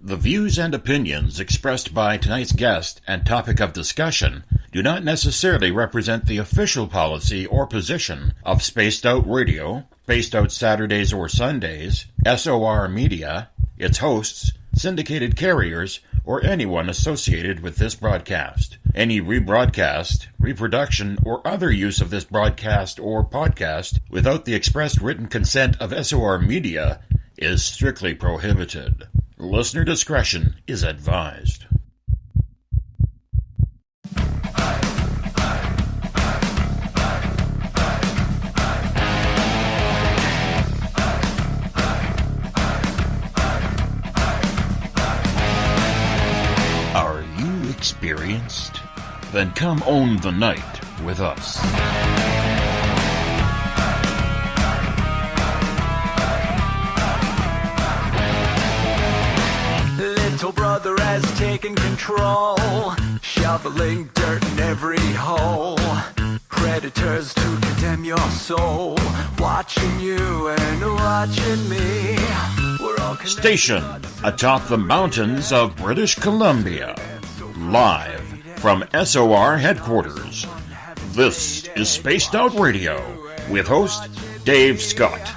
The views and opinions expressed by tonight's guest and topic of discussion do not necessarily represent the official policy or position of Spaced Out Radio, Spaced Out Saturdays or Sundays, SOR Media, its hosts, syndicated carriers, or anyone associated with this broadcast. Any rebroadcast, reproduction, or other use of this broadcast or podcast without the express written consent of SOR Media is strictly prohibited. Listener discretion is advised. Are you experienced? Then come own the night with us. Little brother has taken control, shoveling dirt in every hole. Predators to condemn your soul, watching you and watching me. We're all stationed atop the mountains of British Columbia, live from SOR headquarters. This is Spaced Out Radio with host Dave Scott.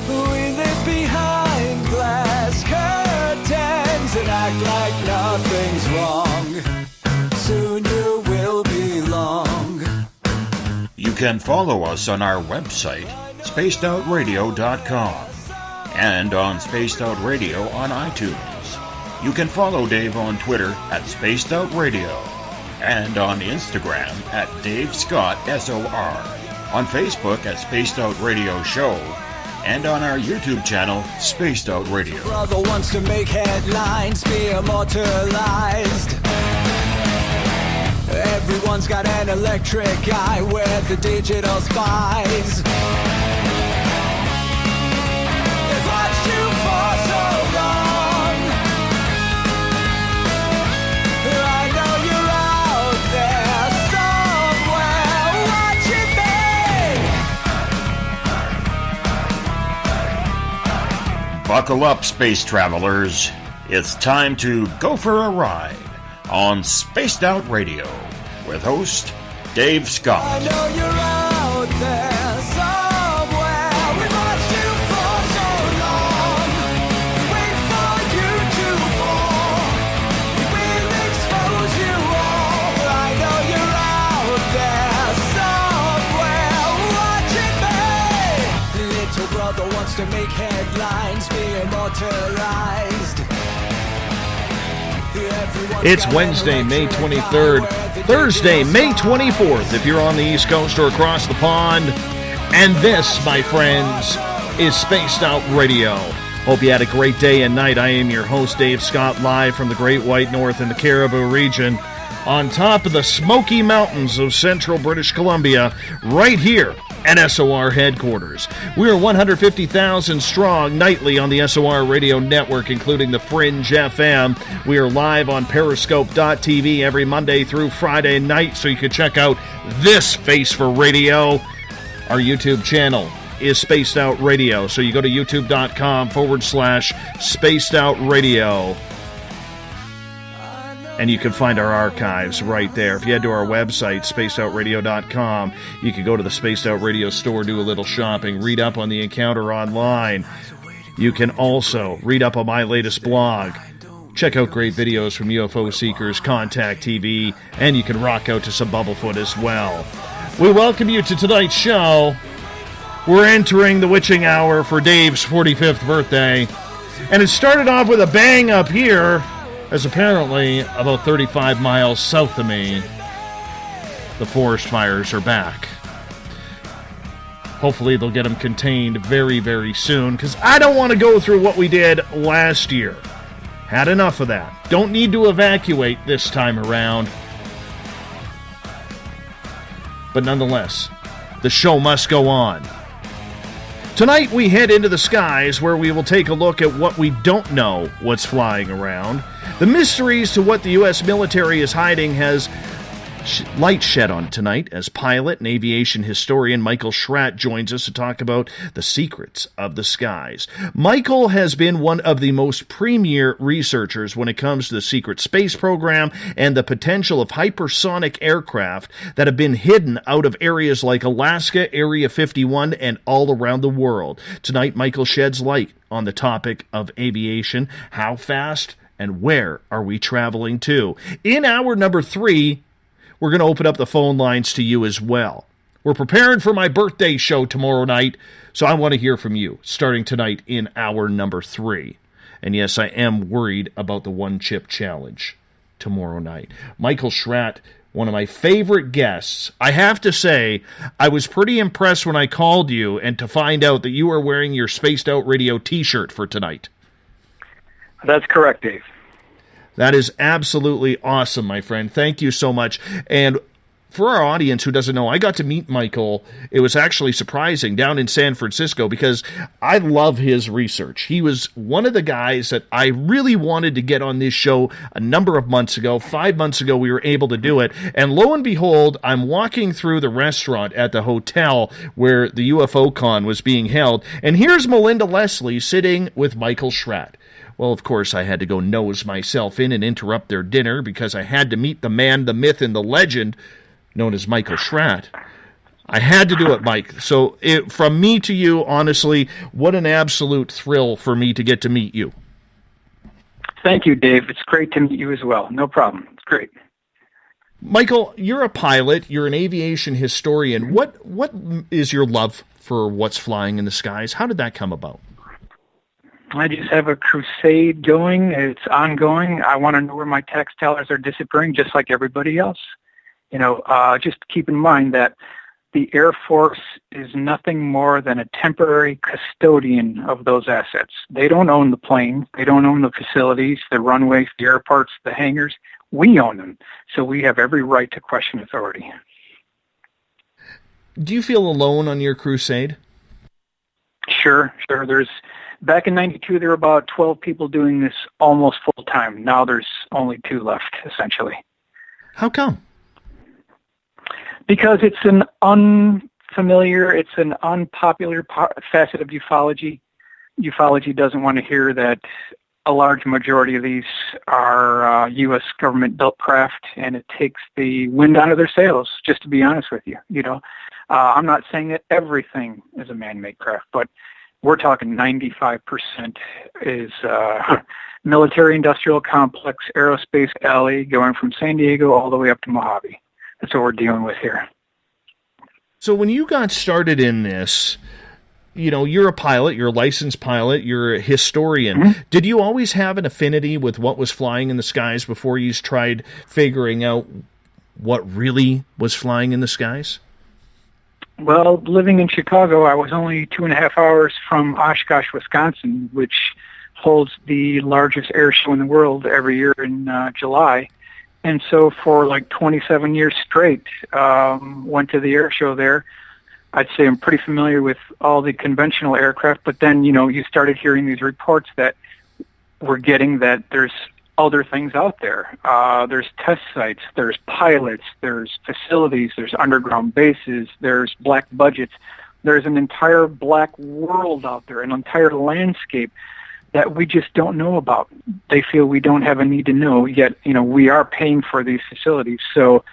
We live behind glass curtains and act like nothing's wrong. Soon you will belong. You can follow us on our website, spacedoutradio.com, and on Spaced Out Radio on iTunes. You can follow Dave on Twitter at Spaced Out Radio, and on Instagram at Dave Scott SOR, on Facebook at Spaced Out Radio Show, and on our YouTube channel, Spaced Out Radio. Brother wants to make headlines, be immortalized. Everyone's got an electric eye with the digital spies. They've watched you for so long. I know you're out there somewhere watching me. Buckle up, space travelers. It's time to go for a ride on Spaced Out Radio with host Dave Scott. I know you're out there somewhere. We've watched you for so long. Wait for you to fall. We'll expose you all. I know you're out there somewhere watching me. Little brother wants to make headlines, be immortalized. It's Wednesday, May 23rd, Thursday, May 24th, if you're on the East Coast or across the pond. And this, my friends, is Spaced Out Radio. Hope you had a great day and night. I am your host, Dave Scott, live from the Great White North in the Caribou region, on top of the Smoky Mountains of central British Columbia, right here at SOR headquarters. We are 150,000 strong nightly on the SOR radio network, including the Fringe FM. We are live on Periscope.tv every Monday through Friday night, so you can check out this face for radio. Our YouTube channel is Spaced Out Radio, so you go to youtube.com/Spaced Out Radio. And you can find our archives right there. If you head to our website, spacedoutradio.com, you can go to the Spaced Out Radio store, do a little shopping, read up on the encounter online. You can also read up on my latest blog. Check out great videos from UFO Seekers, Contact TV, and you can rock out to some Bumblefoot as well. We welcome you to tonight's show. We're entering the witching hour for Dave's 45th birthday. And it started off with a bang up here, as apparently about 35 miles south of me, the forest fires are back. Hopefully they'll get them contained very, very soon, because I don't want to go through what we did last year. Had enough of that. Don't need to evacuate this time around. But nonetheless, the show must go on. Tonight we head into the skies where we will take a look at what we don't know what's flying around. The mysteries to what the U.S. military is hiding has light shed on tonight as pilot and aviation historian Michael Schratt joins us to talk about the secrets of the skies. Michael has been one of the most premier researchers when it comes to the secret space program and the potential of hypersonic aircraft that have been hidden out of areas like Alaska, Area 51, and all around the world. Tonight, Michael sheds light on the topic of aviation. How fast and where are we traveling to? In hour number 3, we're going to open up the phone lines to you as well. We're preparing for my birthday show tomorrow night, so I want to hear from you starting tonight in hour number 3. And yes, I am worried about the one-chip challenge tomorrow night. Michael Schratt, one of my favorite guests. I have to say, I was pretty impressed when I called you and to find out that you are wearing your Spaced Out Radio t-shirt for tonight. That's correct, Dave. That is absolutely awesome, my friend. Thank you so much. And for our audience who doesn't know, I got to meet Michael. It was actually surprising down in San Francisco because I love his research. He was one of the guys that I really wanted to get on this show a number of months ago. 5 months ago, we were able to do it. And lo and behold, I'm walking through the restaurant at the hotel where the UFO Con was being held. And here's Melinda Leslie sitting with Michael Schratt. Well, of course, I had to go nose myself in and interrupt their dinner because I had to meet the man, the myth, and the legend known as Michael Schratt. I had to do it, Mike. So from me to you, honestly, what an absolute thrill for me to get to meet you. Thank you, Dave. It's great to meet you as well. No problem. It's great. Michael, you're a pilot. You're an aviation historian. What is your love for what's flying in the skies? How did that come about? I just have a crusade going. It's ongoing. I want to know where my tax dollars are disappearing, just like everybody else. Just keep in mind that the Air Force is nothing more than a temporary custodian of those assets. They don't own the planes. They don't own the facilities, the runways, the airports, the hangars. We own them. So we have every right to question authority. Do you feel alone on your crusade? Sure. Back in 92, there were about 12 people doing this almost full time. Now there's only 2 left, essentially. How come? Because it's an unfamiliar, it's an unpopular facet of ufology. Ufology doesn't want to hear that a large majority of these are U.S. government-built craft, and it takes the wind out of their sails, just to be honest with you. I'm not saying that everything is a man-made craft, but we're talking 95% is military-industrial complex, aerospace alley, going from San Diego all the way up to Mojave. That's what we're dealing with here. So when you got started in this, you're a pilot, you're a licensed pilot, you're a historian. Mm-hmm. Did you always have an affinity with what was flying in the skies before you tried figuring out what really was flying in the skies? Well, living in Chicago, I was only 2.5 hours from Oshkosh, Wisconsin, which holds the largest air show in the world every year in July. And so for like 27 years straight, went to the air show there. I'd say I'm pretty familiar with all the conventional aircraft, but then, you started hearing these reports that we're getting that there's other things out there. There's test sites, there's pilots, there's facilities, there's underground bases, there's black budgets. There's an entire black world out there, an entire landscape that we just don't know about. They feel we don't have a need to know, yet, we are paying for these facilities. So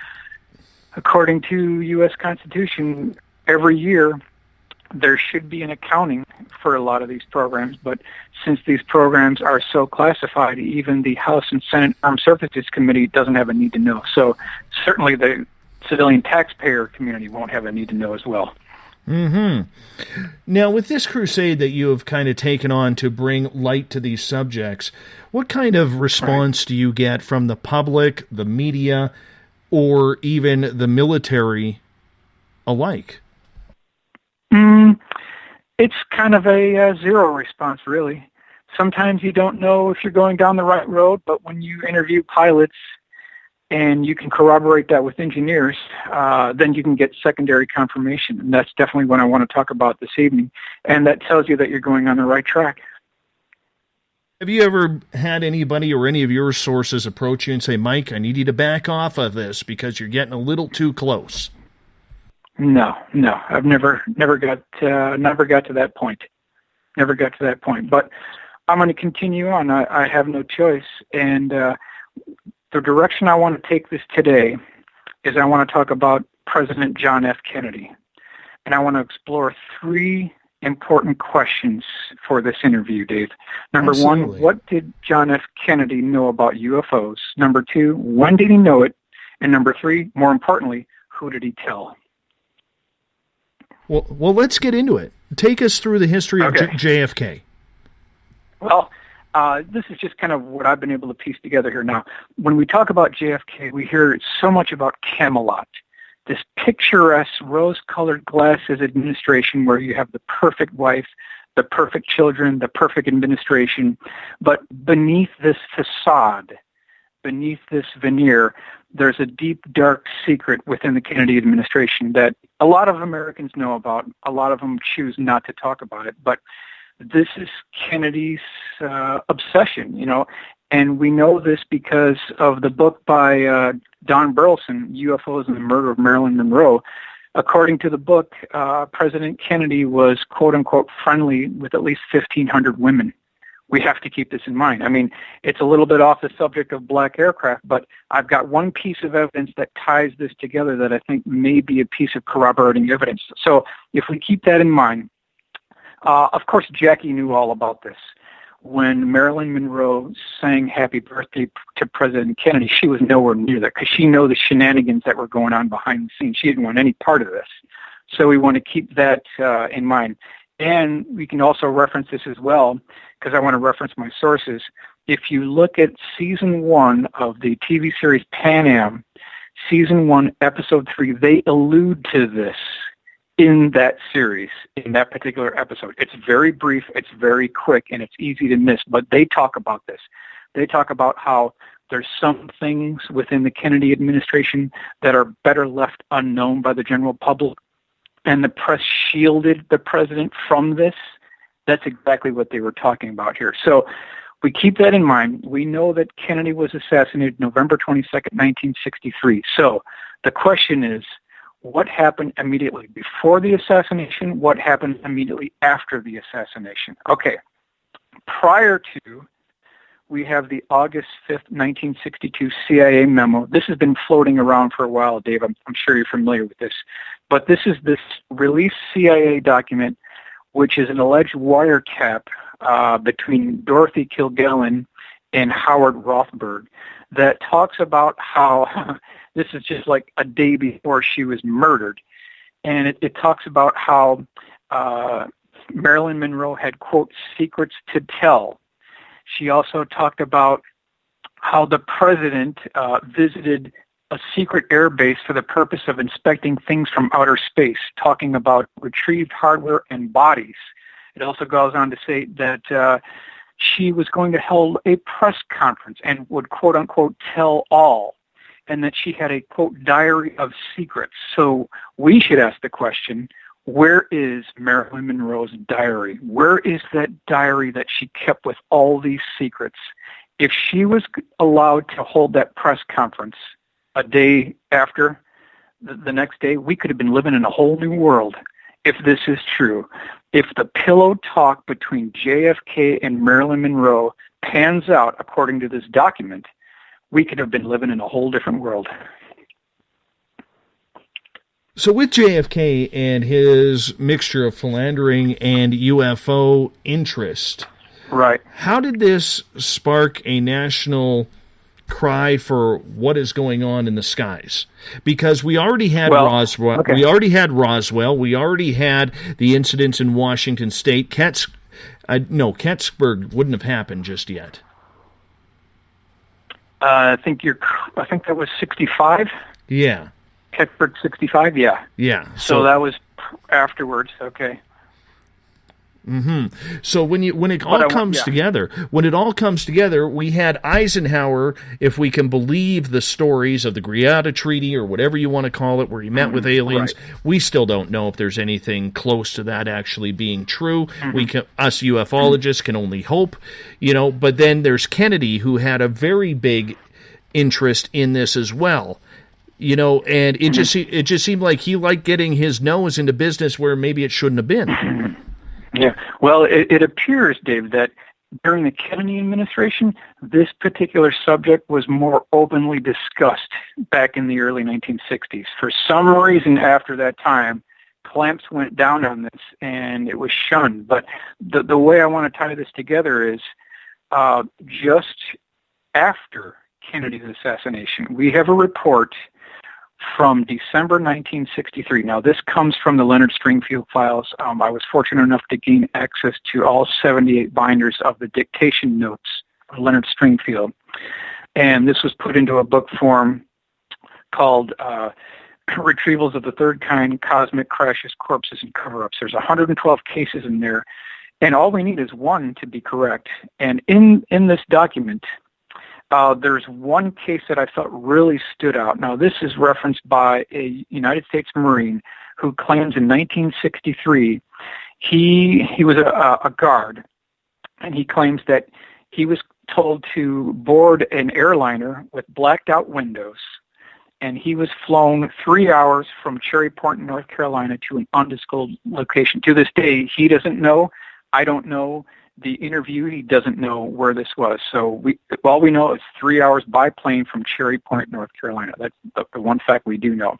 according to U.S. Constitution, every year there should be an accounting for a lot of these programs, but since these programs are so classified, even the House and Senate Armed Services Committee doesn't have a need to know. So certainly the civilian taxpayer community won't have a need to know as well. Mm-hmm. Now, with this crusade that you have kind of taken on to bring light to these subjects, what kind of response do you get from the public, the media, or even the military alike? It's kind of a zero response, really. Sometimes you don't know if you're going down the right road, but when you interview pilots and you can corroborate that with engineers, then you can get secondary confirmation. And that's definitely what I want to talk about this evening. And that tells you that you're going on the right track. Have you ever had anybody or any of your sources approach you and say, Mike, I need you to back off of this because you're getting a little too close? No. I've never got to that point. Never got to that point. But I'm going to continue on. I have no choice. And the direction I want to take this today is I want to talk about President John F. Kennedy. And I want to explore three important questions for this interview, Dave. Number Absolutely. one, what did John F. Kennedy know about UFOs? Number two, when did he know it? And number three, more importantly, who did he tell? Well, let's get into it. Take us through the history of JFK. Well, this is just kind of what I've been able to piece together here now. When we talk about JFK, we hear so much about Camelot, this picturesque rose-colored glasses administration where you have the perfect wife, the perfect children, the perfect administration. But beneath this facade, beneath this veneer, there's a deep, dark secret within the Kennedy administration that a lot of Americans know about. A lot of them choose not to talk about it. But this is Kennedy's obsession, and we know this because of the book by Don Burleson, UFOs and the Murder of Marilyn Monroe. According to the book, President Kennedy was, quote-unquote, friendly with at least 1,500 women. We have to keep this in mind. I mean, it's a little bit off the subject of black aircraft, but I've got one piece of evidence that ties this together that I think may be a piece of corroborating evidence. So if we keep that in mind, of course, Jackie knew all about this. When Marilyn Monroe sang Happy Birthday to President Kennedy, she was nowhere near that because she knew the shenanigans that were going on behind the scenes. She didn't want any part of this. So we want to keep that in mind. And we can also reference this as well because I want to reference my sources. If you look at Season 1 of the TV series Pan Am, Season 1, Episode 3, they allude to this in that series, in that particular episode. It's very brief, it's very quick, and it's easy to miss, but they talk about this. They talk about how there's some things within the Kennedy administration that are better left unknown by the general public, and the press shielded the president from this. That's exactly what they were talking about here. So we keep that in mind. We know that Kennedy was assassinated November 22nd, 1963. So the question is, what happened immediately before the assassination? What happened immediately after the assassination? Okay. Prior to, we have the August 5th, 1962 CIA memo. This has been floating around for a while, Dave. I'm sure you're familiar with this. But this is this released CIA document, which is an alleged wiretap between Dorothy Kilgallen and Howard Rothberg that talks about how this is just like a day before she was murdered. And it talks about how Marilyn Monroe had, quote, secrets to tell. She also talked about how the president visited a secret air base for the purpose of inspecting things from outer space, talking about retrieved hardware and bodies. It also goes on to say that she was going to hold a press conference and would, quote unquote, tell all, and that she had a, quote, diary of secrets. So we should ask the question, where is Marilyn Monroe's diary? Where is that diary that she kept with all these secrets? If she was allowed to hold that press conference a day after, the next day, we could have been living in a whole new world if this is true. If the pillow talk between JFK and Marilyn Monroe pans out according to this document, we could have been living in a whole different world. So with JFK and his mixture of philandering and UFO interest, right? How did this spark a national cry for what is going on in the skies? Because we already had Roswell. Okay. We already had Roswell. We already had the incidents in Washington State. Kecksburg wouldn't have happened just yet. I think that was 65. Yeah. Kecksburg 65. Yeah. Yeah. So that was afterwards. Okay. So when it all comes together, we had Eisenhower, if we can believe the stories of the Greada Treaty or whatever you want to call it, where he met with aliens. Right. We still don't know if there's anything close to that actually being true. Us ufologists can only hope, But then there's Kennedy, who had a very big interest in this as well. And it just seemed like he liked getting his nose into business where maybe it shouldn't have been. Yeah. Well, it appears, Dave, that during the Kennedy administration, this particular subject was more openly discussed back in the early 1960s. For some reason, after that time, clamps went down on this, and it was shunned. But the way I want to tie this together is just after Kennedy's assassination, we have a report from December 1963. Now, this comes from the Leonard Stringfield files. I was fortunate enough to gain access to all 78 binders of the dictation notes of Leonard Stringfield. And this was put into a book form called Retrievals of the Third Kind, Cosmic Crashes, Corpses, and Cover-Ups. There's 112 cases in there, and all we need is one to be correct. And in this document, there's one case that I thought really stood out. Now, this is referenced by a United States Marine who claims in 1963 he was a guard, and he claims that he was told to board an airliner with blacked out windows, and he was flown 3 hours from Cherryport, North Carolina, to an undisclosed location. To this day, he doesn't know. I don't know. The interviewee doesn't know where this was. So all we know is 3 hours by plane from Cherry Point, North Carolina. That's the one fact we do know.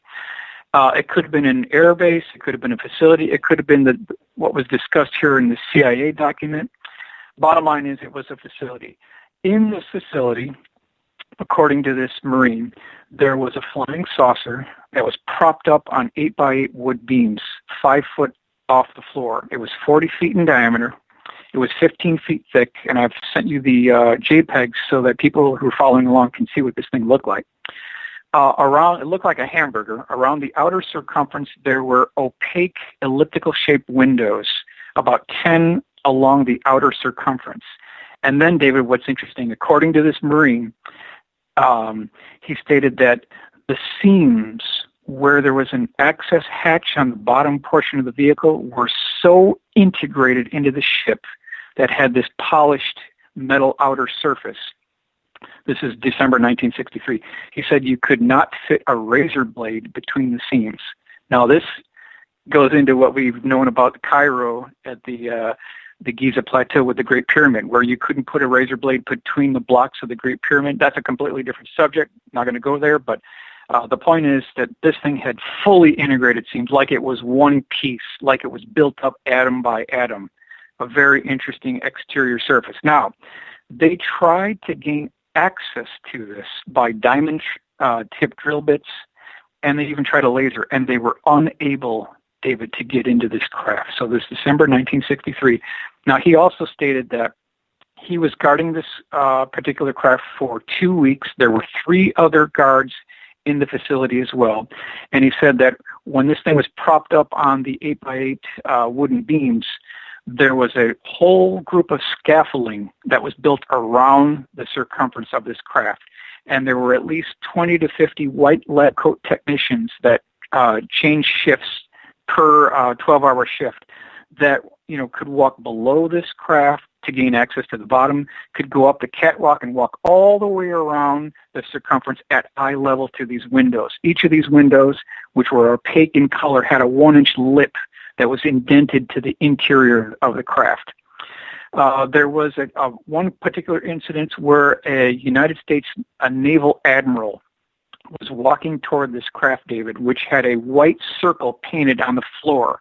It could have been an air base. It could have been a facility. It could have been what was discussed here in the CIA document. Bottom line is it was a facility. In this facility, according to this Marine, there was a flying saucer that was propped up on 8x8 wood beams, 5 foot off the floor. It was 40 feet in diameter. It was 15 feet thick, and I've sent you the JPEGs so that people who are following along can see what this thing looked like. It looked like a hamburger. Around the outer circumference, there were opaque elliptical-shaped windows, about 10 along the outer circumference. And then, David, what's interesting, according to this Marine, he stated that the seams where there was an access hatch on the bottom portion of the vehicle were so integrated into the ship that had this polished metal outer surface. This is December 1963. He said you could not fit a razor blade between the seams. Now, this goes into what we've known about Cairo at the Giza Plateau with the Great Pyramid, where you couldn't put a razor blade between the blocks of the Great Pyramid. That's a completely different subject. Not going to go there, but the point is that this thing had fully integrated seams, like it was one piece, like it was built up atom by atom, a very interesting exterior surface. Now, they tried to gain access to this by diamond-tipped drill bits, and they even tried a laser, and they were unable, David, to get into this craft. So this December 1963. Now, he also stated that he was guarding this particular craft for 2 weeks. There were 3 other guards in the facility as well. And he said that when this thing was propped up on the 8x8 wooden beams, there was a whole group of scaffolding that was built around the circumference of this craft. And there were at least 20 to 50 white lab coat technicians that changed shifts per 12-hour shift that, could walk below this craft to gain access to the bottom, could go up the catwalk and walk all the way around the circumference at eye level to these windows. Each of these windows, which were opaque in color, had a 1-inch lip that was indented to the interior of the craft. There was one particular incident where a United States naval admiral was walking toward this craft, David, which had a white circle painted on the floor.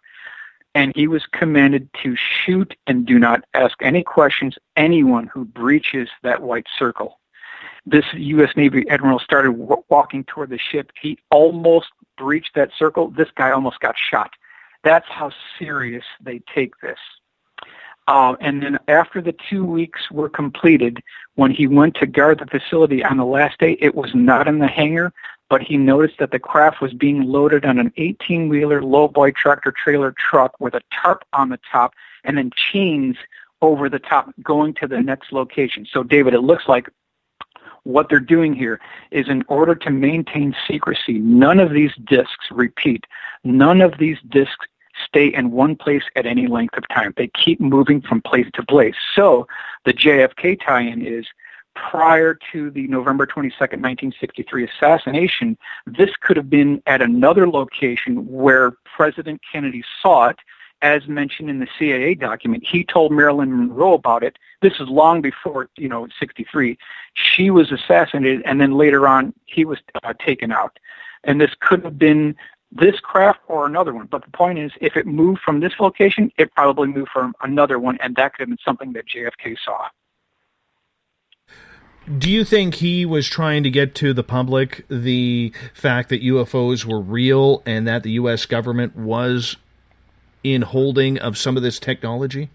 And he was commanded to shoot and do not ask any questions anyone who breaches that white circle. This U.S. Navy admiral started walking toward the ship. He almost breached that circle. This guy almost got shot. That's how serious they take this. And then after the 2 weeks were completed, when he went to guard the facility on the last day, it was not in the hangar. but he noticed that the craft was being loaded on an 18-wheeler lowboy tractor-trailer truck with a tarp on the top and then chains over the top going to the next location. So, David, it looks like what they're doing here is, in order to maintain secrecy, none of these discs, repeat, none of these discs stay in one place at any length of time. They keep moving from place to place. So the JFK tie-in is, prior to the November 22nd, 1963 assassination, this could have been at another location where President Kennedy saw it. As mentioned in the CIA document, he told Marilyn Monroe about it. This is long before, 63. She was assassinated, and then later on, he was taken out. And this could have been this craft or another one. But the point is, if it moved from this location, it probably moved from another one, and that could have been something that JFK saw. Do you think he was trying to get to the public the fact that UFOs were real and that the U.S. government was in holding of some of this technology?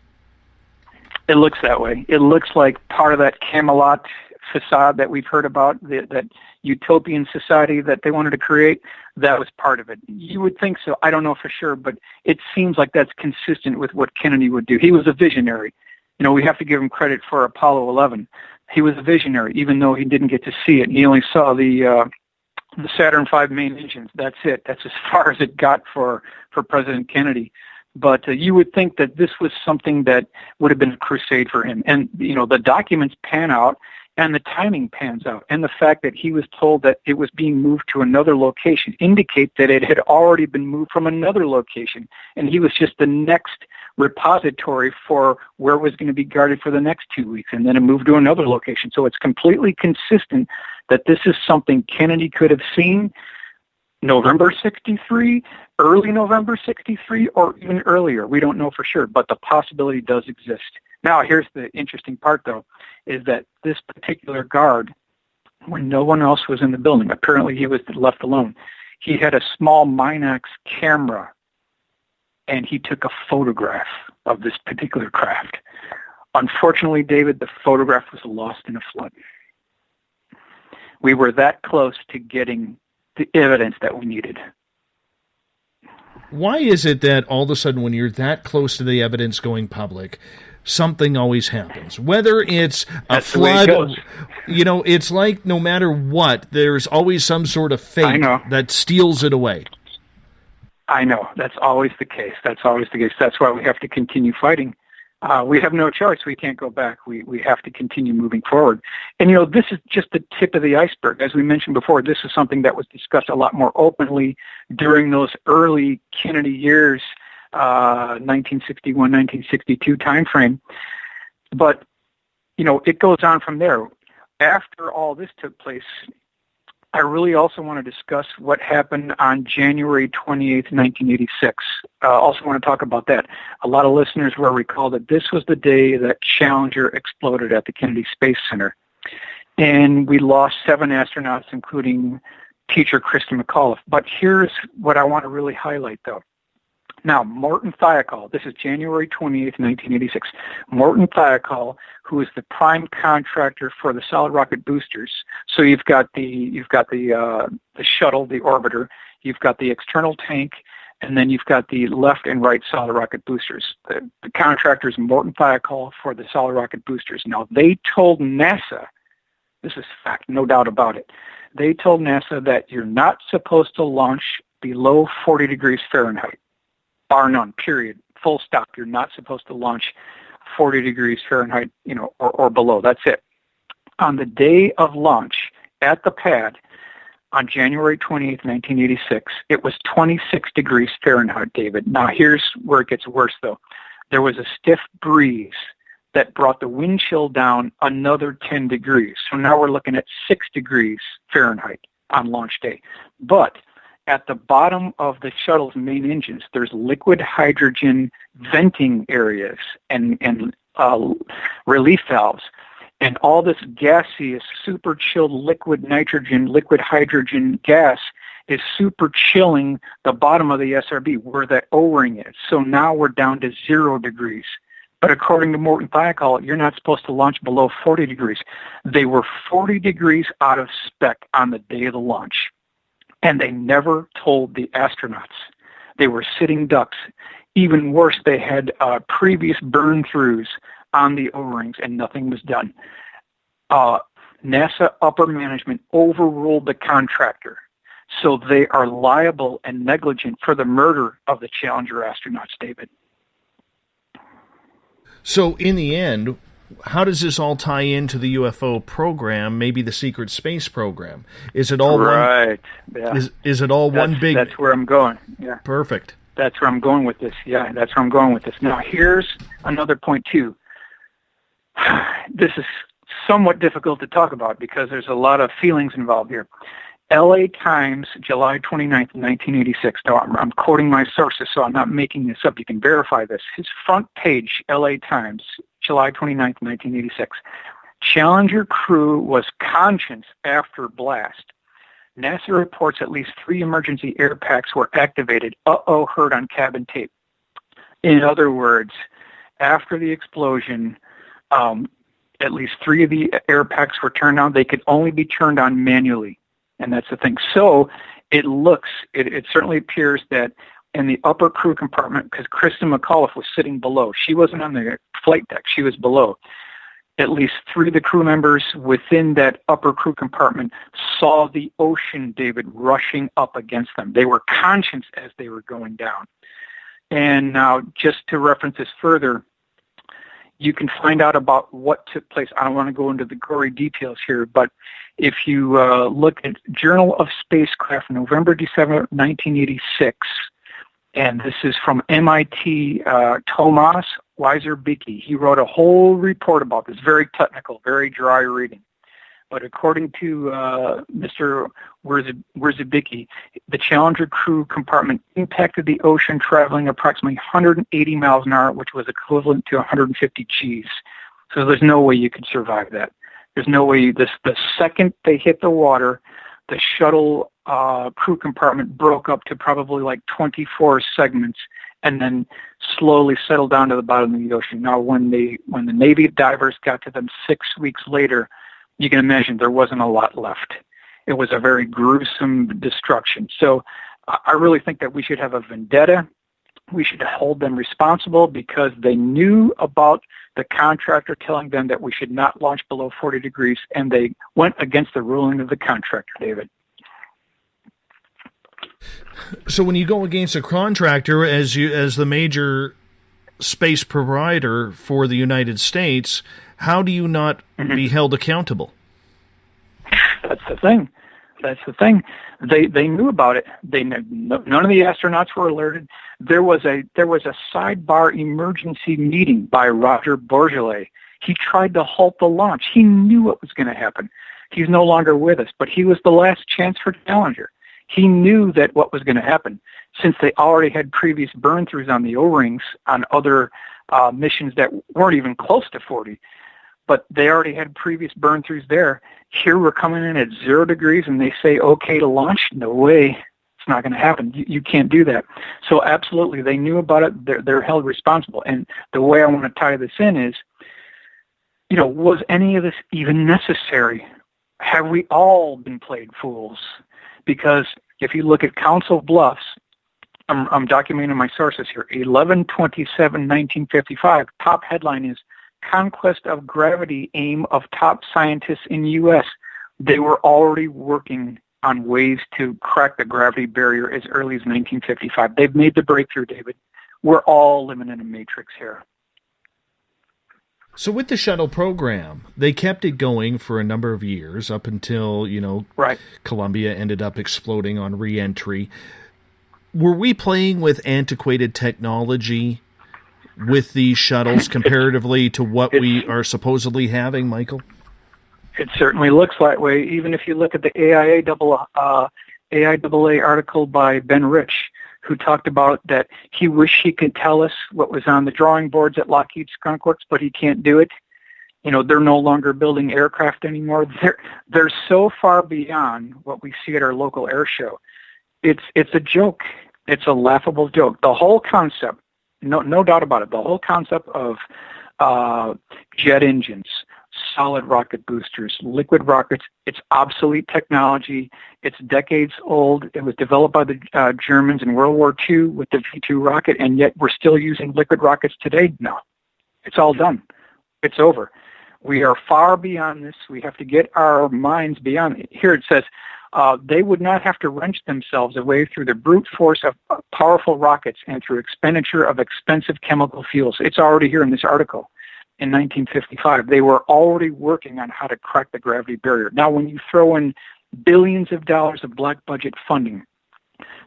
It looks that way. It looks like part of that Camelot facade that we've heard about, that utopian society that they wanted to create, that was part of it. You would think so. I don't know for sure, but it seems like that's consistent with what Kennedy would do. He was a visionary. We have to give him credit for Apollo 11. He was a visionary, even though he didn't get to see it. He only saw the Saturn V main engines. That's it. That's as far as it got for President Kennedy. But you would think that this was something that would have been a crusade for him. And, the documents pan out and the timing pans out. And the fact that he was told that it was being moved to another location indicate that it had already been moved from another location. And he was just the next repository for where it was going to be guarded for the next 2 weeks. And then it moved to another location. So it's completely consistent that this is something Kennedy could have seen November 63, early November 63, or even earlier. We don't know for sure, but the possibility does exist. Now, here's the interesting part, though, is that this particular guard, when no one else was in the building, apparently he was left alone, he had a small Minax camera, and he took a photograph of this particular craft. Unfortunately, David, the photograph was lost in a flood. We were that close to getting the evidence that we needed. Why is it that all of a sudden when you're that close to the evidence going public, something always happens? Whether it's a flood, it's like no matter what, there's always some sort of fate that steals it away. I know. That's always the case. That's why we have to continue fighting. We have no choice. We can't go back. We have to continue moving forward. And, this is just the tip of the iceberg. As we mentioned before, this is something that was discussed a lot more openly during those early Kennedy years, 1961, 1962 timeframe. But, it goes on from there. After all this took place, I really also want to discuss what happened on January 28th, 1986. Also want to talk about that. A lot of listeners will recall that this was the day that Challenger exploded at the Kennedy Space Center. And we lost 7 astronauts, including teacher Christy McAuliffe. But here's what I want to really highlight, though. Now, Morton Thiokol, this is January 28th, 1986. Morton Thiokol, who is the prime contractor for the solid rocket boosters. So you've got the shuttle, the orbiter, you've got the external tank, and then you've got the left and right solid rocket boosters. The contractor is Morton Thiokol for the solid rocket boosters. Now, they told NASA, this is fact, no doubt about it, they told NASA that you're not supposed to launch below 40 degrees Fahrenheit. Bar none, period, full stop. You're not supposed to launch 40 degrees Fahrenheit, or below. That's it. On the day of launch at the pad on January 28th, 1986, it was 26 degrees Fahrenheit, David. Now, here's where it gets worse, though. There was a stiff breeze that brought the wind chill down another 10 degrees. So now we're looking at 6 degrees Fahrenheit on launch day. But at the bottom of the shuttle's main engines, there's liquid hydrogen venting areas and relief valves. And all this gaseous, super chilled liquid nitrogen, liquid hydrogen gas is super chilling the bottom of the SRB where that O-ring is. So now we're down to 0 degrees. But according to Morton Thiokol, you're not supposed to launch below 40 degrees. They were 40 degrees out of spec on the day of the launch. And they never told the astronauts. They were sitting ducks. Even worse, they had previous burn-throughs on the O-rings, and nothing was done. NASA upper management overruled the contractor, so they are liable and negligent for the murder of the Challenger astronauts, David. So in the end, how does this all tie into the UFO program, maybe the secret space program? Is it all right? One, yeah. Is it all one big? That's where I'm going. Yeah. Perfect. That's where I'm going with this. Yeah, that's where I'm going with this. Now, here's another point, too. This is somewhat difficult to talk about because there's a lot of feelings involved here. L.A. Times, July 29th, 1986. Now, I'm quoting my sources, so I'm not making this up. You can verify this. His front page, L.A. Times, July 29th, 1986. Challenger crew was conscious after blast. NASA reports at least 3 emergency air packs were activated. Heard on cabin tape. In other words, after the explosion, at least 3 of the air packs were turned on. They could only be turned on manually, and that's the thing. So it certainly appears that in the upper crew compartment, because Kristen McAuliffe was sitting below. She wasn't on the flight deck. She was below. At least 3 of the crew members within that upper crew compartment saw the ocean, David, rushing up against them. They were conscious as they were going down. And now, just to reference this further, you can find out about what took place. I don't want to go into the gory details here, but if you look at Journal of Spacecraft, November, December 1986, and this is from MIT, Tomas Weiser-Bicky. He wrote a whole report about this, very technical, very dry reading. But according to Mr. Weiser-Bicky, the Challenger crew compartment impacted the ocean traveling approximately 180 miles an hour, which was equivalent to 150 Gs. So there's no way you could survive that. There's no way. The second they hit the water, the shuttle crew compartment broke up to probably like 24 segments and then slowly settled down to the bottom of the ocean. Now, when the Navy divers got to them 6 weeks later, you can imagine there wasn't a lot left. It was a very gruesome destruction. So I really think that we should have a vendetta. We should hold them responsible because they knew about the contractor telling them that we should not launch below 40 degrees, and they went against the ruling of the contractor, David. So when you go against a contractor as the major space provider for the United States, how do you not be held accountable? That's the thing. They knew about it. None of the astronauts were alerted. There was a sidebar emergency meeting by Roger Bourgelat. He tried to halt the launch. He knew what was going to happen. He's no longer with us, but he was the last chance for Challenger. He knew that what was going to happen since they already had previous burn-throughs on the O-rings on other missions that weren't even close to 40. But they already had previous burn-throughs there. Here we're coming in at 0 degrees and they say, okay to launch? No way. It's not going to happen. You can't do that. So absolutely, they knew about it. They're held responsible. And the way I want to tie this in is, was any of this even necessary? Have we all been played fools? Because if you look at Council Bluffs, I'm documenting my sources here, 11/27/1955, top headline is Conquest of Gravity Aim of Top Scientists in U.S. They were already working on ways to crack the gravity barrier as early as 1955. They've made the breakthrough, David. We're all living in a matrix here. So with the shuttle program, they kept it going for a number of years up until, right. Columbia ended up exploding on re-entry. Were we playing with antiquated technology with these shuttles comparatively to what we are supposedly having, Michael? It certainly looks that way. Even if you look at the AIAA article by Ben Rich, who talked about that he wished he could tell us what was on the drawing boards at Lockheed Skunk Works, but he can't do it. They're no longer building aircraft anymore. They're so far beyond what we see at our local air show. It's a joke. It's a laughable joke. The whole concept, no doubt about it, the whole concept of jet engines, solid rocket boosters. Liquid rockets, it's obsolete technology. It's decades old. It was developed by the Germans in World War II with the V-2 rocket, and yet we're still using liquid rockets today? No. It's all done. It's over. We are far beyond this. We have to get our minds beyond it. Here it says, they would not have to wrench themselves away through the brute force of powerful rockets and through expenditure of expensive chemical fuels. It's already here in this article. In 1955, they were already working on how to crack the gravity barrier. Now, when you throw in billions of dollars of black budget funding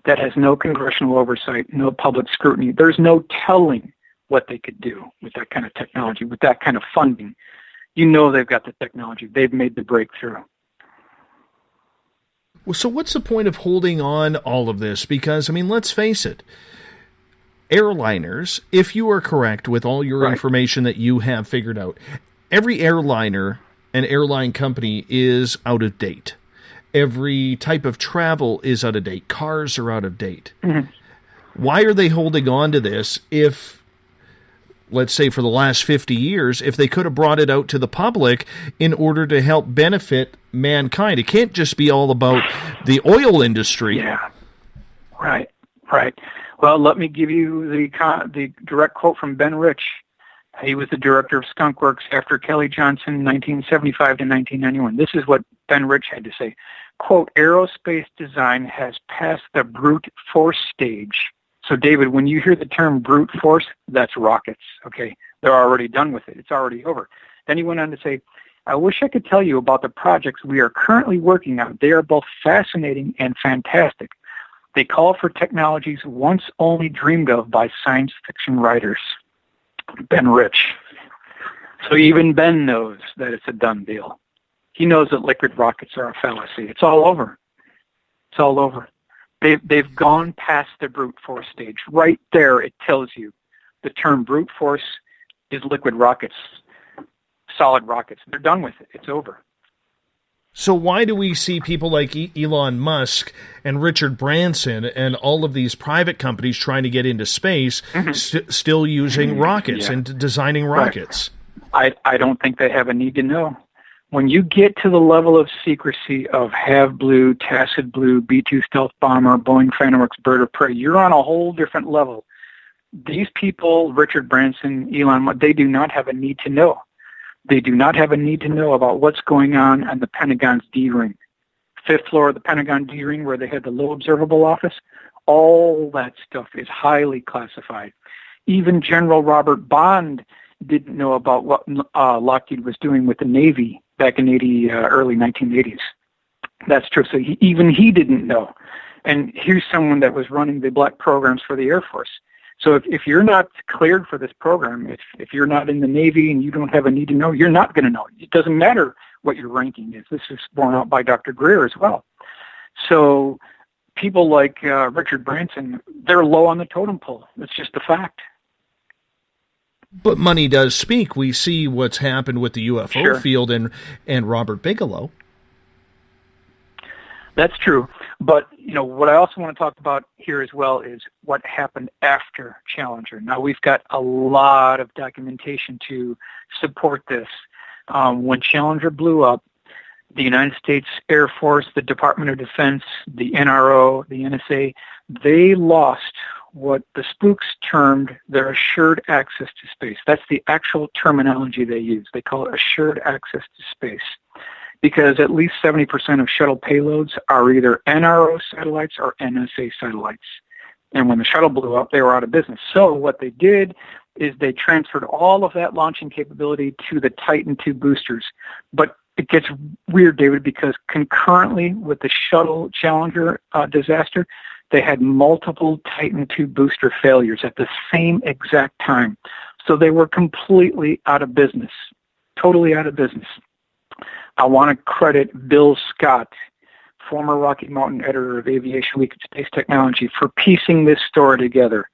that has no congressional oversight, no public scrutiny, there's no telling what they could do with that kind of technology, with that kind of funding. You know they've got the technology. They've made the breakthrough. Well, so what's the point of holding on all of this? Because, I mean, let's face it. Airliners, if you are correct with all your information that you have figured out, every airliner and airline company is out of date. Every type of travel is out of date. Cars are out of date. Mm-hmm. Why are they holding on to this if, let's say for the last 50 years, if they could have brought it out to the public in order to help benefit mankind? It can't just be all about the oil industry. Yeah, right. Well, let me give you the direct quote from Ben Rich. He was the director of Skunk Works after Kelly Johnson, 1975 to 1991. This is what Ben Rich had to say. Quote, aerospace design has passed the brute force stage. So, David, when you hear the term brute force, that's rockets, okay? They're already done with it. It's already over. Then he went on to say, I wish I could tell you about the projects we are currently working on. They are both fascinating and fantastic. They call for technologies once only dreamed of by science fiction writers. Ben Rich. So even Ben knows that it's a done deal. He knows that liquid rockets are a fallacy. It's all over. It's all over. They've gone past the brute force stage. Right there it tells you the term brute force is liquid rockets, solid rockets. They're done with it. It's over. So why do we see people like Elon Musk and Richard Branson and all of these private companies trying to get into space still using rockets and designing rockets? Right. I don't think they have a need to know. When you get to the level of secrecy of Have Blue, Tacit Blue, B-2 stealth bomber, Boeing Phantom Works bird of prey, you're on a whole different level. These people, Richard Branson, Elon Musk, they do not have a need to know. They do not have a need to know about what's going on the Pentagon's D-ring. Fifth floor of the Pentagon D-ring where they had the low observable office, all that stuff is highly classified. Even General Robert Bond didn't know about what Lockheed was doing with the Navy back in early 1980s. That's true. So even he didn't know. And here's someone that was running the black programs for the Air Force. So if you're not cleared for this program, if you're not in the Navy and you don't have a need to know, you're not going to know. It doesn't matter what your ranking is. This is borne out by Dr. Greer as well. So people like Richard Branson, they're low on the totem pole. It's just a fact. But money does speak. We see what's happened with the UFO field and Robert Bigelow. That's true. But, what I also want to talk about here as well is what happened after Challenger. Now, we've got a lot of documentation to support this. When Challenger blew up, the United States Air Force, the Department of Defense, the NRO, the NSA, they lost what the spooks termed their assured access to space. That's the actual terminology they use. They call it assured access to space, because at least 70% of shuttle payloads are either NRO satellites or NSA satellites. And when the shuttle blew up, they were out of business. So what they did is they transferred all of that launching capability to the Titan II boosters. But it gets weird, David, because concurrently with the shuttle Challenger disaster, they had multiple Titan II booster failures at the same exact time. So they were completely out of business, totally out of business. I want to credit Bill Scott, former Rocky Mountain editor of Aviation Week and Space Technology, for piecing this story together.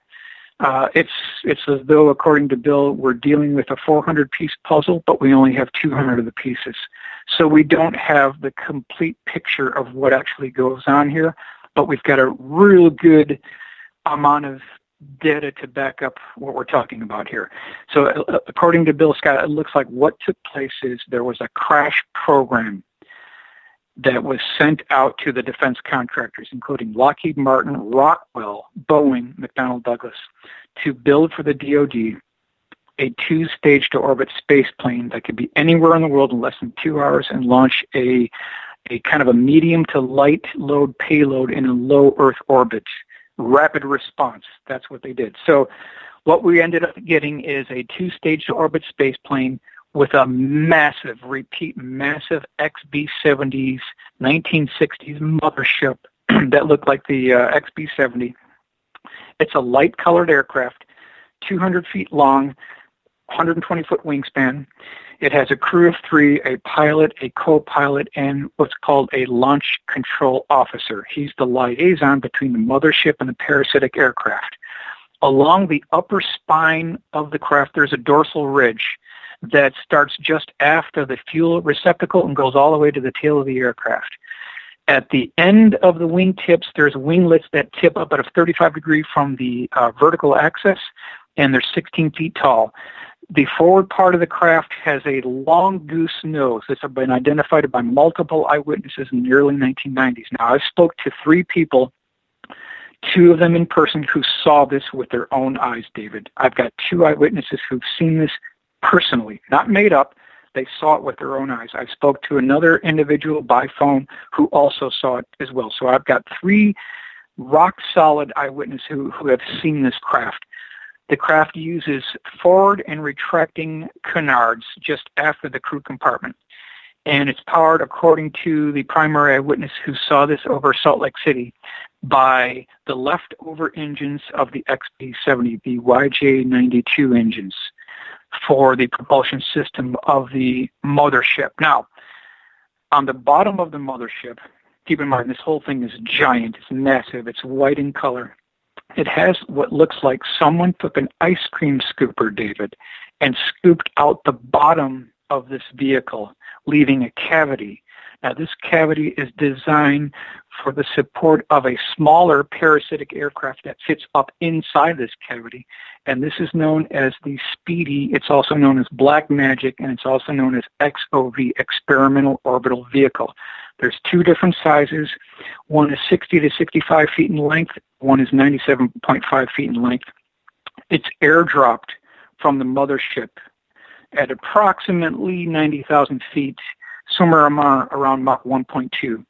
It's as though, according to Bill, we're dealing with a 400-piece puzzle, but we only have 200 of the pieces. So we don't have the complete picture of what actually goes on here, but we've got a real good amount of data to back up what we're talking about here. So according to Bill Scott, it looks like what took place is there was a crash program that was sent out to the defense contractors, including Lockheed Martin, Rockwell, Boeing, McDonnell Douglas, to build for the DoD a 2-stage to orbit space plane that could be anywhere in the world in less than 2 hours and launch a kind of a medium to light load payload in a low Earth orbit. Rapid response. That's what they did. So what we ended up getting is a 2-stage to orbit space plane with a massive XB-70s 1960s mothership that looked like the XB-70. It's a light-colored aircraft, 200 feet long, 120-foot wingspan. It has a crew of 3, a pilot, a co-pilot, and what's called a launch control officer. He's the liaison between the mothership and the parasitic aircraft. Along the upper spine of the craft, there's a dorsal ridge that starts just after the fuel receptacle and goes all the way to the tail of the aircraft. At the end of the wingtips, there's winglets that tip up at a 35 degree from the vertical axis, and they're 16 feet tall. The forward part of the craft has a long goose nose. This has been identified by multiple eyewitnesses in the early 1990s. Now, I spoke to 3 people, 2 of them in person, who saw this with their own eyes, David. I've got 2 eyewitnesses who've seen this personally, not made up. They saw it with their own eyes. I spoke to another individual by phone who also saw it as well. So I've got 3 rock-solid eyewitnesses who have seen this craft. The craft uses forward and retracting canards just after the crew compartment. And it's powered, according to the primary eyewitness who saw this over Salt Lake City, by the leftover engines of the XB-70, the YJ-92 engines, for the propulsion system of the mothership. Now, on the bottom of the mothership, keep in mind this whole thing is giant, it's massive, it's white in color. It has what looks like someone took an ice cream scooper, David, and scooped out the bottom of this vehicle, leaving a cavity. Now, this cavity is designed for the support of a smaller parasitic aircraft that fits up inside this cavity, and this is known as the Speedy. It's also known as Black Magic, and it's also known as XOV, Experimental Orbital Vehicle. There's 2 different sizes. One is 60 to 65 feet in length. One is 97.5 feet in length. It's airdropped from the mothership at approximately 90,000 feet, somewhere around Mach 1.2.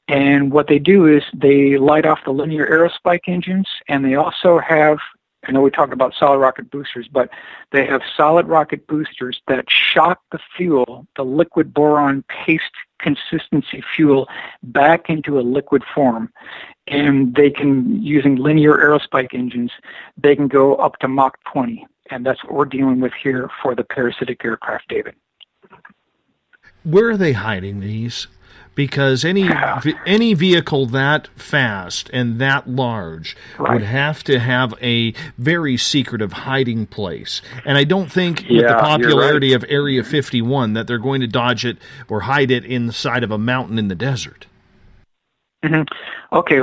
And what they do is they light off the linear aerospike engines, and they also have, I know we talked about solid rocket boosters, but they have solid rocket boosters that shock the fuel, the liquid boron paste consistency fuel, back into a liquid form. And they can, using linear aerospike engines, they can go up to Mach 20. And that's what we're dealing with here for the parasitic aircraft, David. Where are they hiding these? Because any vehicle that fast and that large would have to have a very secretive hiding place. And I don't think with the popularity of Area 51 that they're going to dodge it or hide it inside of a mountain in the desert. Mm-hmm. Okay,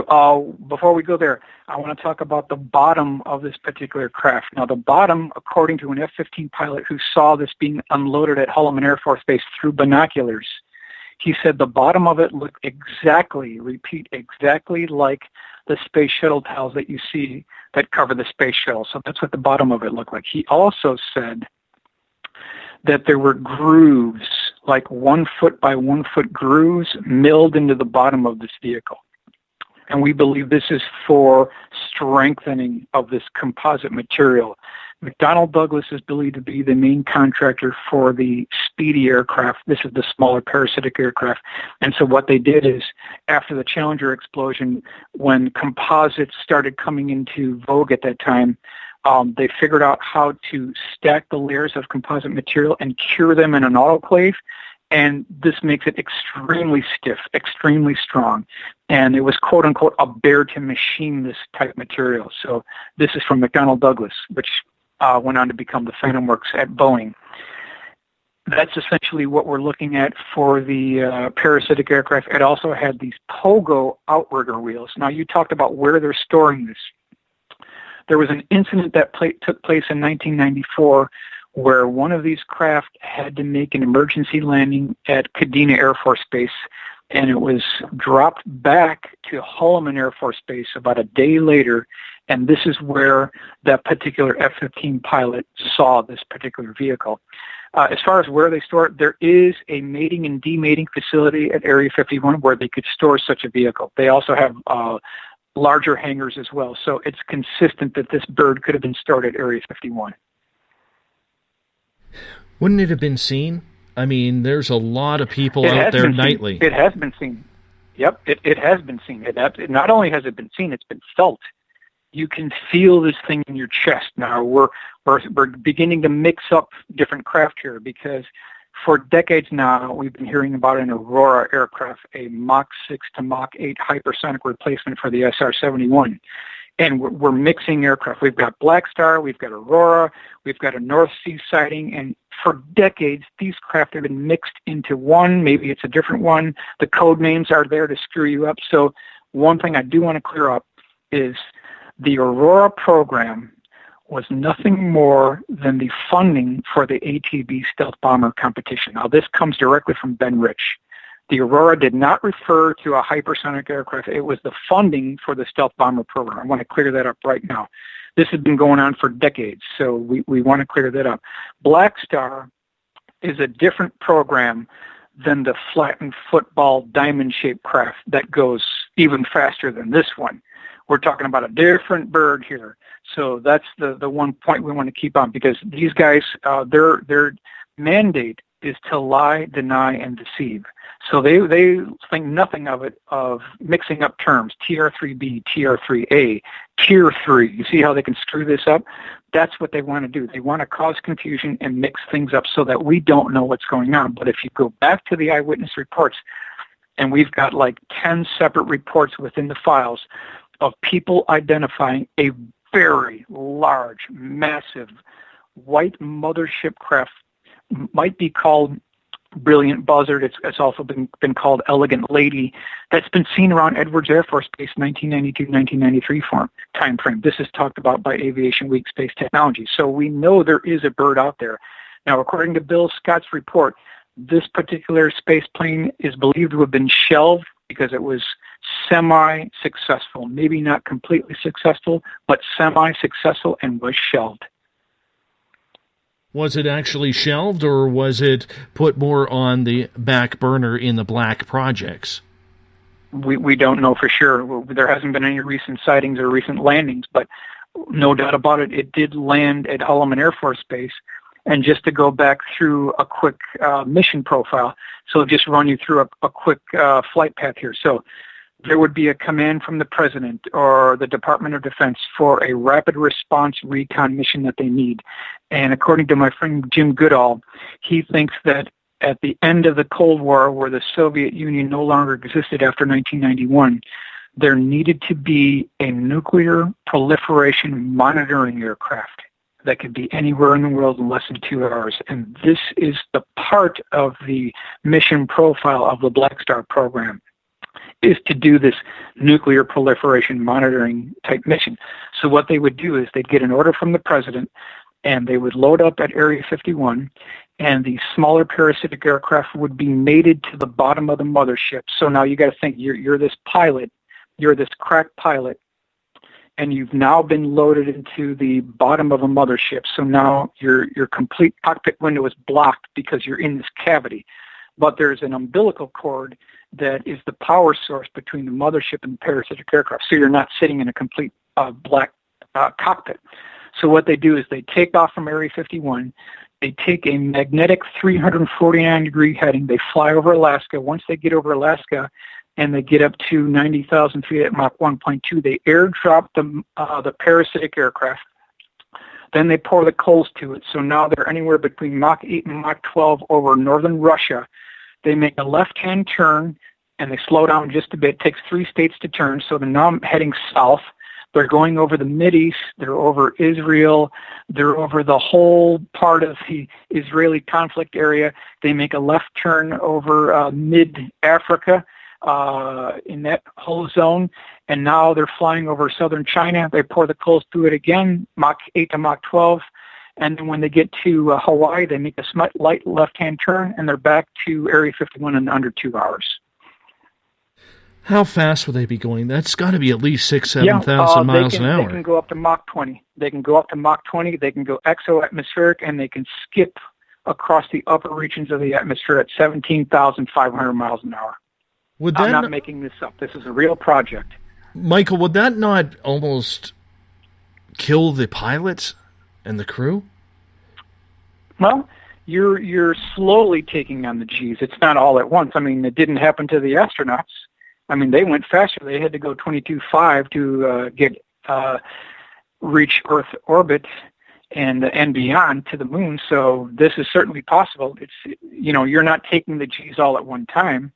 before we go there, I want to talk about the bottom of this particular craft. Now, the bottom, according to an F-15 pilot who saw this being unloaded at Holloman Air Force Base through binoculars, he said the bottom of it looked exactly like the space shuttle tiles that you see that cover the space shuttle. So that's what the bottom of it looked like. He also said that there were grooves, like 1 foot by 1 foot grooves, milled into the bottom of this vehicle. And we believe this is for strengthening of this composite material. McDonnell Douglas is believed to be the main contractor for the Speedy aircraft. This is the smaller parasitic aircraft. And so what they did is, after the Challenger explosion, when composites started coming into vogue at that time, they figured out how to stack the layers of composite material and cure them in an autoclave. And this makes it extremely stiff, extremely strong. And it was, quote unquote, a bear to machine this type material. So this is from McDonnell Douglas, which went on to become the Phantom Works at Boeing. That's essentially what we're looking at for the parasitic aircraft. It also had these pogo outrigger wheels. Now, you talked about where they're storing this. There was an incident that took place in 1994 where one of these craft had to make an emergency landing at Kadena Air Force Base, and it was dropped back to Holloman Air Force Base about a day later, and this is where that particular F-15 pilot saw this particular vehicle. As far as where they store it, there is a mating and demating facility at Area 51 where they could store such a vehicle. They also have larger hangars as well, so it's consistent that this bird could have been stored at Area 51. Wouldn't it have been seen? I mean, there's a lot of people out there nightly. It has been seen. Yep, it has been seen. Not only has it been seen, it's been felt. You can feel this thing in your chest. Now, we're beginning to mix up different craft here because for decades now, we've been hearing about an Aurora aircraft, a Mach 6 to Mach 8 hypersonic replacement for the SR-71. And we're mixing aircraft. We've got Black Star, we've got Aurora, we've got a North Sea sighting, and for decades, these craft have been mixed into one. Maybe it's a different one. The code names are there to screw you up. So one thing I do want to clear up is the Aurora program was nothing more than the funding for the ATB stealth bomber competition. Now, this comes directly from Ben Rich. The Aurora did not refer to a hypersonic aircraft. It was the funding for the stealth bomber program. I want to clear that up right now. This has been going on for decades, so we want to clear that up. Black Star is a different program than the flattened football diamond-shaped craft that goes even faster than this one. We're talking about a different bird here. So that's the one point we want to keep on, because these guys, their mandate is to lie, deny, and deceive. So they think nothing of it, of mixing up terms, TR3B, TR3A, Tier 3. You see how they can screw this up? That's what they want to do. They want to cause confusion and mix things up so that we don't know what's going on. But if you go back to the eyewitness reports, and we've got like 10 separate reports within the files of people identifying a very large, massive, white mothership craft, might be called Brilliant Buzzard. It's also been called Elegant Lady. That's been seen around Edwards Air Force Base 1992-1993 time frame. This is talked about by Aviation Week Space Technology. So we know there is a bird out there. Now, according to Bill Scott's report, this particular space plane is believed to have been shelved because it was semi-successful. Maybe not completely successful, but semi-successful, and was shelved. Was it actually shelved, or was it put more on the back burner in the black projects? We don't know for sure. There hasn't been any recent sightings or recent landings, but no doubt about it, it did land at Holloman Air Force Base. And just to go back through a quick mission profile, so I'll just run you through a quick flight path here. So there would be a command from the President or the Department of Defense for a rapid response recon mission that they need. And according to my friend Jim Goodall, he thinks that at the end of the Cold War, where the Soviet Union no longer existed after 1991, there needed to be a nuclear proliferation monitoring aircraft that could be anywhere in the world in less than 2 hours. And this is the part of the mission profile of the Black Star program, is to do this nuclear proliferation monitoring type mission. So what they would do is they'd get an order from the President, and they would load up at Area 51, and the smaller parasitic aircraft would be mated to the bottom of the mothership. So now you got to think, you're this pilot, you're this crack pilot, and you've now been loaded into the bottom of a mothership. So now your complete cockpit window is blocked because you're in this cavity. But there's an umbilical cord that is the power source between the mothership and the parasitic aircraft. So you're not sitting in a complete black cockpit. So what they do is they take off from Area 51. They take a magnetic 349-degree heading. They fly over Alaska. Once they get over Alaska, and they get up to 90,000 feet at Mach 1.2, they airdrop the parasitic aircraft. Then they pour the coals to it. So now they're anywhere between Mach 8 and Mach 12 over northern Russia. They make a left-hand turn, and they slow down just a bit. It takes 3 states to turn, so they're now heading south. They're going over the Mideast. They're over Israel. They're over the whole part of the Israeli conflict area. They make a left turn over mid-Africa. in that whole zone. And now they're flying over southern China. They pour the coals through it again, Mach 8 to Mach 12. And then when they get to Hawaii, they make a light left-hand turn, and they're back to Area 51 in under 2 hours. How fast will they be going? That's got to be at least 7,000 miles an hour. They can go up to Mach 20. They can go up to Mach 20. They can go exo-atmospheric, and they can skip across the upper regions of the atmosphere at 17,500 miles an hour. I'm not making this up. This is a real project. Michael, would that not almost kill the pilots and the crew? Well, you're slowly taking on the G's. It's not all at once. I mean, it didn't happen to the astronauts. I mean, they went faster. They had to go 22.5 to reach Earth orbit and beyond to the moon. So this is certainly possible. It's, you're not taking the G's all at one time.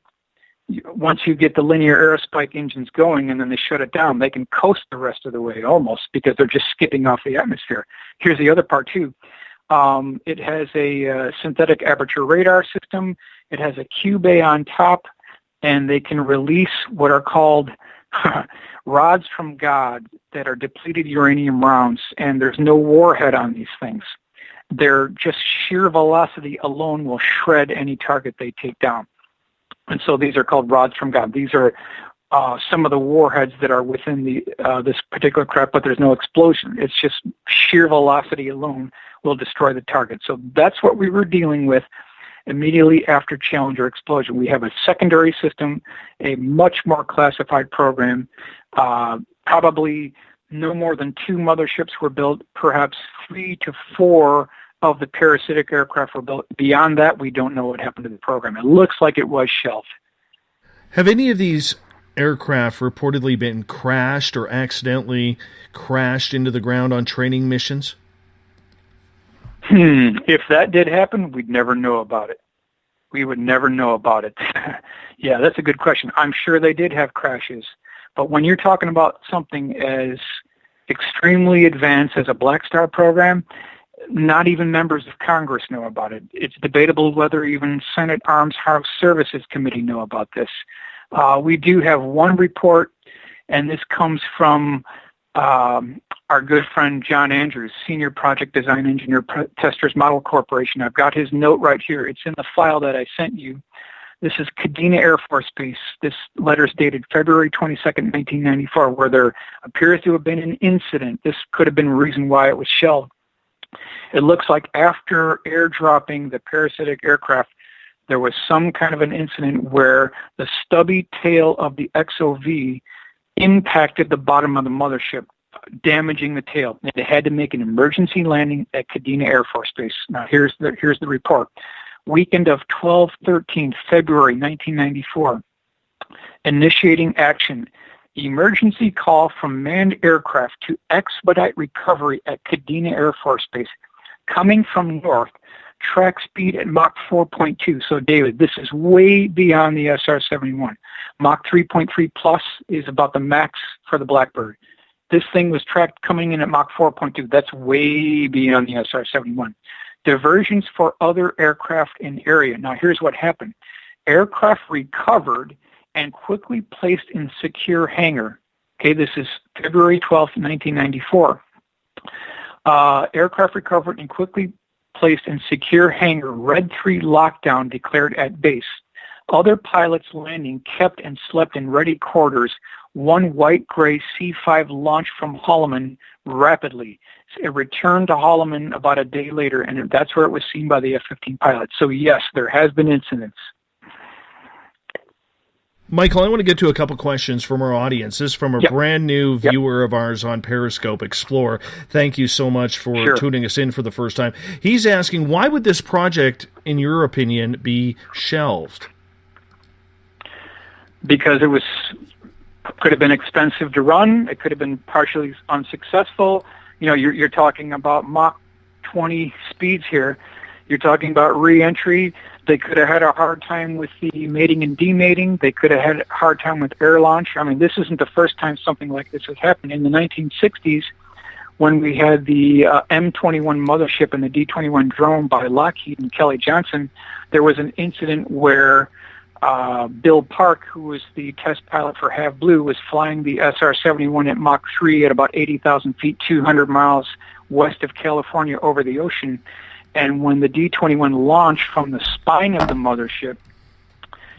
Once you get the linear aerospike engines going and then they shut it down, they can coast the rest of the way almost because they're just skipping off the atmosphere. Here's the other part too. It has a synthetic aperture radar system. It has a Q bay on top, and they can release what are called rods from God that are depleted uranium rounds, and there's no warhead on these things. Their just sheer velocity alone will shred any target they take down. And so these are called rods from God. These are some of the warheads that are within this particular craft, but there's no explosion. It's just sheer velocity alone will destroy the target. So that's what we were dealing with immediately after Challenger explosion. We have a secondary system, a much more classified program. Probably no more than 2 motherships were built, perhaps 3 to 4 of the parasitic aircraft were built. Beyond that, we don't know what happened to the program. It looks like it was shelved. Have any of these aircraft reportedly been crashed or accidentally crashed into the ground on training missions? If that did happen, we'd never know about it. We would never know about it. Yeah, that's a good question. I'm sure they did have crashes. But when you're talking about something as extremely advanced as a Black Star program, not even members of Congress know about it. It's debatable whether even Senate Arms House Services Committee know about this. We do have one report, and this comes from our good friend John Andrews, Senior Project Design Engineer, Testers Model Corporation. I've got his note right here. It's in the file that I sent you. This is Kadena Air Force Base. This letter is dated February 22nd, 1994, where there appears to have been an incident. This could have been the reason why it was shelved. It looks like after airdropping the parasitic aircraft, there was some kind of an incident where the stubby tail of the XOV impacted the bottom of the mothership, damaging the tail. It had to make an emergency landing at Kadena Air Force Base. Now, here's the report. Weekend of 12-13, February 1994. Initiating action. Emergency call from manned aircraft to expedite recovery at Kadena Air Force Base. Coming from north, track speed at Mach 4.2. So, David, this is way beyond the SR-71. Mach 3.3 plus is about the max for the Blackbird. This thing was tracked coming in at Mach 4.2. That's way beyond the SR-71. Diversions for other aircraft in area. Now, here's what happened. Aircraft recovered and quickly placed in secure hangar. Okay, this is February 12th, 1994. Aircraft recovered and quickly placed in secure hangar. Red 3 lockdown declared at base. Other pilots landing kept and slept in ready quarters. One white-gray C-5 launched from Holloman rapidly. It returned to Holloman about a day later, and that's where it was seen by the F-15 pilots. So, yes, there has been incidents. Michael, I want to get to a couple questions from our audience. This is from a brand new viewer of ours on Periscope Explore. Thank you so much for tuning us in for the first time. He's asking, why would this project, in your opinion, be shelved? Because it could have been expensive to run. It could have been partially unsuccessful. You know, you're talking about Mach 20 speeds here. You're talking about re-entry. They could have had a hard time with the mating and demating. They could have had a hard time with air launch. I mean, this isn't the first time something like this has happened. In the 1960s, when we had the M21 mothership and the D-21 drone by Lockheed and Kelly Johnson, there was an incident where Bill Park, who was the test pilot for Have Blue, was flying the SR-71 at Mach 3 at about 80,000 feet, 200 miles west of California over the ocean. And when the D-21 launched from the spine of the mothership,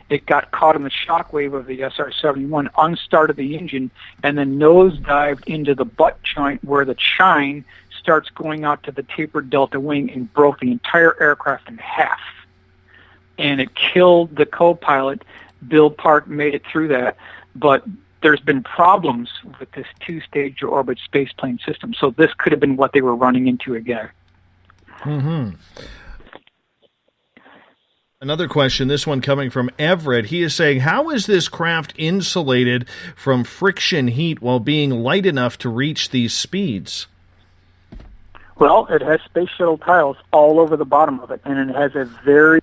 it got caught in the shockwave of the SR-71, unstarted the engine, and then nosedived into the butt joint where the chine starts going out to the tapered delta wing and broke the entire aircraft in half. And it killed the co-pilot. Bill Park made it through that, but there's been problems with this two-stage orbit spaceplane system, so this could have been what they were running into again. Mm-hmm. Another question, this one coming from Everett. He is saying, how is this craft insulated from friction heat while being light enough to reach these speeds? Well, it has space shuttle tiles all over the bottom of it, and it has a very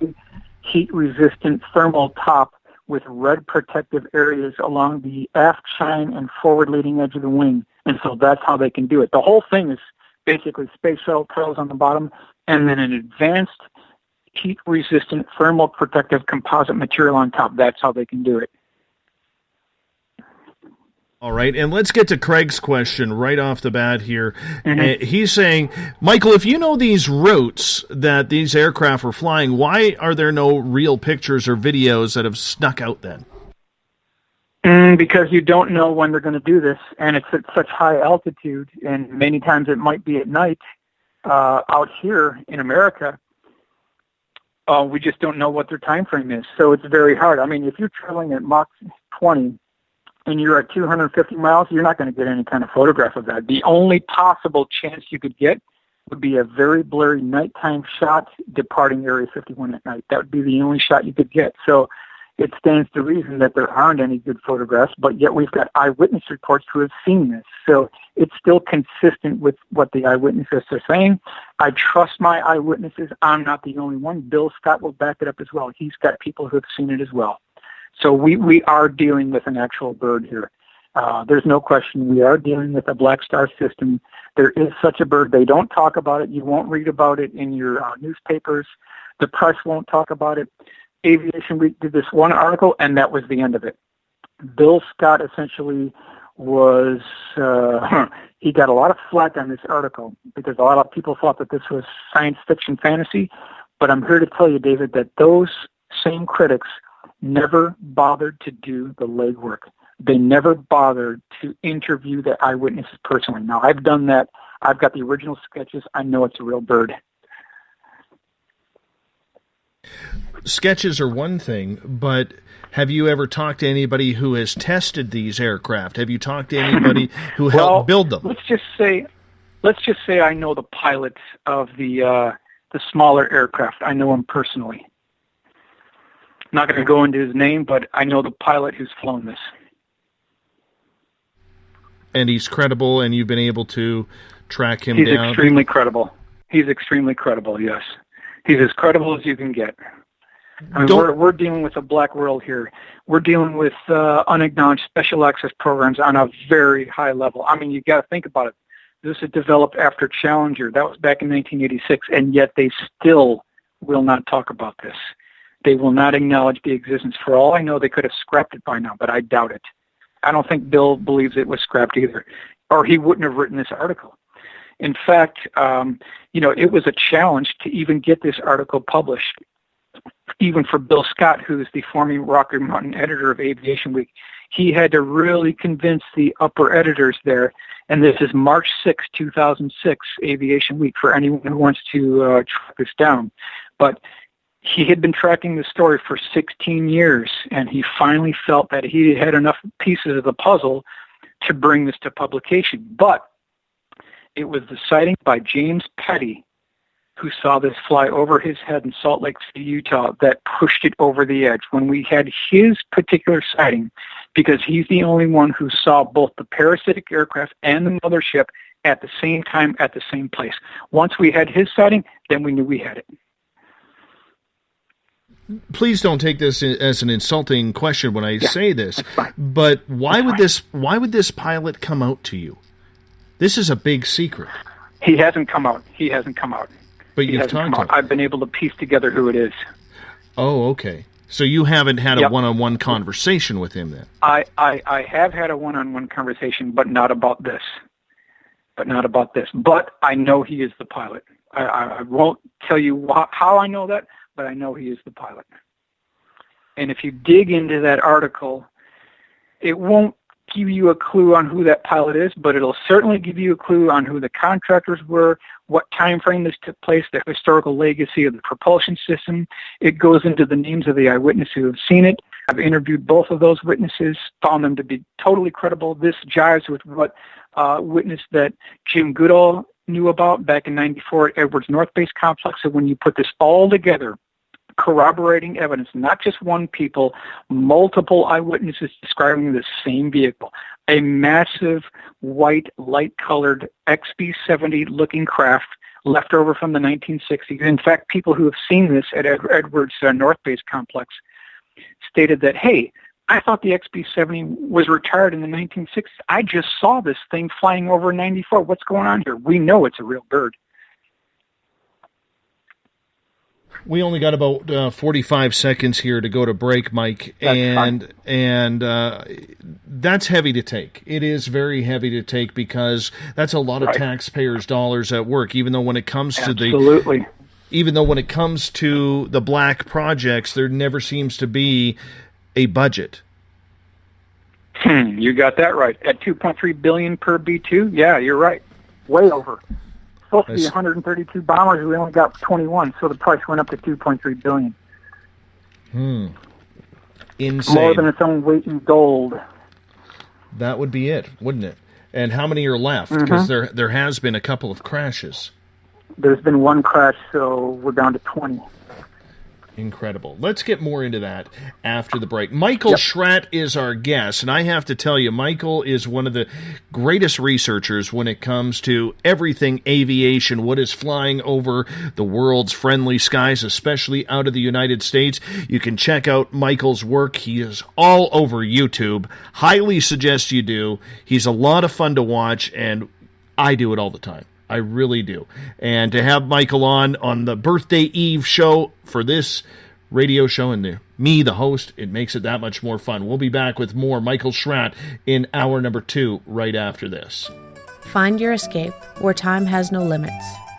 heat-resistant thermal top with red protective areas along the aft chine and forward leading edge of the wing. And so that's how they can do it. The whole thing is basically space shuttle tiles on the bottom and then an advanced heat-resistant thermal protective composite material on top. That's how they can do it. All right, and let's get to Craig's question right off the bat here. Mm-hmm. He's saying, Michael, if you know these routes that these aircraft were flying, why are there no real pictures or videos that have snuck out then? Because you don't know when they're going to do this, and it's at such high altitude, and many times it might be at night. Out here in America, we just don't know what their time frame is, so it's very hard. I mean, if you're traveling at Mach 20 and you're at 250 miles, you're not going to get any kind of photograph of that. The only possible chance you could get would be a very blurry nighttime shot departing Area 51 at night. That would be the only shot you could get. So it stands to reason that there aren't any good photographs, but yet we've got eyewitness reports who have seen this. So it's still consistent with what the eyewitnesses are saying. I trust my eyewitnesses. I'm not the only one. Bill Scott will back it up as well. He's got people who have seen it as well. So we are dealing with an actual bird here. There's no question we are dealing with a black star system. There is such a bird. They don't talk about it. You won't read about it in your newspapers. The press won't talk about it. Aviation Week did this one article, and that was the end of it. Bill Scott essentially was, he got a lot of flack on this article because a lot of people thought that this was science fiction fantasy. But I'm here to tell you, David, that those same critics never bothered to do the legwork. They never bothered to interview the eyewitnesses personally. Now, I've done that. I've got the original sketches. I know it's a real bird. Sketches are one thing, but have you ever talked to anybody who has tested these aircraft? Have you talked to anybody who helped build them? Let's just say I know the pilots of the smaller aircraft. I know him personally. I'm not going to go into his name, but I know the pilot who's flown this. And he's credible, and you've been able to track him down? He's extremely credible. He's extremely credible, yes. He's as credible as you can get. I mean, we're dealing with a black world here. We're dealing with unacknowledged special access programs on a very high level. I mean, you got to think about it. This was developed after Challenger. That was back in 1986, and yet they still will not talk about this. They will not acknowledge the existence. For all I know, they could have scrapped it by now, but I doubt it. I don't think Bill believes it was scrapped either, or he wouldn't have written this article. In fact, it was a challenge to even get this article published, even for Bill Scott, who's the former Rocky Mountain editor of Aviation Week. He had to really convince the upper editors there, and this is March 6, 2006, Aviation Week, for anyone who wants to track this down. But he had been tracking the story for 16 years, and he finally felt that he had enough pieces of the puzzle to bring this to publication. But it was the sighting by James Petty, who saw this fly over his head in Salt Lake City, Utah, that pushed it over the edge. When we had his particular sighting, because he's the only one who saw both the parasitic aircraft and the mothership at the same time at the same place. Once we had his sighting, then we knew we had it. Please don't take this as an insulting question when I say this, but why would this pilot come out to you? This is a big secret. He hasn't come out. But you've talked to him. I've been able to piece together who it is. Oh, okay. So you haven't had a one-on-one conversation with him then? I have had a one-on-one conversation, but not about this. But I know he is the pilot. I won't tell you how I know that, but I know he is the pilot. And if you dig into that article, it won't give you a clue on who that pilot is, but it'll certainly give you a clue on who the contractors were, what time frame this took place, the historical legacy of the propulsion system. It goes into the names of the eyewitnesses who have seen it. I've interviewed both of those witnesses, found them to be totally credible. This jives with what witness that Jim Goodall knew about back in '94 at Edwards North Base Complex. So when you put this all together, corroborating evidence, not just one people, multiple eyewitnesses describing the same vehicle, a massive white, light-colored XB-70 looking craft left over from the 1960s. In fact, people who have seen this at Edwards North Base Complex stated that, hey, I thought the XB-70 was retired in the 1960s. I just saw this thing flying over in 94. What's going on here? We know it's a real bird. We only got about 45 seconds here to go to break, Mike, and that's heavy to take. It is very heavy to take because that's a lot of taxpayers' dollars at work. Even though when it comes to the black projects, there never seems to be a budget. You got that right. At $2.3 billion per B-2, yeah, you're right. Way over. Supposed to be 132 bombers. We only got 21, so the price went up to $2.3 billion. Insane. More than its own weight in gold. That would be it, wouldn't it? And how many are left? Because there has been a couple of crashes. There's been one crash, so we're down to 20. Incredible. Let's get more into that after the break. Michael Schratt is our guest, and I have to tell you, Michael is one of the greatest researchers when it comes to everything aviation, what is flying over the world's friendly skies, especially out of the United States. You can check out Michael's work. He is all over YouTube. Highly suggest you do. He's a lot of fun to watch, and I do it all the time. I really do. And to have Michael on the Birthday Eve show for this radio show and me, the host, it makes it that much more fun. We'll be back with more Michael Schratt in hour number 2 right after this. Find your escape where time has no limits.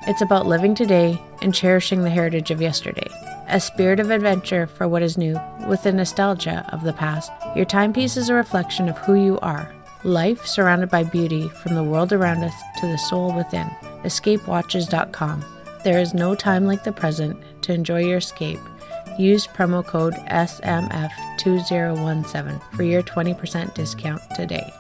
It's about living today and cherishing the heritage of yesterday. A spirit of adventure for what is new with the nostalgia of the past. Your timepiece is a reflection of who you are. Life surrounded by beauty from the world around us to the soul within. EscapeWatches.com. There is no time like the present to enjoy your escape. Use promo code SMF2017 for your 20% discount today.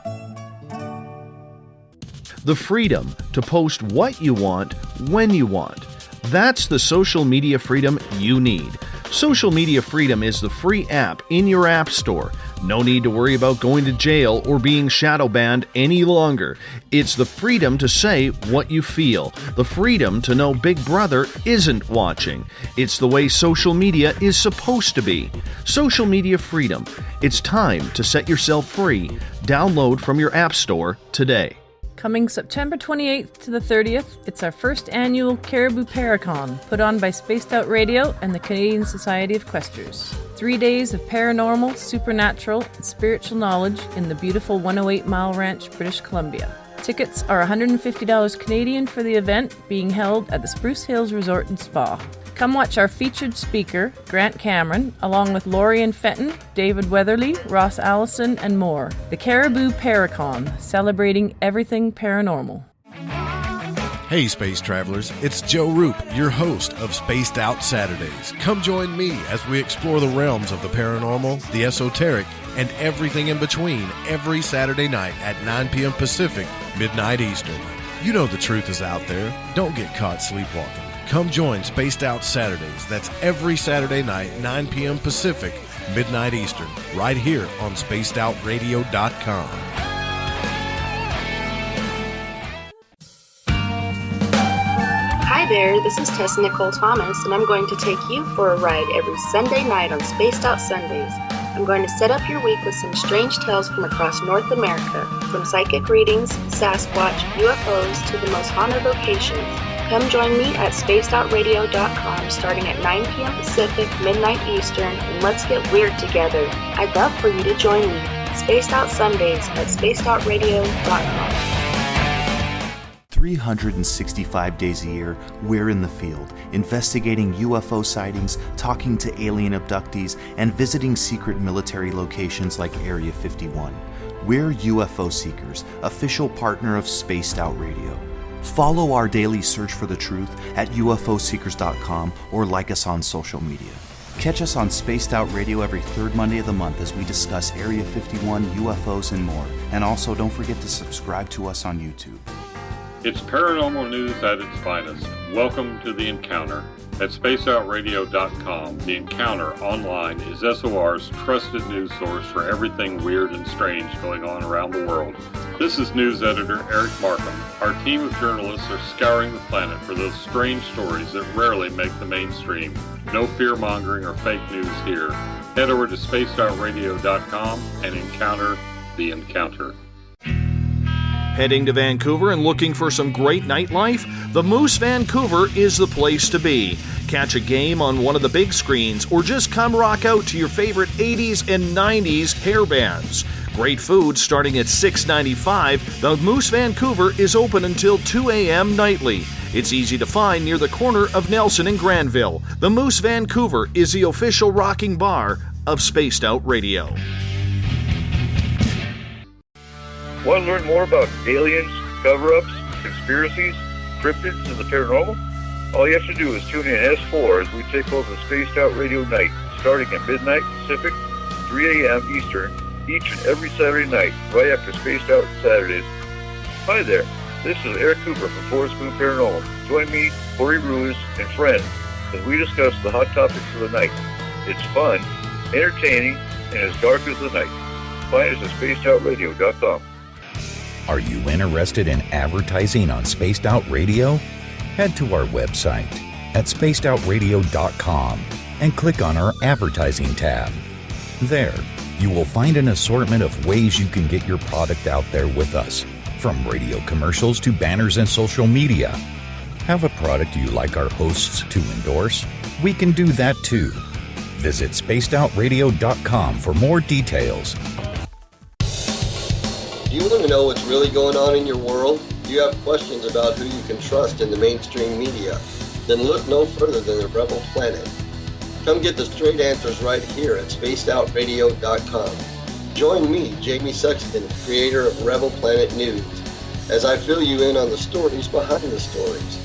The freedom to post what you want, when you want. That's the social media freedom you need. Social Media Freedom is the free app in your app store. No need to worry about going to jail or being shadow banned any longer. It's the freedom to say what you feel. The freedom to know Big Brother isn't watching. It's the way social media is supposed to be. Social Media Freedom. It's time to set yourself free. Download from your app store today. Coming September 28th to the 30th, it's our first annual Caribou Paracon, put on by Spaced Out Radio and the Canadian Society of Questers. 3 days of paranormal, supernatural, and spiritual knowledge in the beautiful 108 Mile Ranch, British Columbia. Tickets are $150 Canadian for the event, being held at the Spruce Hills Resort and Spa. Come watch our featured speaker, Grant Cameron, along with Lorian Fenton, David Weatherly, Ross Allison, and more. The Caribou Paracon, celebrating everything paranormal. Hey Space Travelers, it's Joe Roop, your host of Spaced Out Saturdays. Come join me as we explore the realms of the paranormal, the esoteric, and everything in between every Saturday night at 9 p.m. Pacific, midnight Eastern. You know the truth is out there. Don't get caught sleepwalking. Come join Spaced Out Saturdays. That's every Saturday night, 9 p.m. Pacific, midnight Eastern, right here on SpacedOutRadio.com. Hi there, this is Tess Nicole Thomas, and I'm going to take you for a ride every Sunday night on Spaced Out Sundays. I'm going to set up your week with some strange tales from across North America, from psychic readings, Sasquatch, UFOs, to the most haunted locations. Come join me at spacedoutradio.com starting at 9 p.m. Pacific, midnight Eastern, and let's get weird together. I'd love for you to join me. Spaced Out Sundays at spacedoutradio.com. 365 days a year, we're in the field, investigating UFO sightings, talking to alien abductees, and visiting secret military locations like Area 51. We're UFO Seekers, official partner of Spaced Out Radio. Follow our daily search for the truth at ufoseekers.com or like us on social media. Catch us on Spaced Out Radio every third Monday of the month as we discuss Area 51, UFOs, and more. And also, don't forget to subscribe to us on YouTube. It's paranormal news at its finest. Welcome to The Encounter. At spacedoutradio.com, The Encounter online is SOR's trusted news source for everything weird and strange going on around the world. This is news editor Eric Markham. Our team of journalists are scouring the planet for those strange stories that rarely make the mainstream. No fear-mongering or fake news here. Head over to spacedoutradio.com and encounter The Encounter. Heading to Vancouver and looking for some great nightlife? The Moose Vancouver is the place to be. Catch a game on one of the big screens or just come rock out to your favorite 80s and 90s hair bands. Great food starting at $6.95. The Moose Vancouver is open until 2 a.m. nightly. It's easy to find near the corner of Nelson and Granville. The Moose Vancouver is the official rocking bar of Spaced Out Radio. Want to learn more about aliens, cover-ups, conspiracies, cryptids, and the paranormal? All you have to do is tune in S4 as we take over the Spaced Out Radio night, starting at midnight Pacific, 3 a.m. Eastern, each and every Saturday night, right after Spaced Out Saturdays. Hi there, this is Eric Cooper from Forest Moon Paranormal. Join me, Corey Ruiz, and friends as we discuss the hot topics of the night. It's fun, entertaining, and as dark as the night. Find us at spacedoutradio.com. Are you interested in advertising on Spaced Out Radio? Head to our website at spacedoutradio.com and click on our advertising tab. There, you will find an assortment of ways you can get your product out there with us, from radio commercials to banners and social media. Have a product you like our hosts to endorse? We can do that too. Visit spacedoutradio.com for more details. Do you want to know what's really going on in your world? Do you have questions about who you can trust in the mainstream media? Then look no further than the Rebel Planet. Come get the straight answers right here at spacedoutradio.com. Join me, Jamie Sexton, creator of Rebel Planet News, as I fill you in on the stories behind the stories.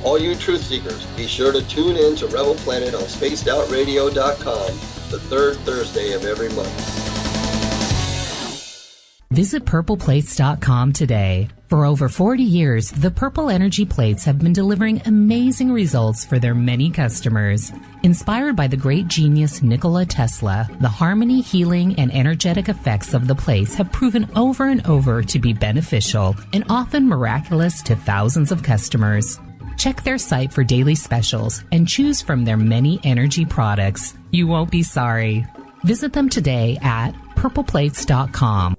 All you truth seekers, be sure to tune in to Rebel Planet on spacedoutradio.com the third Thursday of every month. Visit purpleplates.com today. For over 40 years, the Purple Energy Plates have been delivering amazing results for their many customers. Inspired by the great genius Nikola Tesla, the harmony, healing, and energetic effects of the plates have proven over and over to be beneficial and often miraculous to thousands of customers. Check their site for daily specials and choose from their many energy products. You won't be sorry. Visit them today at purpleplates.com.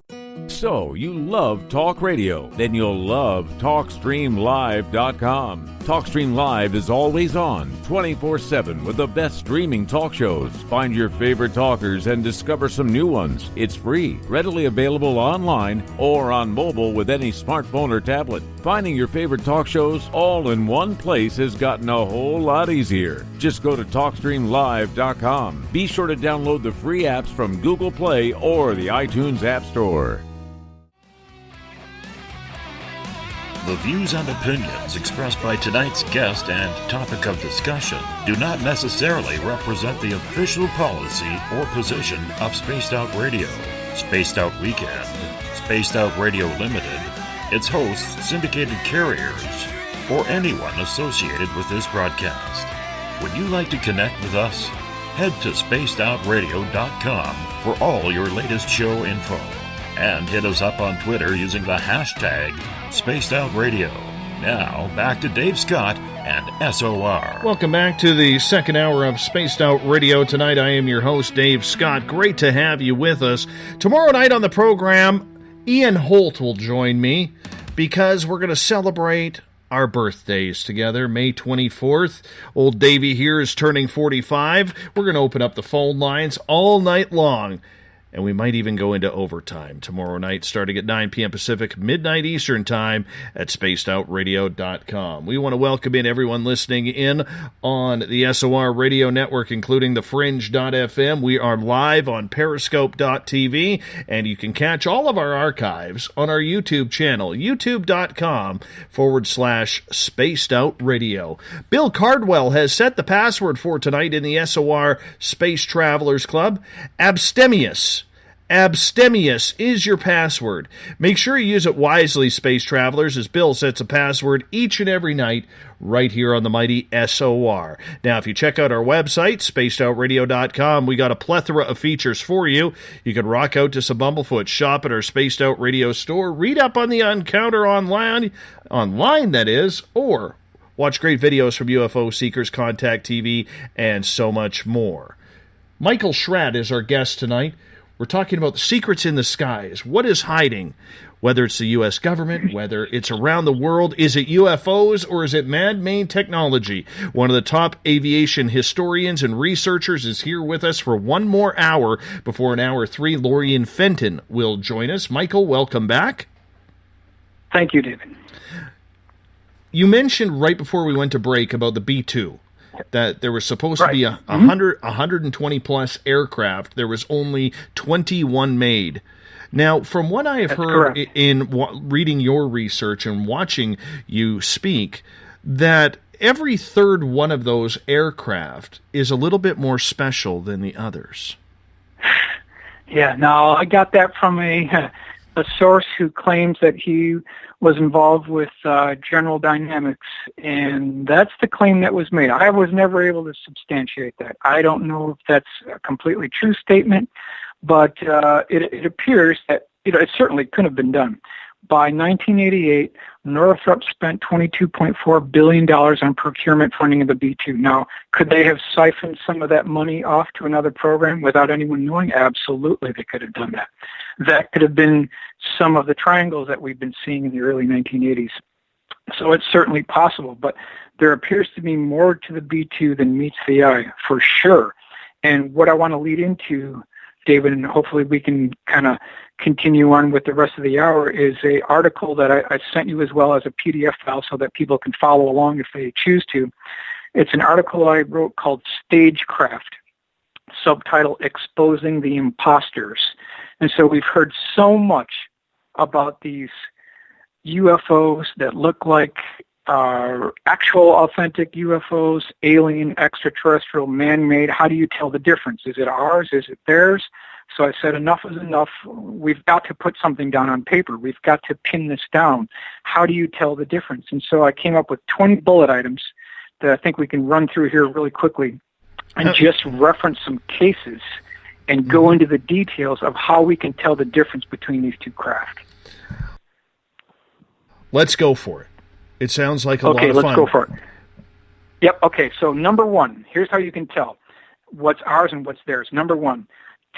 So, you love talk radio? Then you'll love TalkStreamLive.com. TalkStream Live is always on, 24/7, with the best streaming talk shows. Find your favorite talkers and discover some new ones. It's free, readily available online or on mobile with any smartphone or tablet. Finding your favorite talk shows all in one place has gotten a whole lot easier. Just go to TalkStreamLive.com. Be sure to download the free apps from Google Play or the iTunes App Store. The views and opinions expressed by tonight's guest and topic of discussion do not necessarily represent the official policy or position of Spaced Out Radio, Spaced Out Weekend, Spaced Out Radio Limited, its hosts, syndicated carriers, or anyone associated with this broadcast. Would you like to connect with us? Head to spacedoutradio.com for all your latest show info. And hit us up on Twitter using the hashtag SpacedOutRadio. Now, back to Dave Scott and SOR. Welcome back to the second hour of Spaced Out Radio. Tonight I am your host, Dave Scott. Great to have you with us. Tomorrow night on the program, Ian Holt will join me because we're going to celebrate our birthdays together. May 24th, old Davey here is turning 45. We're going to open up the phone lines all night long, and we might even go into overtime tomorrow night, starting at 9 p.m. Pacific, midnight Eastern Time at spacedoutradio.com. We want to welcome in everyone listening in on the SOR radio network, including the Fringe.fm. We are live on Periscope.tv, and you can catch all of our archives on our YouTube channel, youtube.com/Spaced Out Radio. Bill Cardwell has set the password for tonight in the SOR Space Travelers Club, Abstemious. Abstemious is your password. Make sure you use it wisely, Space Travelers, as Bill sets a password each and every night right here on the mighty SOR. Now, if you check out our website, spacedoutradio.com, we got a plethora of features for you. You can rock out to some Bumblefoot, shop at our Spaced Out Radio store, read up on the Uncounted online that is, or watch great videos from UFO Seekers, Contact TV, and so much more. Michael Schratt is our guest tonight. We're talking about the secrets in the skies. What is hiding? Whether it's the U.S. government, whether it's around the world, is it UFOs or is it man-made technology? One of the top aviation historians and researchers is here with us for one more hour before in hour 3. Lorian Fenton will join us. Michael, welcome back. Thank you, David. You mentioned right before we went to break about the B-2. That there was supposed to be 120 plus aircraft. There was only 21 made. Now, from what I have heard in reading your research and watching you speak, that every third one of those aircraft is a little bit more special than the others. Yeah, no, I got that from a source who claims that he was involved with General Dynamics, and that's the claim that was made. I was never able to substantiate that. I don't know if that's a completely true statement, but it appears that it certainly couldn't have been done. By 1988, Northrop spent $22.4 billion on procurement funding of the B-2. Now, could they have siphoned some of that money off to another program without anyone knowing? Absolutely, they could have done that. That could have been some of the triangles that we've been seeing in the early 1980s. So it's certainly possible, but there appears to be more to the B-2 than meets the eye, for sure. And what I want to lead into, David, and hopefully we can kind of continue on with the rest of the hour, is a article that I sent you as well as a PDF file so that people can follow along if they choose to. It's an article I wrote called Stagecraft, subtitle Exposing the Imposters. And so we've heard so much about these UFOs that look like actual authentic UFOs, alien, extraterrestrial, man-made. How do you tell the difference? Is it ours? Is it theirs? So I said, enough is enough. We've got to put something down on paper. We've got to pin this down. How do you tell the difference? And so I came up with 20 bullet items that I think we can run through here really quickly and just reference some cases and go into the details of how we can tell the difference between these two craft. Let's go for it. It sounds like a lot of fun. Okay, let's go for it. Yep, okay, so number one, here's how you can tell what's ours and what's theirs. Number one,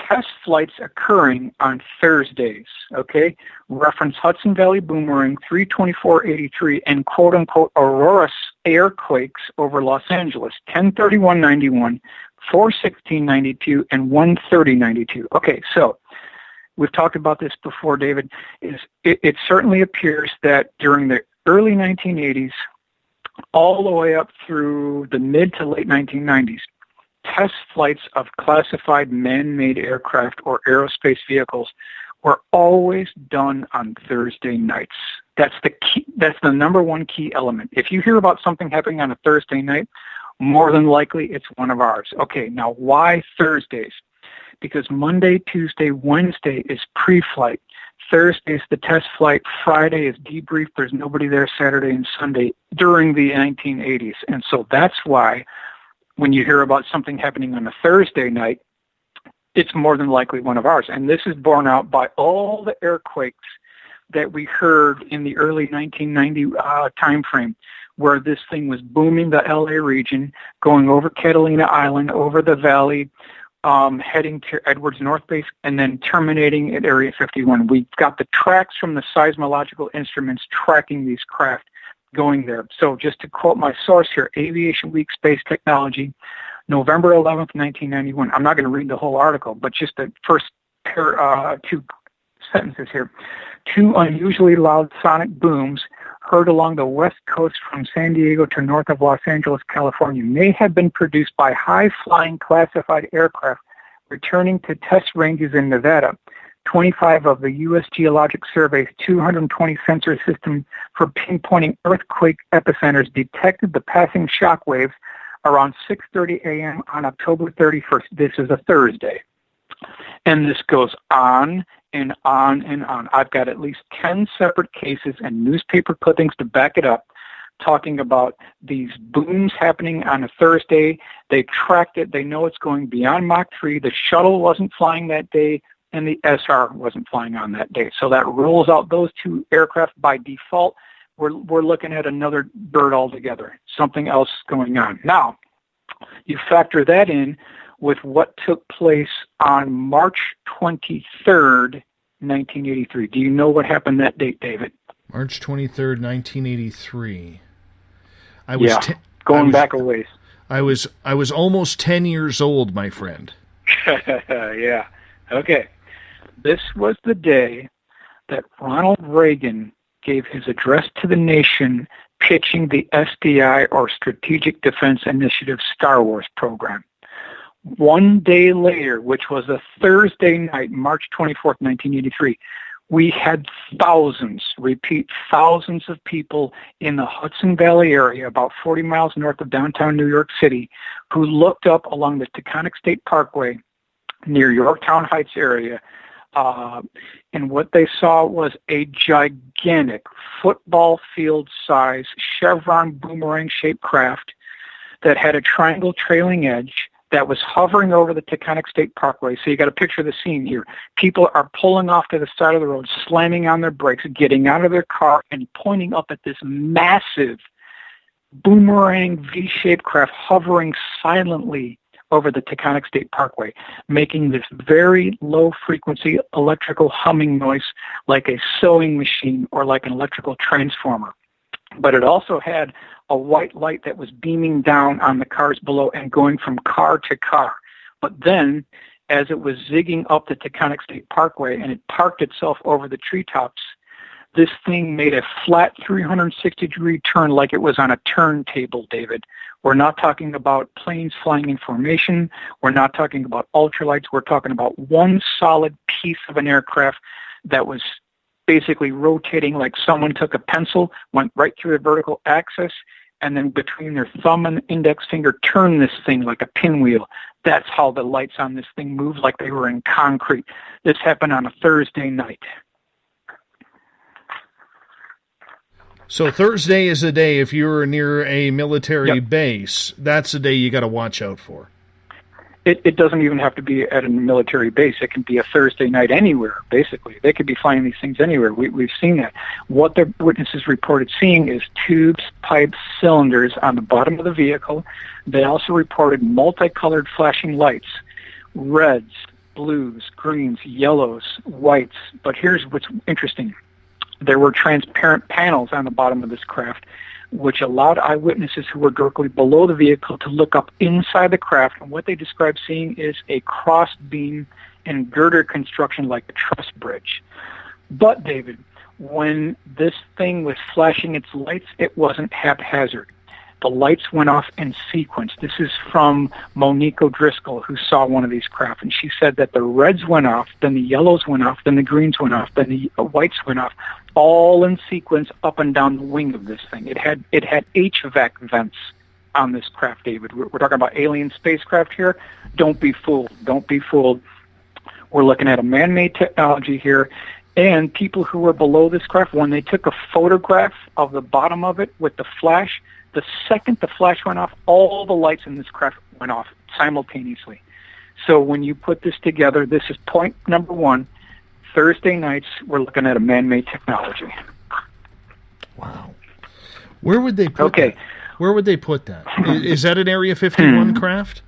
test flights occurring on Thursdays, okay? Reference Hudson Valley Boomerang 32483 and quote-unquote Aurora airquakes over Los Angeles, 10/31/91, 4/16/92, and 1/30/92. Okay, so we've talked about this before, David. It certainly appears that during the early 1980s, all the way up through the mid to late 1990s, test flights of classified man-made aircraft or aerospace vehicles were always done on Thursday nights. That's the key. That's the number one key element. If you hear about something happening on a Thursday night, more than likely it's one of ours. Okay, now why Thursdays? Because Monday, Tuesday, Wednesday is pre-flight. Thursday is the test flight. Friday is debrief. There's nobody there Saturday and Sunday during the 1980s. And so that's why when you hear about something happening on a Thursday night, it's more than likely one of ours. And this is borne out by all the airquakes that we heard in the early 1990 time frame, where this thing was booming the LA region, going over Catalina Island, over the valley, heading to Edwards North Base, and then terminating at Area 51. We've got the tracks from the seismological instruments tracking these craft. going there. So just to quote my source here, Aviation Week Space Technology, November 11th, 1991. I'm not going to read the whole article, but just the first two sentences here. Two unusually loud sonic booms heard along the west coast from San Diego to north of Los Angeles, California, may have been produced by high-flying classified aircraft returning to test ranges in Nevada. 25 of the U.S. Geologic Survey's 220 sensor system for pinpointing earthquake epicenters detected the passing shock waves around 6:30 a.m. on October 31st. This is a Thursday. And this goes on and on and on. I've got at least 10 separate cases and newspaper clippings to back it up, talking about these booms happening on a Thursday. They tracked it. They know it's going beyond Mach 3. The shuttle wasn't flying that day, and the SR wasn't flying on that day. So that rules out those two aircraft by default. We're looking at another bird altogether, something else going on. Now, you factor that in with what took place on March 23rd, 1983. Do you know what happened that date, David? March 23rd, 1983. Going back a ways. I was almost 10 years old, my friend. Yeah. Okay. This was the day that Ronald Reagan gave his address to the nation pitching the SDI, or Strategic Defense Initiative, Star Wars program. One day later, which was a Thursday night, March 24th, 1983, we had thousands of people in the Hudson Valley area, about 40 miles north of downtown New York City, who looked up along the Taconic State Parkway near Yorktown Heights area, and what they saw was a gigantic football field size chevron boomerang shaped craft that had a triangle trailing edge that was hovering over the Taconic State Parkway. So you got to picture the scene here. People are pulling off to the side of the road, slamming on their brakes, getting out of their car and pointing up at this massive boomerang V-shaped craft hovering silently over the Taconic State Parkway, making this very low-frequency electrical humming noise like a sewing machine or like an electrical transformer. But it also had a white light that was beaming down on the cars below and going from car to car. But then, as it was zigging up the Taconic State Parkway and it parked itself over the treetops, this thing made a flat 360-degree turn like it was on a turntable, David. We're not talking about planes flying in formation. We're not talking about ultralights. We're talking about one solid piece of an aircraft that was basically rotating like someone took a pencil, went right through the vertical axis, and then between their thumb and index finger turned this thing like a pinwheel. That's how the lights on this thing moved, like they were in concrete. This happened on a Thursday night. So Thursday is a day, if you're near a military base, that's a day you got to watch out for. It doesn't even have to be at a military base. It can be a Thursday night anywhere, basically. They could be flying these things anywhere. We've seen that. What the witnesses reported seeing is tubes, pipes, cylinders on the bottom of the vehicle. They also reported multicolored flashing lights, reds, blues, greens, yellows, whites. But here's what's interesting. There were transparent panels on the bottom of this craft, which allowed eyewitnesses who were directly below the vehicle to look up inside the craft. And what they described seeing is a cross beam and girder construction like a truss bridge. But, David, when this thing was flashing its lights, it wasn't haphazard. The lights went off in sequence. This is from Monique O'Driscoll, who saw one of these craft, and she said that the reds went off, then the yellows went off, then the greens went off, then the whites went off, all in sequence up and down the wing of this thing. It had HVAC vents on this craft, David. We're talking about alien spacecraft here. Don't be fooled. Don't be fooled. We're looking at a man-made technology here. And people who were below this craft, when they took a photograph of the bottom of it with the flash, the second the flash went off, all the lights in this craft went off simultaneously. So when you put this together, this is point number one. Thursday nights, we're looking at a man-made technology. Wow. Where would they put that? Where would they put that? Is that an Area 51 craft?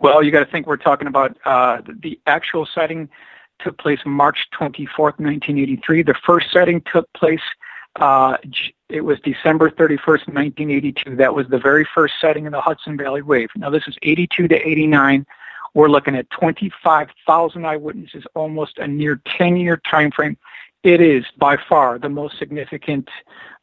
Well, you got to think we're talking about the actual sighting took place March 24th, 1983. The first sighting took place It was December 31st, 1982. That was the very first sighting of the Hudson Valley Wave. Now, this is 82 to 89. We're looking at 25,000 eyewitnesses, almost a near 10-year time frame. It is by far the most significant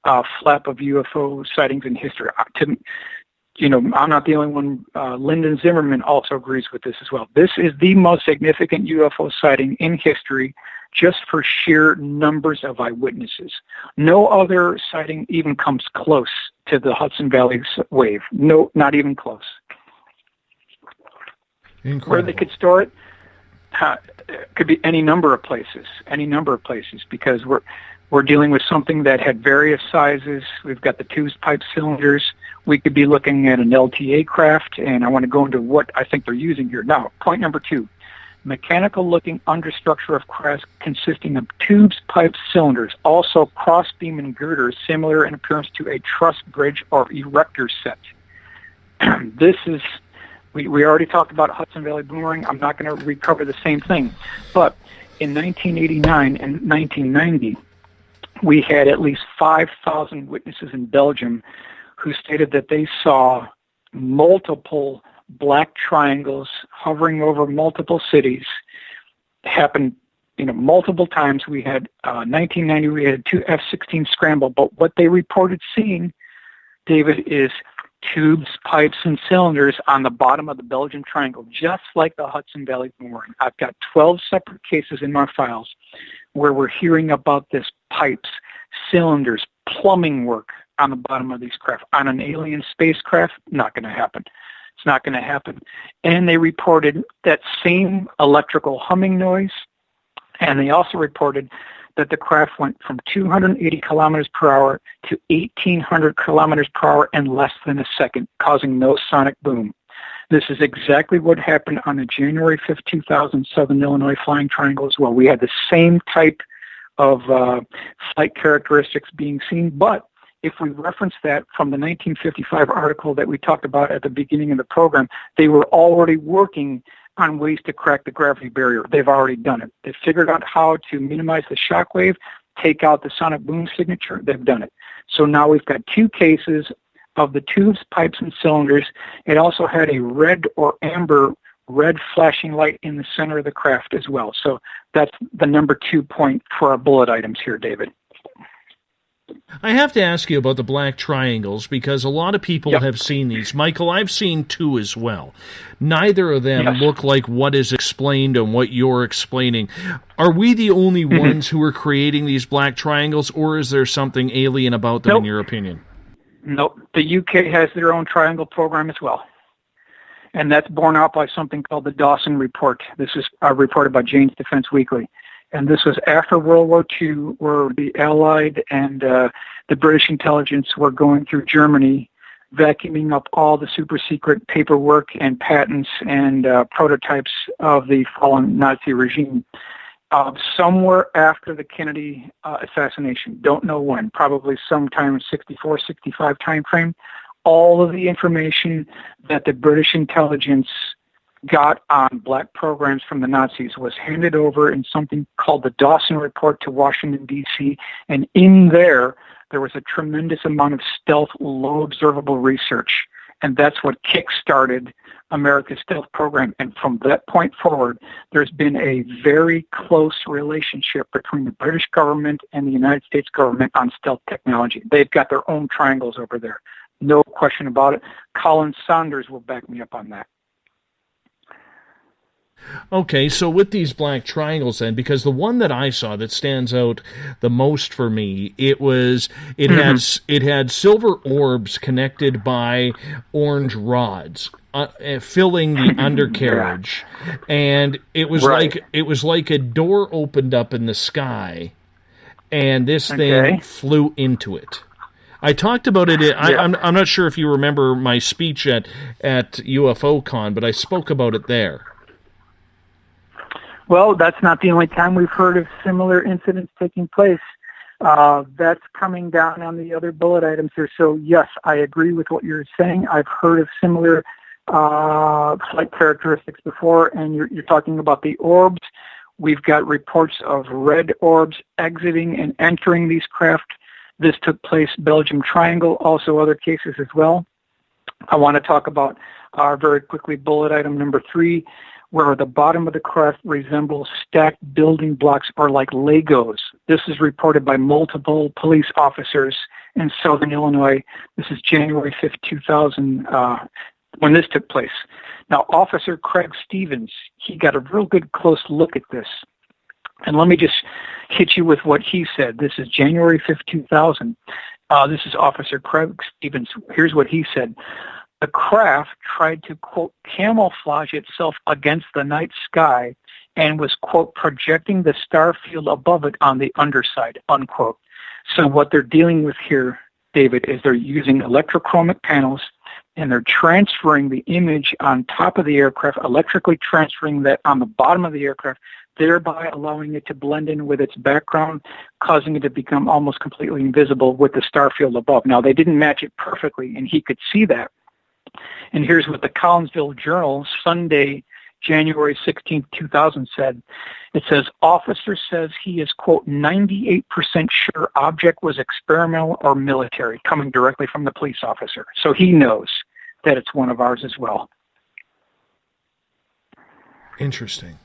flap of UFO sightings in history. I'm not the only one. Lyndon Zimmerman also agrees with this as well. This is the most significant UFO sighting in history, just for sheer numbers of eyewitnesses. No other sighting even comes close to the Hudson Valley Wave. No, not even close. Incredible. Where they could store it, could be any number of places, because we're dealing with something that had various sizes. We've got the tubes, pipes, cylinders. We could be looking at an LTA craft, and I want to go into what I think they're using here. Now, point number 2, mechanical-looking understructure of craft consisting of tubes, pipes, cylinders, also cross-beam and girders, similar in appearance to a truss bridge or erector set. This is... We already talked about Hudson Valley Boomerang. I'm not going to recover the same thing. But in 1989 and 1990, we had at least 5,000 witnesses in Belgium who stated that they saw multiple black triangles hovering over multiple cities. Happened, multiple times. We had 1990, we had 2 F-16 scramble. But what they reported seeing, David, is tubes, pipes, and cylinders on the bottom of the Belgian Triangle, just like the Hudson Valley Boomerang. I've got 12 separate cases in my files where we're hearing about this pipes, cylinders, plumbing work on the bottom of these craft. On an alien spacecraft, not going to happen. It's not going to happen. And they reported that same electrical humming noise, and they also reported that the craft went from 280 kilometers per hour to 1,800 kilometers per hour in less than a second, causing no sonic boom. This is exactly what happened on the January 5th, 2000 Southern Illinois Flying Triangle as well. We had the same type of flight characteristics being seen, but if we reference that from the 1955 article that we talked about at the beginning of the program, they were already working on ways to crack the gravity barrier. They've already done it. They've figured out how to minimize the shockwave, take out the sonic boom signature. They've done it. So now we've got 2 cases of the tubes, pipes, and cylinders. It also had a red or amber red flashing light in the center of the craft as well. So that's the number 2 point for our bullet items here, David. I have to ask you about the black triangles because a lot of people have seen these. Michael, I've seen 2 as well. Neither of them look like what is explained and what you're explaining. Are we the only ones who are creating these black triangles, or is there something alien about them in your opinion? Nope. The UK has their own triangle program as well. And that's borne out by something called the Dawson Report. This is reported by Jane's Defense Weekly. And this was after World War II, where the Allied and the British intelligence were going through Germany, vacuuming up all the super-secret paperwork and patents and prototypes of the fallen Nazi regime. Somewhere after the Kennedy assassination, don't know when, probably sometime 64, 65 time frame, all of the information that the British intelligence got on black programs from the Nazis was handed over in something called the Dawson Report to Washington, D.C., and in there was a tremendous amount of stealth, low observable research, and that's what kick-started America's stealth program. And from that point forward, there's been a very close relationship between the British government and the United States government on stealth technology. They've got their own triangles over there. No question about it. Colin Saunders will back me up on that. Okay, so with these black triangles then, because the one that I saw that stands out the most for me, it had silver orbs connected by orange rods filling the undercarriage, and it was like a door opened up in the sky, and this thing flew into it. I talked about it. I'm not sure if you remember my speech at UFOCon, but I spoke about it there. Well, that's not the only time we've heard of similar incidents taking place. That's coming down on the other bullet items here. So, yes, I agree with what you're saying. I've heard of similar flight characteristics before, and you're talking about the orbs. We've got reports of red orbs exiting and entering these craft. This took place Belgium Triangle, also other cases as well. I want to talk about very quickly bullet item number 3, where the bottom of the craft resembles stacked building blocks or like Legos. This is reported by multiple police officers in southern Illinois. This is January 5th, 2000, when this took place. Now, Officer Craig Stevens, he got a real good close look at this. And let me just hit you with what he said. This is January 5th, 2000. This is Officer Craig Stevens. Here's what he said. The craft tried to, quote, camouflage itself against the night sky and was, quote, projecting the starfield above it on the underside, unquote. So what they're dealing with here, David, is they're using electrochromic panels and they're transferring the image on top of the aircraft, electrically transferring that on the bottom of the aircraft, thereby allowing it to blend in with its background, causing it to become almost completely invisible with the starfield above. Now, they didn't match it perfectly, and he could see that. And here's what the Collinsville Journal, Sunday, January 16, 2000 said. It says, officer says he is, quote, 98% sure object was experimental or military, coming directly from the police officer. So he knows that it's one of ours as well. Interesting.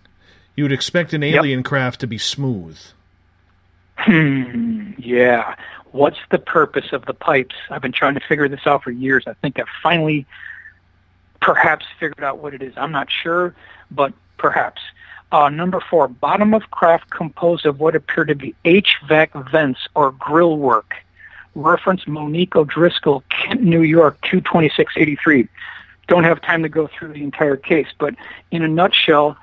You would expect an alien craft to be smooth. Yeah. What's the purpose of the pipes? I've been trying to figure this out for years. I think I've finally perhaps figured out what it is. I'm not sure, but perhaps. Number 4, bottom of craft composed of what appear to be HVAC vents or grill work. Reference Monique O'Driscoll, Kent, New York, 22683. Don't have time to go through the entire case, but in a nutshell,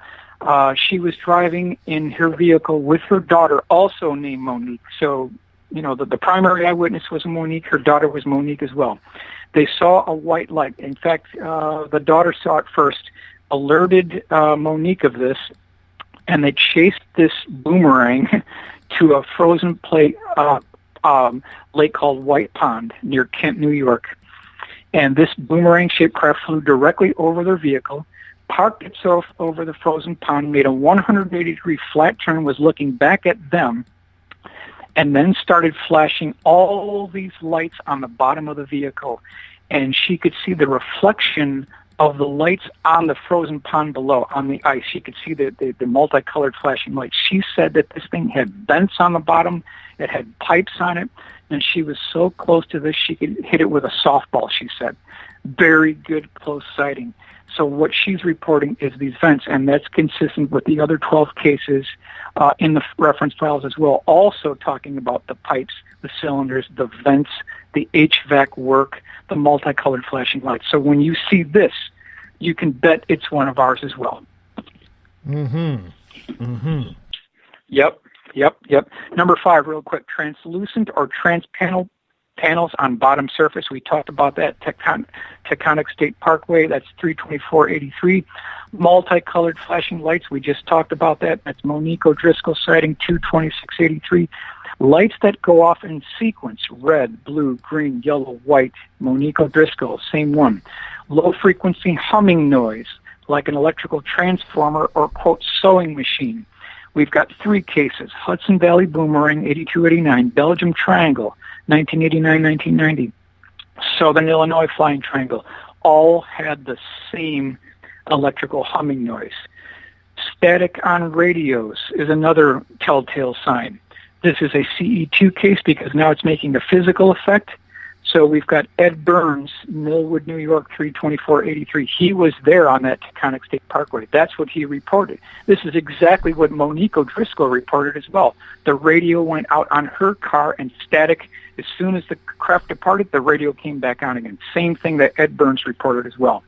she was driving in her vehicle with her daughter, also named Monique. So, you know, the primary eyewitness was Monique. Her daughter was Monique as well. They saw a white light. In fact, the daughter saw it first, alerted Monique of this, and they chased this boomerang to a frozen lake called White Pond near Kent, New York. And this boomerang-shaped craft flew directly over their vehicle, parked itself over the frozen pond, made a 180-degree flat turn, was looking back at them, and then started flashing all these lights on the bottom of the vehicle. And she could see the reflection of the lights on the frozen pond below, on the ice. She could see the multicolored flashing lights. She said that this thing had vents on the bottom, it had pipes on it, and she was so close to this she could hit it with a softball, she said. Very good close sighting. So what she's reporting is these vents, and that's consistent with the other 12 cases in the reference files as well, also talking about the pipes, the cylinders, the vents, the HVAC work, the multicolored flashing lights. So when you see this, you can bet it's one of ours as well. Yep. Number 5, real quick, translucent or transpanel panels on bottom surface. We talked about that. Taconic State Parkway, that's 32483. Multicolored flashing lights, we just talked about that. That's Monique O'Driscoll sighting, 22683. Lights that go off in sequence, red, blue, green, yellow, white. Monique O'Driscoll, same one. Low-frequency humming noise, like an electrical transformer or, quote, sewing machine. We've got 3 cases, Hudson Valley Boomerang, 8289, Belgium Triangle, 1989-1990, Southern Illinois Flying Triangle, all had the same electrical humming noise. Static on radios is another telltale sign. This is a CE2 case because now it's making a physical effect. So we've got Ed Burns, Millwood, New York, 32483. He was there on that Taconic State Parkway. That's what he reported. This is exactly what Monique O'Driscoll reported as well. The radio went out on her car and static. As soon as the craft departed, the radio came back on again. Same thing that Ed Burns reported as well.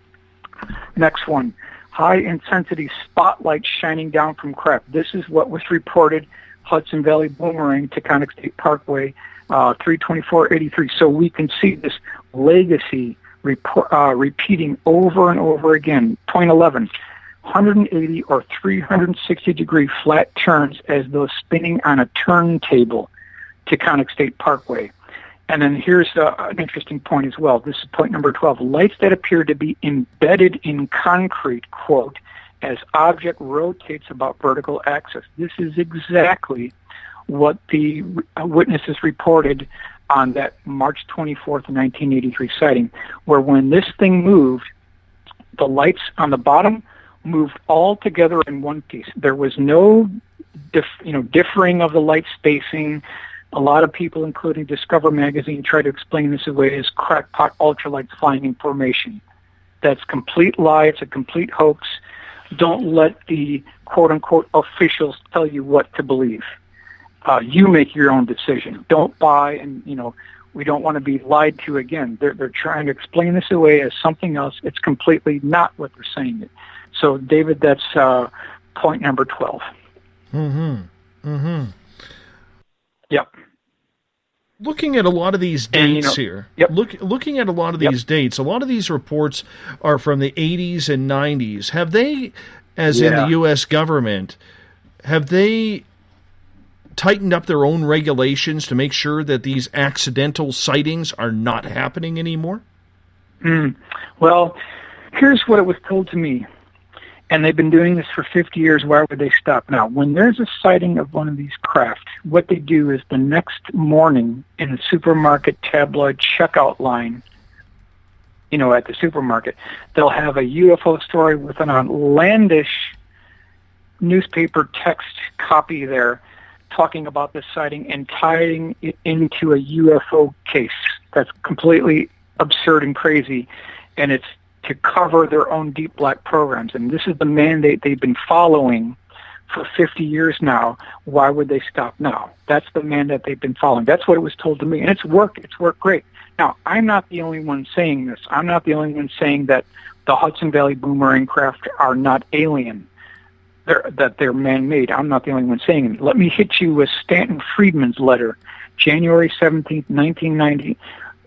Next one, high-intensity spotlights shining down from craft. This is what was reported, Hudson Valley Boomerang, Taconic State Parkway, 32483. So we can see this legacy repeating over and over again. Point 11, 180 or 360-degree flat turns as though spinning on a turntable, Taconic State Parkway. And then here's an interesting point as well. This is point number 12. Lights that appear to be embedded in concrete, quote, as object rotates about vertical axis. This is exactly what the witnesses reported on that March 24th, 1983 sighting, where when this thing moved, the lights on the bottom moved all together in one piece. There was no differing of the light spacing. A lot of people, including Discover magazine, try to explain this away as crackpot ultralights flying in formation. That's complete lie. It's a complete hoax. Don't let the quote-unquote officials tell you what to believe. You make your own decision. Don't buy, and we don't want to be lied to again. They're trying to explain this away as something else. It's completely not what they're saying it. So, David, that's point number 12. Mm-hmm. Mm-hmm. Yep. Looking at a lot of these dates here, looking at a lot of these dates, a lot of these reports are from the 80s and 90s. Have they, as in the U.S. government, have they tightened up their own regulations to make sure that these accidental sightings are not happening anymore? Well, here's what it was told to me. And they've been doing this for 50 years. Why would they stop now? When there's a sighting of one of these craft, what they do is the next morning in the supermarket tabloid checkout line, at the supermarket, they'll have a UFO story with an outlandish newspaper text copy there talking about this sighting and tying it into a UFO case. That's completely absurd and crazy, and it's to cover their own deep black programs. And this is the mandate they've been following for 50 years now. Why would they stop now? That's the mandate they've been following. That's what it was told to me. And it's worked. It's worked great. Now, I'm not the only one saying this. I'm not the only one saying that the Hudson Valley boomerang craft are not alien, that they're man-made. I'm not the only one saying it. Let me hit you with Stanton Friedman's letter, January 17th, 1990.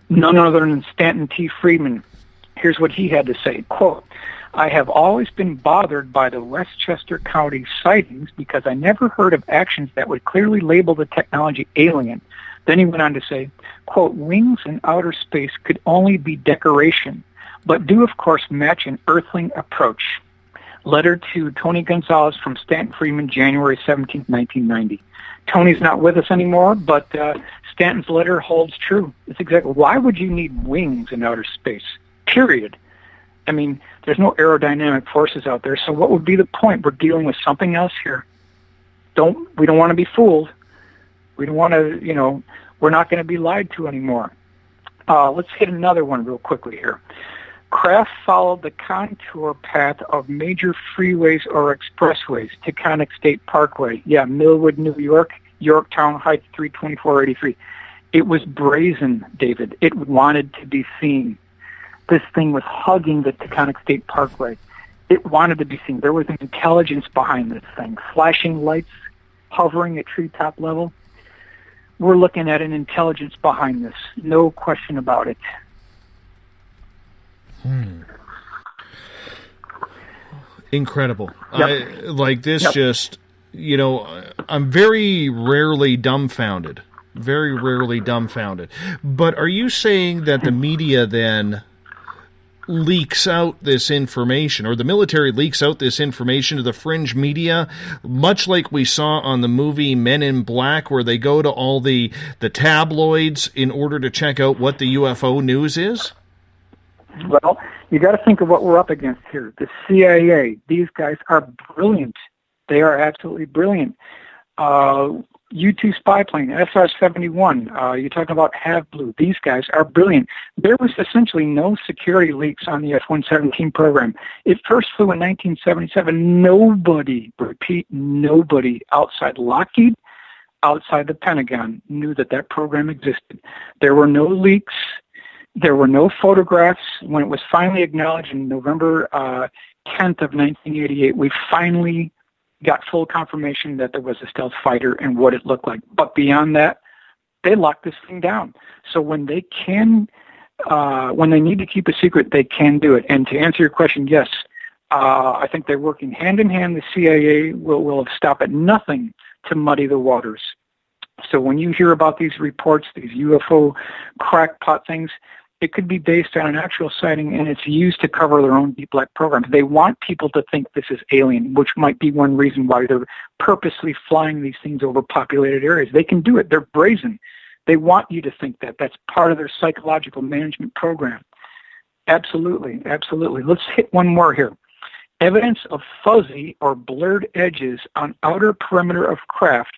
None other than Stanton T. Friedman. Here's what he had to say, quote, "I have always been bothered by the Westchester County sightings because I never heard of actions that would clearly label the technology alien." Then he went on to say, quote, "Wings in outer space could only be decoration, but do of course match an earthling approach." Letter to Tony Gonzalez from Stanton Friedman, January 17, 1990. Tony's not with us anymore, but Stanton's letter holds true. It's exactly, why would you need wings in outer space? Period. I mean, there's no aerodynamic forces out there, so what would be the point? We're dealing with something else here. We don't want to be fooled. We don't want to, we're not going to be lied to anymore. Let's hit another one real quickly here. Craft followed the contour path of major freeways or expressways, Taconic State Parkway. Yeah, Millwood, New York, Yorktown Heights 32483. It was brazen, David. It wanted to be seen. This thing was hugging the Taconic State Parkway. It wanted to be seen. There was an intelligence behind this thing. Flashing lights, hovering at treetop level. We're looking at an intelligence behind this. No question about it. Incredible. Yep. Just, I'm very rarely dumbfounded. Very rarely dumbfounded. But are you saying that the media then leaks out this information, or the military leaks out this information to the fringe media, much like we saw on the movie Men in Black, where they go to all the tabloids in order to check out what the UFO news is? Well, you got to think of what we're up against here. The CIA, these guys are brilliant. They are absolutely brilliant. U-2 spy plane, SR-71, you're talking about Have Blue. These guys are brilliant. There was essentially no security leaks on the F-117 program. It first flew in 1977. Nobody, repeat, nobody outside Lockheed, outside the Pentagon, knew that program existed. There were no leaks. There were no photographs. When it was finally acknowledged in November 10th of 1988, we finally got full confirmation that there was a stealth fighter and what it looked like. But beyond that, they locked this thing down. So when they need to keep a secret, they can do it. And to answer your question, yes, I think they're working hand in hand. The CIA will stop at nothing to muddy the waters. So when you hear about these reports, these UFO crackpot things, it could be based on an actual sighting, and it's used to cover their own deep black programs. They want people to think this is alien, which might be one reason why they're purposely flying these things over populated areas. They can do it. They're brazen. They want you to think that. That's part of their psychological management program. Absolutely, absolutely. Let's hit one more here. Evidence of fuzzy or blurred edges on outer perimeter of craft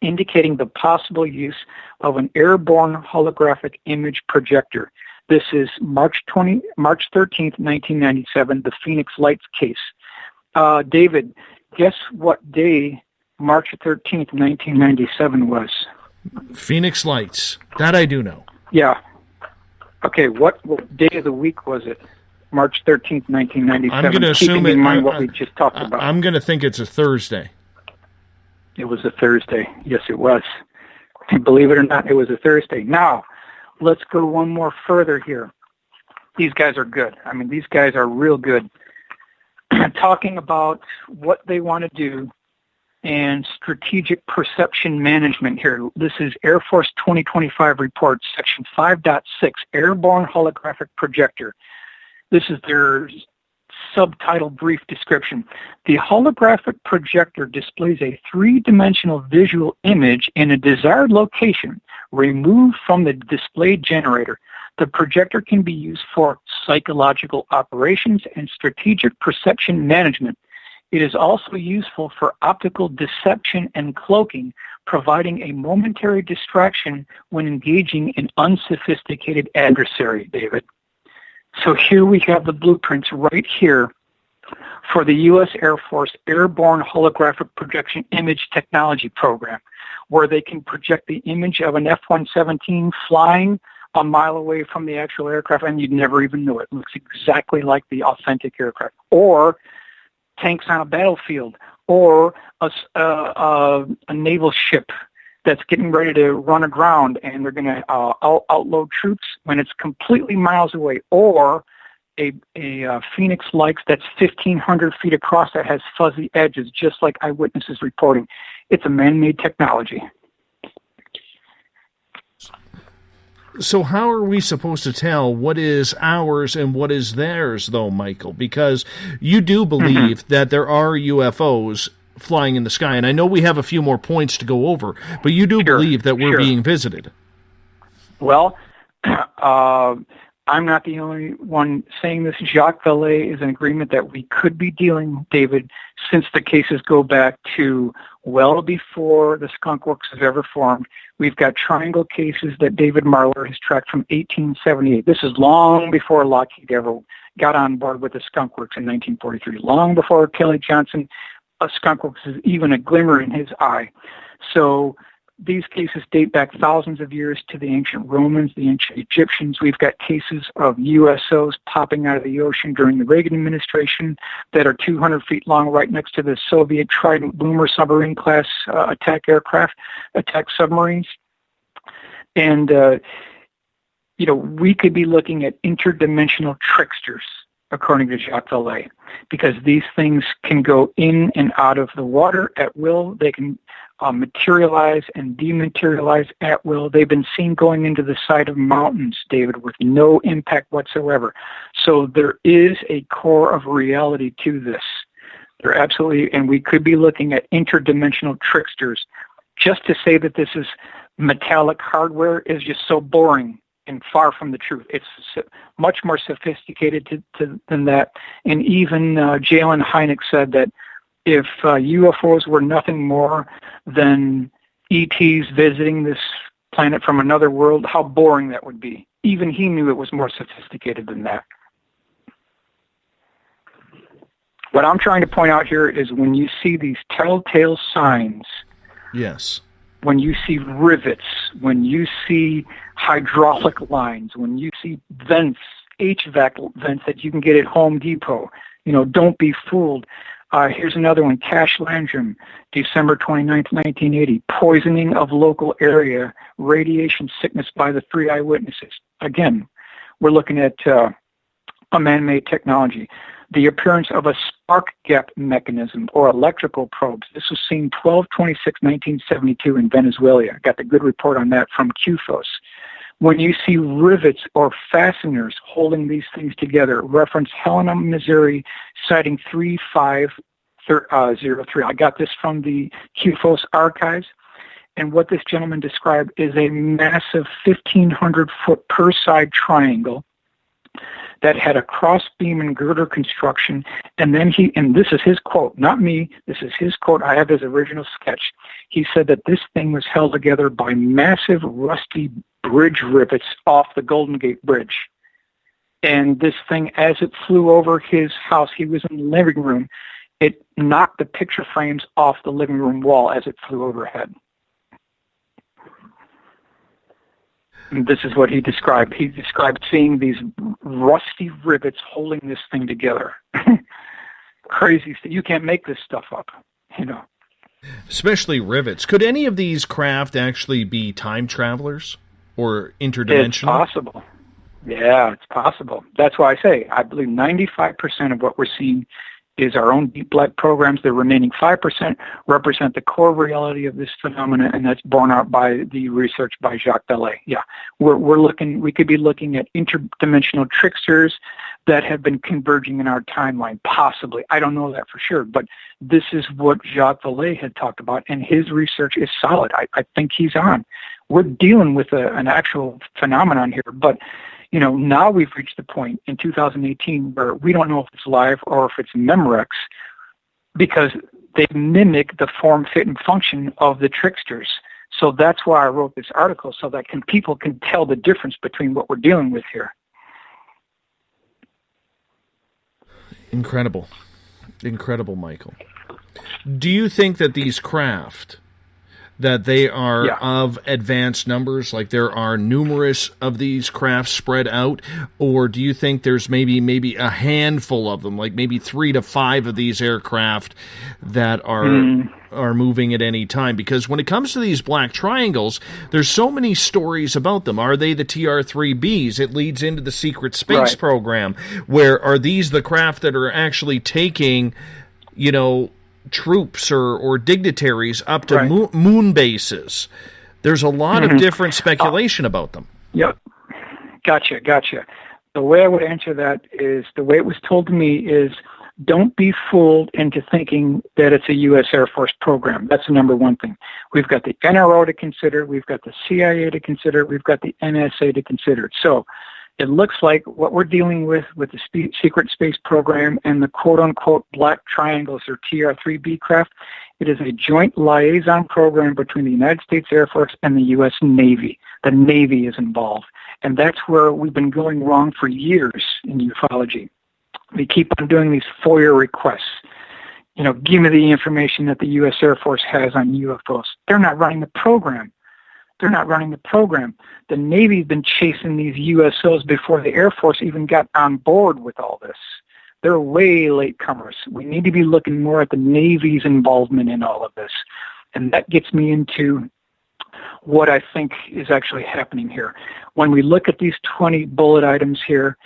indicating the possible use of an airborne holographic image projector. This is March 13th, 1997, the Phoenix Lights case. David, guess what day March 13th, 1997 was? Phoenix Lights. That I do know. Yeah. Okay, what day of the week was it? March 13th, 1997. I'm going to assume keeping in mind what we just talked about. I'm going to think it's a Thursday. It was a Thursday. Yes, it was. And believe it or not, it was a Thursday. Now, let's go one more further here. These guys are good. I mean, these guys are real good. Talking about what they want to do and strategic perception management here. This is Air Force 2025 report, section 5.6, airborne holographic projector. This is their subtitle brief description. The holographic projector displays a three-dimensional visual image in a desired location removed from the display generator. The projector can be used for psychological operations and strategic perception management. It is also useful for optical deception and cloaking, providing a momentary distraction when engaging an unsophisticated adversary, David. So here we have the blueprints right here for the U.S. Air Force Airborne Holographic Projection Image Technology Program, where they can project the image of an F-117 flying a mile away from the actual aircraft, and you'd never even know it. It looks exactly like the authentic aircraft. Or tanks on a battlefield, or a naval ship that's getting ready to run aground, and they're going to outload troops when it's completely miles away, or a Phoenix Lights that's 1,500 feet across that has fuzzy edges, just like Eyewitnesses reporting. It's a man-made technology. So how are we supposed to tell what is ours and what is theirs, though, Michael? Because you do believe that there are UFOs flying in the sky, and I know we have a few more points to go over, but you do believe that we're being visited. Well, I'm not the only one saying this. Jacques Vallée is in agreement that we could be dealing, David, since the cases go back to well before the Skunk Works has ever formed. We've got triangle cases that David Marler has tracked from 1878. This is long before Lockheed ever got on board with the Skunk Works in 1943, long before Kelly Johnson. Skunk Works is even a glimmer in his eye. So these cases date back thousands of years to the ancient Romans, the ancient Egyptians. We've got cases of USOs popping out of the ocean during the Reagan administration that are 200 feet long right next to the Soviet Trident Boomer submarine class attack submarines. And, we could be looking at interdimensional tricksters, according to Jacques Vallée, because these things can go in and out of the water at will. They can materialize and dematerialize at will. They've been seen going into the side of mountains, David, with no impact whatsoever. So there is a core of reality to this. There absolutely, and we could be looking at interdimensional tricksters. Just to say that this is metallic hardware is just so boring and far from the truth. It's much more sophisticated than that. And even Jalen Hynek said that if UFOs were nothing more than ETs visiting this planet from another world, how boring that would be. Even he knew it was more sophisticated than that. What I'm trying to point out here is when you see these telltale signs, yes, when you see rivets, when you see hydraulic lines, when you see vents, HVAC vents that you can get at Home Depot, don't be fooled. Here's another one, Cash Landrum, December 29th, 1980, poisoning of local area, radiation sickness by the 3 eyewitnesses. Again, we're looking at a man-made technology. The appearance of a spark gap mechanism or electrical probes. This was seen 12/26/1972 in Venezuela. I got the good report on that from Ufos. When you see rivets or fasteners holding these things together, reference Helena, Missouri, citing 3503. I got this from the Ufos archives. And what this gentleman described is a massive 1,500-foot per side triangle that had a cross beam and girder construction. And then and this is his quote, not me, this is his quote, I have his original sketch. He said that this thing was held together by massive rusty bridge rivets off the Golden Gate Bridge. And this thing, as it flew over his house, he was in the living room, it knocked the picture frames off the living room wall as it flew overhead. And this is what he described. He described seeing these rusty rivets holding this thing together. Crazy stuff. You can't make this stuff up, you know. Especially rivets. Could any of these craft actually be time travelers or interdimensional? It's possible. Yeah, it's possible. That's why I say I believe 95% of what we're seeing is our own deep black programs. The remaining 5% represent the core reality of this phenomena, and that's borne out by the research by Jacques Vallée. Yeah, we could be looking at interdimensional tricksters that have been converging in our timeline, possibly. I don't know that for sure, but this is what Jacques Vallée had talked about, and his research is solid. I think he's on. We're dealing with an actual phenomenon here, but you know, now we've reached the point in 2018 where we don't know if it's live or if it's Memorex, because they mimic the form, fit, and function of the tricksters. So that's why I wrote this article, so that people can tell the difference between what we're dealing with here. Incredible. Incredible, Michael. Do you think that these craft, that they are of advanced numbers, like there are numerous of these crafts spread out, or do you think there's maybe a handful of them, like maybe 3 to 5 of these aircraft that are moving at any time? Because when it comes to these black triangles, there's so many stories about them. Are they the TR-3Bs? It leads into the secret space program. Where are these the craft that are actually taking, you know, troops or dignitaries up to moon bases? There's a lot of different speculation about them. Yep. Gotcha. The way I would answer that is, the way it was told to me is, don't be fooled into thinking that it's a U.S. Air Force program. That's the number one thing. We've got the NRO to consider, we've got the CIA to consider, we've got the NSA to consider. So it looks like what we're dealing with the secret space program and the quote-unquote black triangles or TR-3B craft, it is a joint liaison program between the United States Air Force and the U.S. Navy. The Navy is involved. And that's where we've been going wrong for years in ufology. We keep on doing these FOIA requests. You know, give me the information that the U.S. Air Force has on UFOs. They're not running the program. The Navy's been chasing these USOs before the Air Force even got on board with all this. They're way latecomers. We need to be looking more at the Navy's involvement in all of this. And that gets me into what I think is actually happening here. When we look at these 20 bullet items here,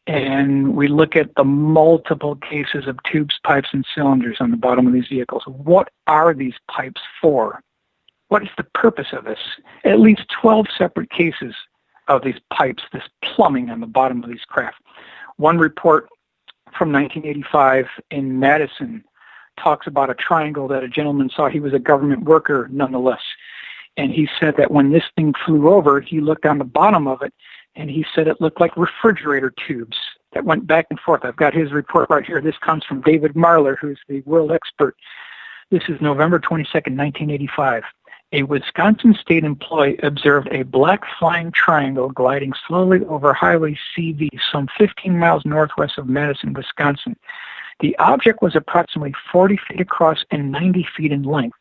and we look at the multiple cases of tubes, pipes, and cylinders on the bottom of these vehicles, what are these pipes for? What is the purpose of this? At least 12 separate cases of these pipes, this plumbing on the bottom of these craft. One report from 1985 in Madison talks about a triangle that a gentleman saw. He was a government worker nonetheless. And he said that when this thing flew over, he looked on the bottom of it, and he said it looked like refrigerator tubes that went back and forth. I've got his report right here. This comes from David Marler, who's the world expert. This is November 22nd, 1985. A Wisconsin state employee observed a black flying triangle gliding slowly over Highway CV some 15 miles northwest of Madison, Wisconsin. The object was approximately 40 feet across and 90 feet in length.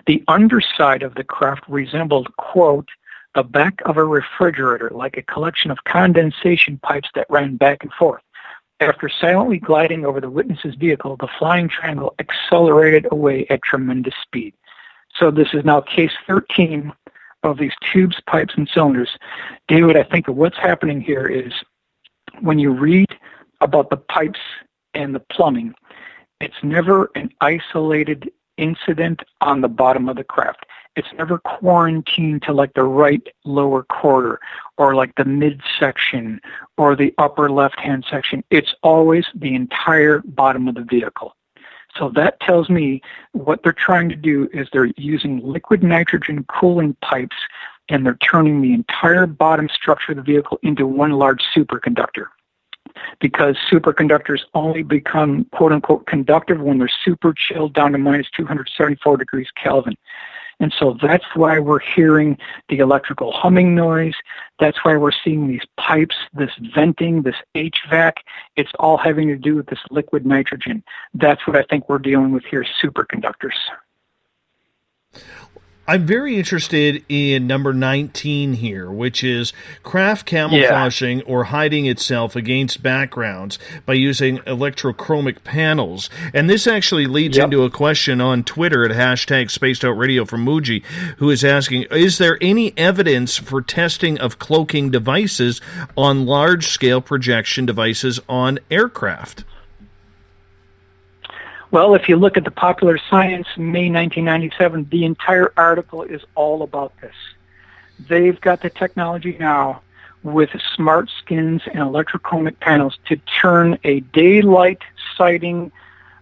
The underside of the craft resembled, quote, the back of a refrigerator, like a collection of condensation pipes that ran back and forth. After silently gliding over the witness's vehicle, the flying triangle accelerated away at tremendous speed. So this is now case 13 of these tubes, pipes, and cylinders. David, I think what's happening here is when you read about the pipes and the plumbing, it's never an isolated incident on the bottom of the craft. It's never quarantined to like the right lower quarter or like the midsection or the upper left-hand section. It's always the entire bottom of the vehicle. So that tells me what they're trying to do is they're using liquid nitrogen cooling pipes, and they're turning the entire bottom structure of the vehicle into one large superconductor. Because superconductors only become quote-unquote conductive when they're super chilled down to minus 274 degrees Kelvin. And so that's why we're hearing the electrical humming noise. That's why we're seeing these pipes, this venting, this HVAC. It's all having to do with this liquid nitrogen. That's what I think we're dealing with here, superconductors. I'm very interested in number 19 here, which is craft camouflaging or hiding itself against backgrounds by using electrochromic panels. And this actually leads into a question on Twitter at hashtag SpacedOutRadio from Muji, who is asking, is there any evidence for testing of cloaking devices on large-scale projection devices on aircraft? Well, if you look at the Popular Science, May 1997, the entire article is all about this. They've got the technology now with smart skins and electrochromic panels to turn a daylight sighting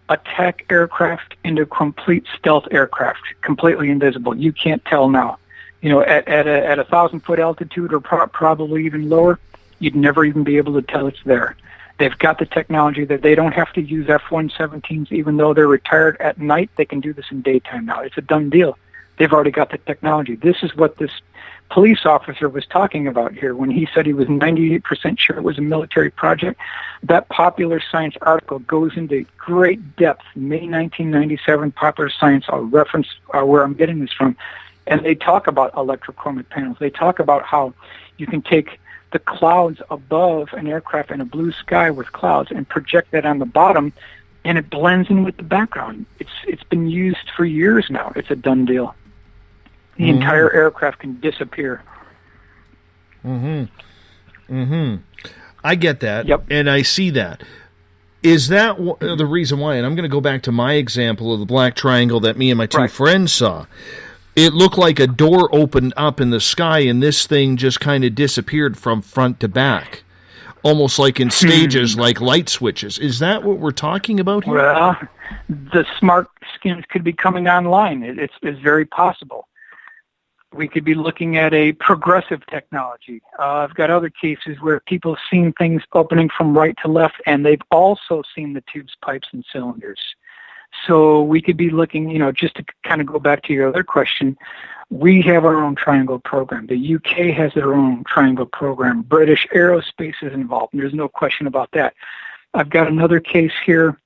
attack aircraft into complete stealth aircraft, completely invisible. You can't tell now. You know, at a 1,000-foot altitude or probably even lower, you'd never even be able to tell it's there. They've got the technology that they don't have to use F-117s, even though they're retired at night. They can do this in daytime now. It's a done deal. They've already got the technology. This is what this police officer was talking about here when he said he was 98% sure it was a military project. That Popular Science article goes into great depth. May 1997 Popular Science, I'll reference where I'm getting this from. And they talk about electrochromic panels. They talk about how you can take the clouds above an aircraft in a blue sky with clouds and project that on the bottom, and it blends in with the background. It's been used for years now. It's a done deal. The entire aircraft can disappear. I get that, and I see that. Is that the reason why? And I'm going to go back to my example of the black triangle that me and my two friends saw. It looked like a door opened up in the sky, and this thing just kind of disappeared from front to back, almost like in stages, like light switches. Is that what we're talking about here? Well, the smart skins could be coming online. It's very possible. We could be looking at a progressive technology. I've got other cases where people have seen things opening from right to left, and they've also seen the tubes, pipes, and cylinders. So we could be looking, you know, just to kind of go back to your other question, we have our own triangle program. The UK has their own triangle program. British Aerospace is involved, and there's no question about that. I've got another case here.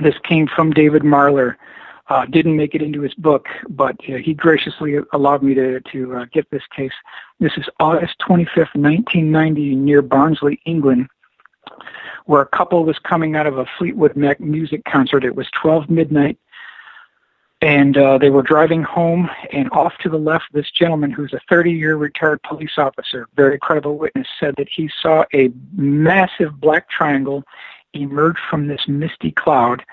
This came from David Marler. Didn't make it into his book, but he graciously allowed me to get this case. This is August 25th, 1990, near Barnsley, England, where a couple was coming out of a Fleetwood Mac music concert. It was 12 midnight, and they were driving home, and off to the left, this gentleman, who's a 30-year retired police officer, very credible witness, said that he saw a massive black triangle emerge from this misty cloud,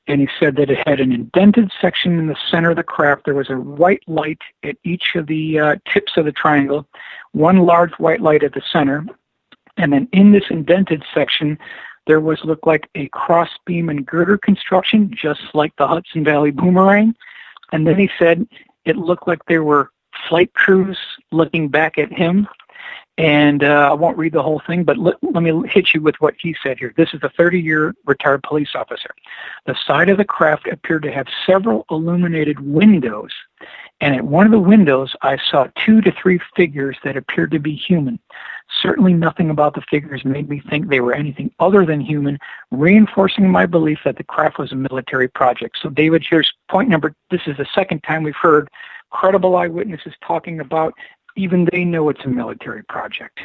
and he said that it had an indented section in the center of the craft. There was a white light at each of the tips of the triangle, one large white light at the center. And then in this indented section, there looked like a cross beam and girder construction, just like the Hudson Valley boomerang. And then he said it looked like there were flight crews looking back at him. And I won't read the whole thing, but let me hit you with what he said here. This is a 30-year retired police officer. The side of the craft appeared to have several illuminated windows. And at one of the windows, I saw 2 to 3 figures that appeared to be human. Certainly nothing about the figures made me think they were anything other than human, reinforcing my belief that the craft was a military project. So, David, here's point number. This is the second time we've heard credible eyewitnesses talking about even they know it's a military project.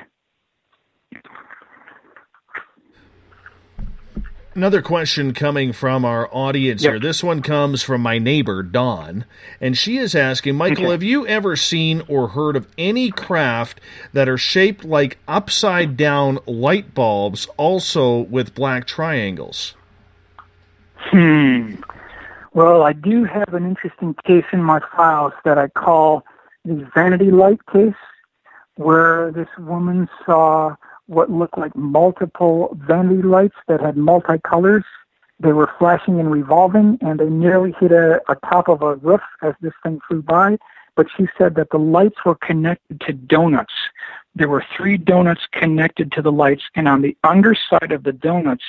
Another question coming from our audience here. This one comes from my neighbor, Dawn, and she is asking, Michael, have you ever seen or heard of any craft that are shaped like upside-down light bulbs, also with black triangles? Well, I do have an interesting case in my files that I call the vanity light case, where this woman saw what looked like multiple vanity lights that had multicolors, They were flashing and revolving, and they nearly hit a top of a roof as this thing flew by. But she said that the lights were connected to donuts. There were 3 donuts connected to the lights, and on the underside of the donuts,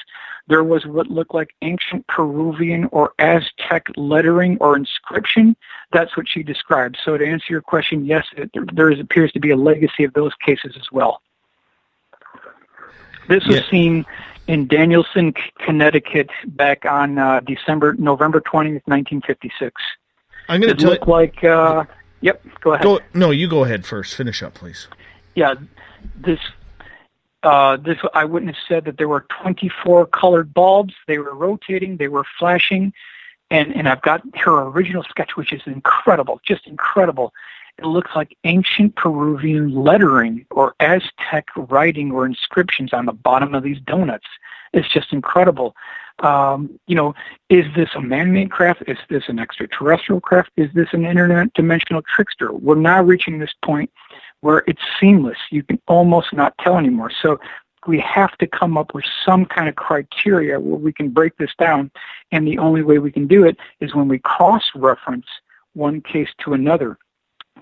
there was what looked like ancient Peruvian or Aztec lettering or inscription. That's what she described. So to answer your question, yes, there appears to be a legacy of those cases as well. This was seen in Danielson, Connecticut, back on November 20th, 1956. I'm going to look like. Yep, go ahead. No, you go ahead first. Finish up, please. Yeah, this eyewitness said that there were 24 colored bulbs. They were rotating. They were flashing. And I've got her original sketch, which is incredible, just incredible. It looks like ancient Peruvian lettering or Aztec writing or inscriptions on the bottom of these donuts. It's just incredible. Is this a man-made craft? Is this an extraterrestrial craft? Is this an interdimensional trickster? We're now reaching this point where it's seamless. You can almost not tell anymore. So we have to come up with some kind of criteria where we can break this down. And the only way we can do it is when we cross-reference one case to another.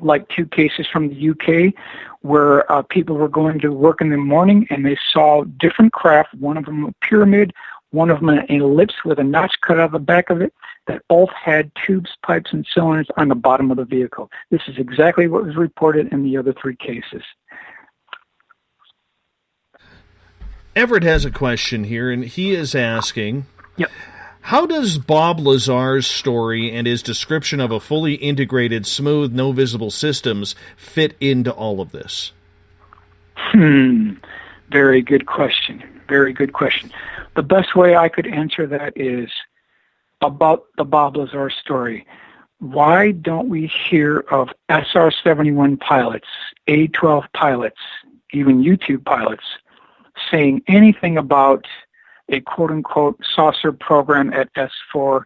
Like 2 cases from the UK where people were going to work in the morning and they saw different craft, one of them a pyramid, one of them an ellipse with a notch cut out of the back of it, that all had tubes, pipes, and cylinders on the bottom of the vehicle. This is exactly what was reported in the other 3 cases. Everett has a question here, and he is asking, Yep. How does Bob Lazar's story and his description of a fully integrated, smooth, no visible systems fit into all of this? Very good question. Very good question. The best way I could answer that is about the Bob Lazar story. Why don't we hear of SR-71 pilots, A-12 pilots, even U-2 pilots, saying anything about a quote-unquote saucer program at S4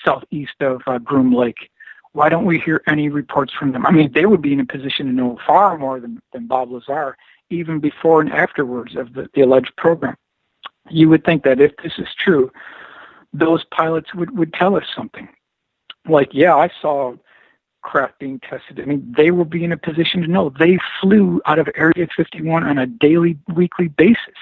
southeast of Groom Lake? Why don't we hear any reports from them? I mean, they would be in a position to know far more than Bob Lazar, even before and afterwards of the alleged program. You would think that if this is true, those pilots would tell us something. Like, yeah, I saw craft being tested. I mean, they will be in a position to know. They flew out of Area 51 on a daily, weekly basis.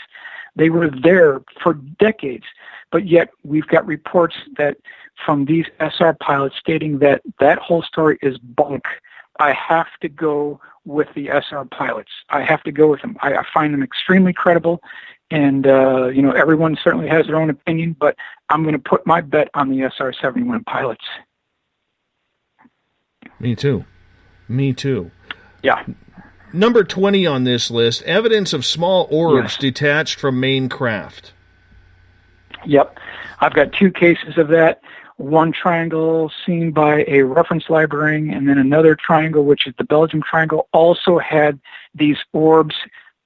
They were there for decades, but yet we've got reports that from these SR pilots stating that that whole story is bunk. I have to go with the SR pilots. I have to go with them. I find them extremely credible, and everyone certainly has their own opinion, but I'm going to put my bet on the SR-71 pilots. Me too. Yeah. Number 20 on this list, evidence of small orbs detached from main craft. Yep. I've got 2 cases of that. One triangle seen by a reference librarian, and then another triangle, which is the Belgium Triangle, also had these orbs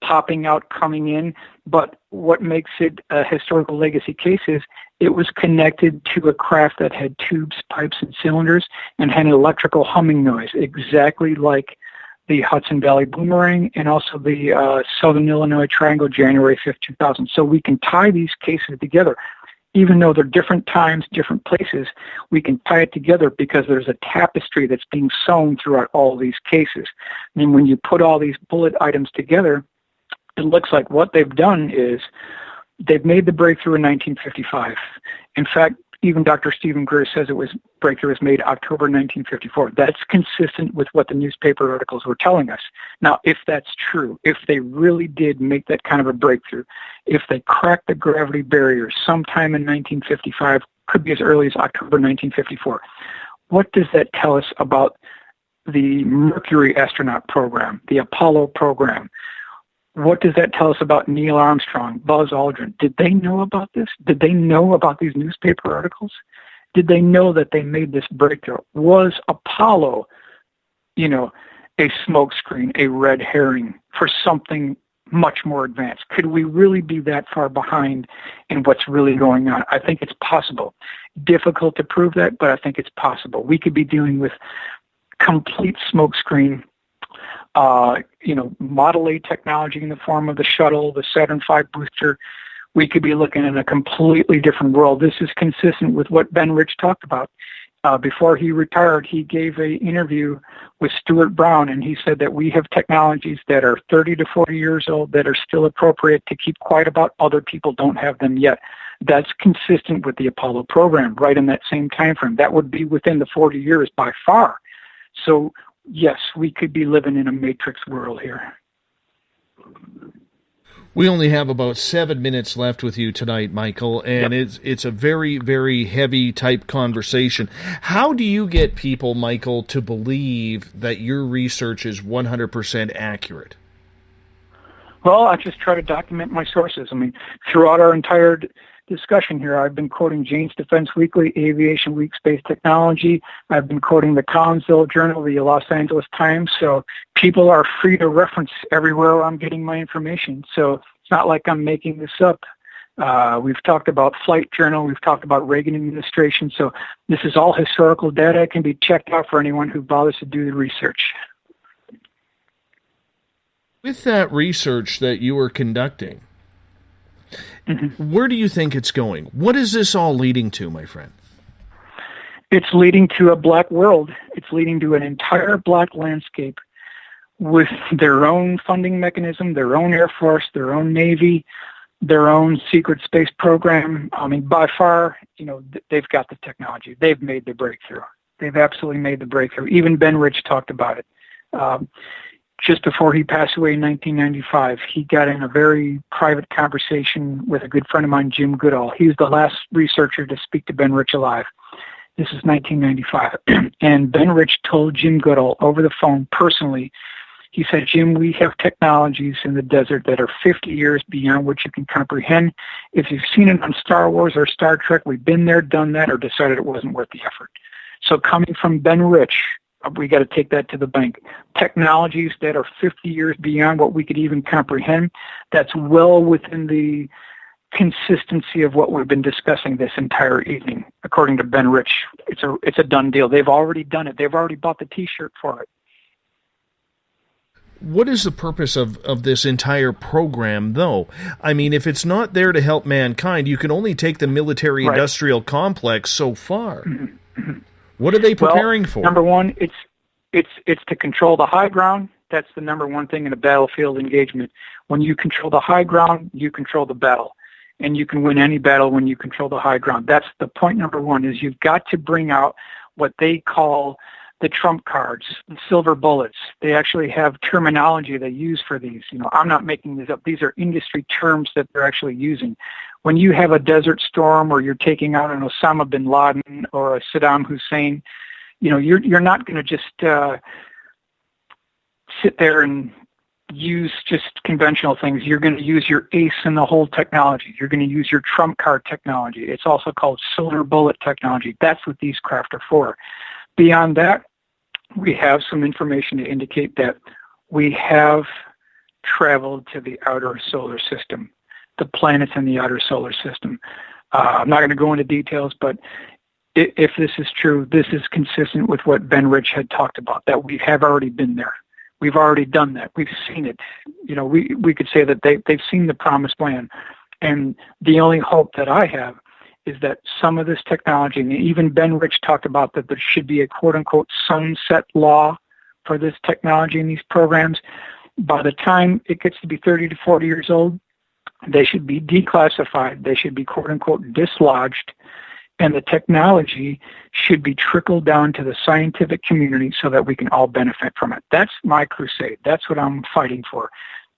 popping out, coming in. But what makes it a historical legacy case is it was connected to a craft that had tubes, pipes, and cylinders and had an electrical humming noise, exactly like the Hudson Valley Boomerang and also the Southern Illinois Triangle, January 5th, 2000. So we can tie these cases together. Even though they're different times, different places, we can tie it together because there's a tapestry that's being sewn throughout all these cases. I mean, when you put all these bullet items together, it looks like what they've done is they've made the breakthrough in 1955. In fact, even Dr. Stephen Greer says breakthrough was made October 1954. That's consistent with what the newspaper articles were telling us. Now, if that's true, if they really did make that kind of a breakthrough, if they cracked the gravity barrier sometime in 1955, could be as early as October 1954, what does that tell us about the Mercury astronaut program, the Apollo program? What does that tell us about Neil Armstrong, Buzz Aldrin? Did they know about this? Did they know about these newspaper articles? Did they know that they made this breakthrough? Was Apollo, a smokescreen, a red herring for something much more advanced? Could we really be that far behind in what's really going on? I think it's possible. Difficult to prove that, but I think it's possible. We could be dealing with complete smokescreen, Model A technology in the form of the shuttle, the Saturn V booster. we could be looking at a completely different world. This is consistent with what Ben Rich talked about. Before he retired, he gave an interview with Stuart Brown, and he said that we have technologies that are 30 to 40 years old that are still appropriate to keep quiet about. Other people don't have them yet. That's consistent with the Apollo program, right in that same time frame. That would be within the 40 years by far. So, yes, we could be living in a matrix world here. We only have about 7 minutes left with you tonight, Michael, and it's a very, very heavy type conversation. How do you get people, Michael, to believe that your research is 100% accurate? Well, I just try to document my sources. I mean, throughout our entire discussion here, I've been quoting Jane's Defense Weekly, Aviation Week, Space Technology. I've been quoting the Collinsville Journal, the Los Angeles Times. So people are free to reference everywhere I'm getting my information. So it's not like I'm making this up. We've talked about Flight Journal. We've talked about Reagan administration. So this is all historical data. It can be checked out for anyone who bothers to do the research. With that research that you are conducting, where do you think it's going? What is this all leading to, my friend? It's leading to a black world. It's leading to an entire black landscape with their own funding mechanism, their own Air Force, their own Navy, their own secret space program. I mean, by far, they've got the technology. They've made the breakthrough. They've absolutely made the breakthrough. Even Ben Rich talked about it. Just before he passed away in 1995, he got in a very private conversation with a good friend of mine, Jim Goodall. He was the last researcher to speak to Ben Rich alive. This is 1995. And Ben Rich told Jim Goodall over the phone personally, he said, Jim, we have technologies in the desert that are 50 years beyond what you can comprehend. If you've seen it on Star Wars or Star Trek, we've been there, done that, or decided it wasn't worth the effort. So coming from Ben Rich, we got to take that to the bank. Technologies that are 50 years beyond what we could even comprehend, that's well within the consistency of what we've been discussing this entire evening. According to Ben Rich, it's a done deal. They've already done it. They've already bought the T-shirt for it. What is the purpose of this entire program, though? I mean, if it's not there to help mankind, you can only take the military-industrial complex so far. Mm-hmm. What are they preparing for? Number one, it's to control the high ground. That's the number one thing in a battlefield engagement. When you control the high ground, you control the battle. And you can win any battle when you control the high ground. That's the point number one, is you've got to bring out what they call the trump cards, the silver bullets. They actually have terminology they use for these. I'm not making this up. These are industry terms that they're actually using. When you have a Desert Storm or you're taking out an Osama bin Laden or a Saddam Hussein, you're not going to just sit there and use just conventional things. You're going to use your ace in the hole technology. You're going to use your trump card technology. It's also called silver bullet technology. That's what these craft are for. Beyond that, we have some information to indicate that we have traveled to the outer solar system, the planets in the outer solar system. I'm not going to go into details, but if this is true, this is consistent with what Ben Rich had talked about, that we have already been there. We've already done that. We've seen it. We could say that they've seen the promised land. And the only hope that I have is that some of this technology, and even Ben Rich talked about that there should be a quote-unquote sunset law for this technology in these programs. By the time it gets to be 30 to 40 years old, they should be declassified. They should be quote-unquote dislodged. And the technology should be trickled down to the scientific community so that we can all benefit from it. That's my crusade. That's what I'm fighting for.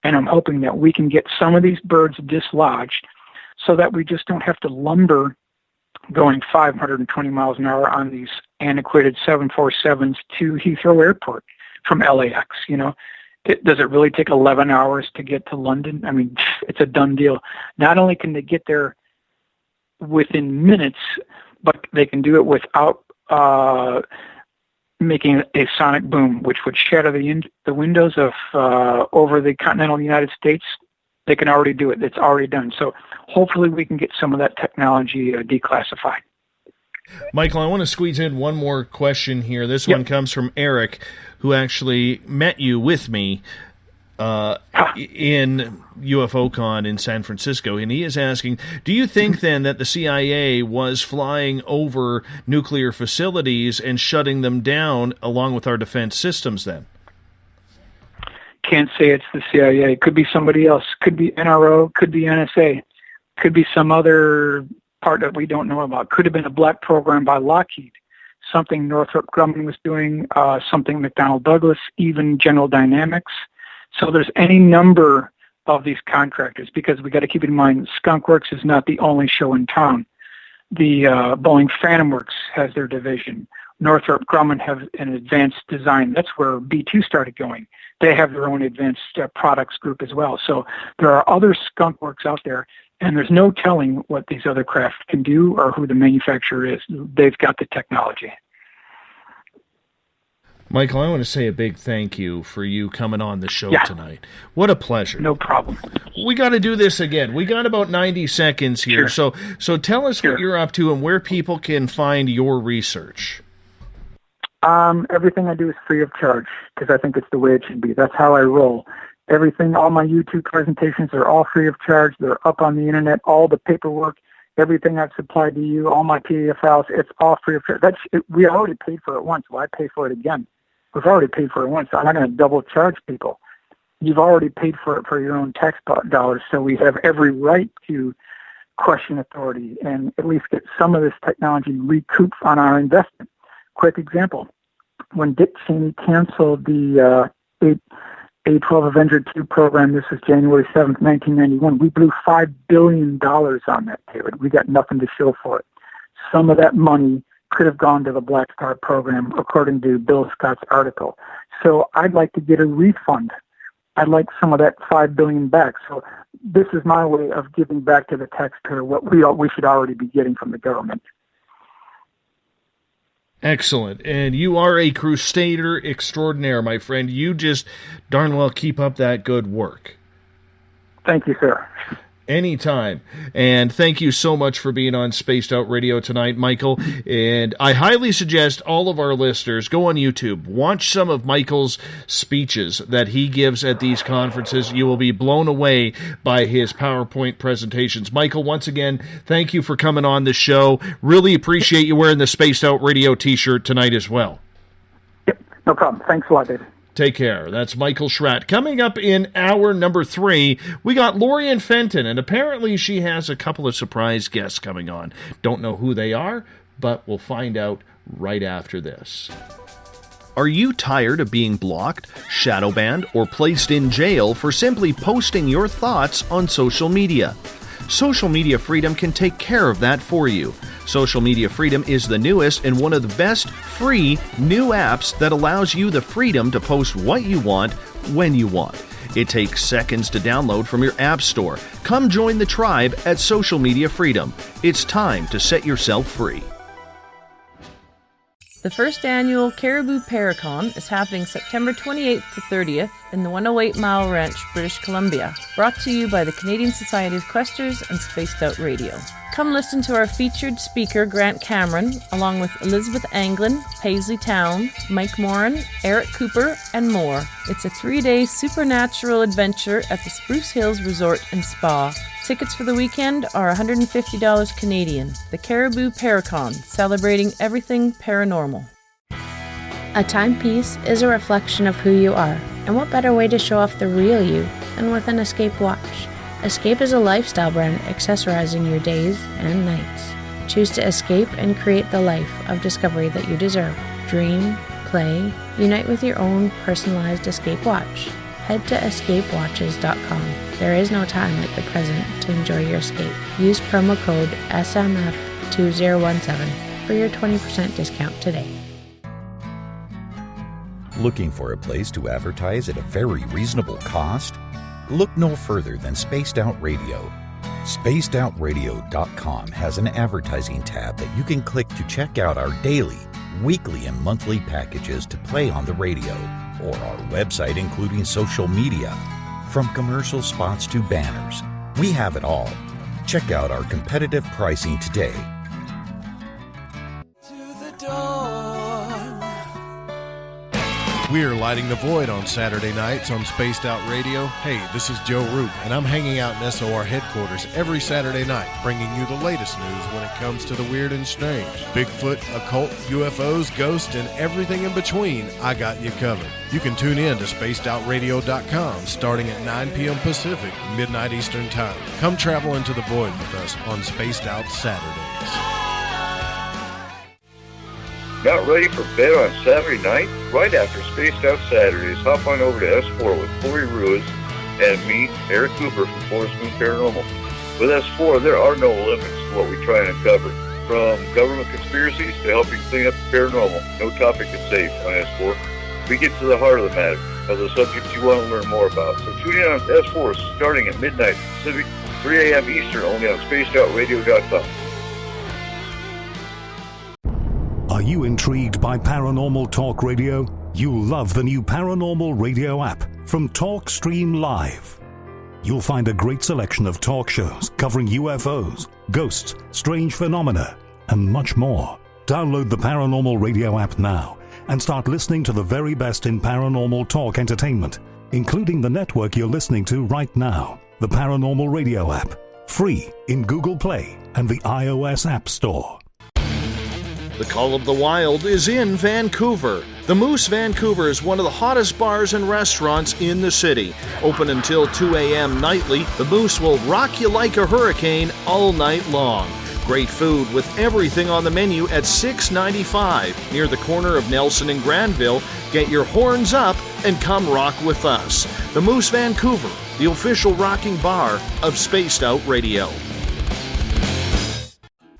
And I'm hoping that we can get some of these birds dislodged so that we just don't have to lumber going 520 miles an hour on these antiquated 747s to Heathrow Airport from LAX. Does it really take 11 hours to get to London? I mean, it's a done deal. Not only can they get there within minutes, but they can do it without making a sonic boom, which would shatter the windows of over the continental United States. They can already do it. It's already done. So hopefully we can get some of that technology declassified. Michael, I want to squeeze in one more question here. This one comes from Eric, who actually met you with me in UFOCon in San Francisco, and he is asking, do you think then that the CIA was flying over nuclear facilities and shutting them down along with our defense systems then? Can't say it's the CIA. Could be somebody else. Could be NRO. Could be NSA. Could be some other part that we don't know about. Could have been a black program by Lockheed. Something Northrop Grumman was doing. Something McDonnell Douglas. Even General Dynamics. So there's any number of these contractors, because we got to keep in mind Skunk Works is not the only show in town. The Boeing Phantom Works has their division. Northrop Grumman has an advanced design. That's where B2 started going. They have their own advanced products group as well. So there are other Skunk Works out there, and there's no telling what these other craft can do or who the manufacturer is. They've got the technology. Michael, I want to say a big thank you for you coming on the show tonight. What a pleasure. No problem. We got to do this again. We got about 90 seconds here. Sure. So tell us what you're up to and where people can find your research. Everything I do is free of charge because I think it's the way it should be. That's how I roll. Everything, all my YouTube presentations are all free of charge. They're up on the internet. All the paperwork, everything I've supplied to you, all my PDF files, it's all free of charge. We already paid for it once. Why pay for it again? We've already paid for it once. I'm not going to double charge people. You've already paid for it for your own tax dollars, so we have every right to question authority and at least get some of this technology recouped on our investment. Quick example, when Dick Cheney canceled the A-12 Avenger 2 program, this was January 7th, 1991, we blew $5 billion on that payment. We got nothing to show for it. Some of that money could have gone to the Black Star program, according to Bill Scott's article. So I'd like to get a refund. I'd like some of that $5 billion back. So this is my way of giving back to the taxpayer what we should already be getting from the government. Excellent. And you are a crusader extraordinaire, my friend. You just darn well keep up that good work. Thank you, sir. Anytime. And thank you so much for being on Spaced Out Radio tonight, Michael. And I highly suggest all of our listeners go on YouTube, watch some of Michael's speeches that he gives at these conferences. You will be blown away by his PowerPoint presentations. Michael, once again, thank you for coming on the show. Really appreciate you wearing the Spaced Out Radio t-shirt tonight as well. Yep, no problem. Thanks a lot, David. Take care. That's Michael Schratt. Coming up in hour number 3, we got Lorian Fenton, and apparently she has a couple of surprise guests coming on. Don't know who they are, but we'll find out right after this. Are you tired of being blocked, shadow banned, or placed in jail for simply posting your thoughts on social media? Social Media Freedom can take care of that for you. Social Media Freedom is the newest and one of the best free new apps that allows you the freedom to post what you want, when you want. It takes seconds to download from your app store. Come join the tribe at Social Media Freedom. It's time to set yourself free. The first annual Caribou Paracon is happening September 28th to 30th in the 108 Mile Ranch, British Columbia. Brought to you by the Canadian Society of Questers and Spaced Out Radio. Come listen to our featured speaker, Grant Cameron, along with Elizabeth Anglin, Paisley Town, Mike Moran, Eric Cooper, and more. It's a 3-day supernatural adventure at the Spruce Hills Resort and Spa. Tickets for the weekend are $150 Canadian. The Caribou Paracon, celebrating everything paranormal. A timepiece is a reflection of who you are, and what better way to show off the real you than with an Escape watch? Escape is a lifestyle brand accessorizing your days and nights. Choose to escape and create the life of discovery that you deserve. Dream, play, unite with your own personalized Escape watch. Head to escapewatches.com. There is no time like the present to enjoy your escape. Use promo code SMF2017 for your 20% discount today. Looking for a place to advertise at a very reasonable cost? Look no further than Spaced Out Radio. SpacedOutRadio.com has an advertising tab that you can click to check out our daily, weekly, and monthly packages to play on the radio, or our website including social media. From commercial spots to banners, we have it all. Check out our competitive pricing today. We're lighting the void on Saturday nights on Spaced Out Radio. Hey, this is Joe Roop, and I'm hanging out in SOR headquarters every Saturday night, bringing you the latest news when it comes to the weird and strange. Bigfoot, occult, UFOs, ghosts, and everything in between, I got you covered. You can tune in to spacedoutradio.com starting at 9 p.m. Pacific, midnight Eastern Time. Come travel into the void with us on Spaced Out Saturdays. Not ready for bed on Saturday night? Right after Spaced Out Saturdays, hop on over to S4 with Corey Ruiz and me, Eric Cooper from Forest Moon Paranormal. With S4, there are no limits to what we try and uncover. From government conspiracies to helping clean up the paranormal, no topic is safe on S4. We get to the heart of the matter, of the subjects you want to learn more about. So tune in on S4 starting at midnight Pacific, 3 a.m. Eastern, only on spacedoutradio.com. Are you intrigued by Paranormal Talk Radio? You'll love the new Paranormal Radio app from TalkStream Live. You'll find a great selection of talk shows covering UFOs, ghosts, strange phenomena, and much more. Download the Paranormal Radio app now and start listening to the very best in paranormal talk entertainment, including the network you're listening to right now. The Paranormal Radio app, free in Google Play and the iOS App Store. The Call of the Wild is in Vancouver. The Moose Vancouver is one of the hottest bars and restaurants in the city. Open until 2 a.m. nightly, the Moose will rock you like a hurricane all night long. Great food with everything on the menu at $6.95 near the corner of Nelson and Granville. Get your horns up and come rock with us. The Moose Vancouver, the official rocking bar of Spaced Out Radio.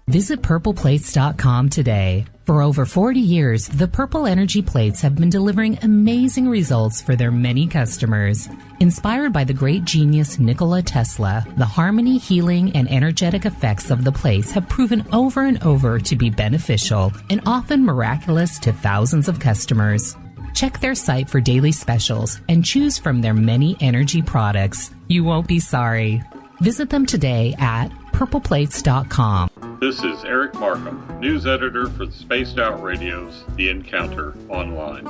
Visit purpleplates.com today. For over 40 years, the Purple Energy Plates have been delivering amazing results for their many customers. Inspired by the great genius Nikola Tesla, the harmony, healing, and energetic effects of the plates have proven over and over to be beneficial and often miraculous to thousands of customers. Check their site for daily specials and choose from their many energy products. You won't be sorry. Visit them today at purpleplates.com. This is Eric Markham, news editor for the Spaced Out Radio's The Encounter Online.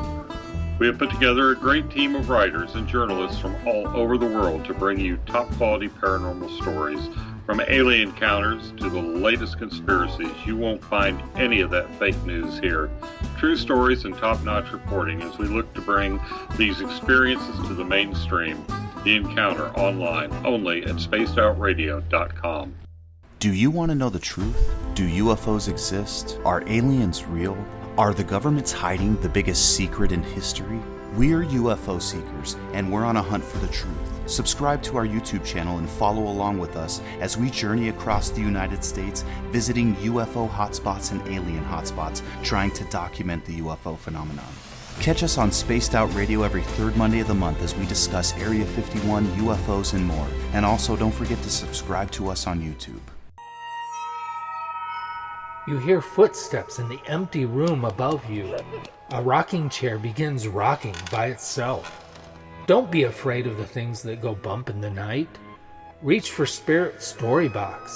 We have put together a great team of writers and journalists from all over the world to bring you top-quality paranormal stories, from alien encounters to the latest conspiracies. You won't find any of that fake news here. True stories and top-notch reporting as we look to bring these experiences to the mainstream. The Encounter Online, only at spacedoutradio.com. Do you want to know the truth? Do UFOs exist? Are aliens real? Are the governments hiding the biggest secret in history? We're UFO seekers, and we're on a hunt for the truth. Subscribe to our YouTube channel and follow along with us as we journey across the United States, visiting UFO hotspots and alien hotspots, trying to document the UFO phenomenon. Catch us on Spaced Out Radio every third Monday of the month as we discuss Area 51, UFOs, and more. And also, don't forget to subscribe to us on YouTube. You hear footsteps in the empty room above you. A rocking chair begins rocking by itself. Don't be afraid of the things that go bump in the night. Reach for Spirit Storybox,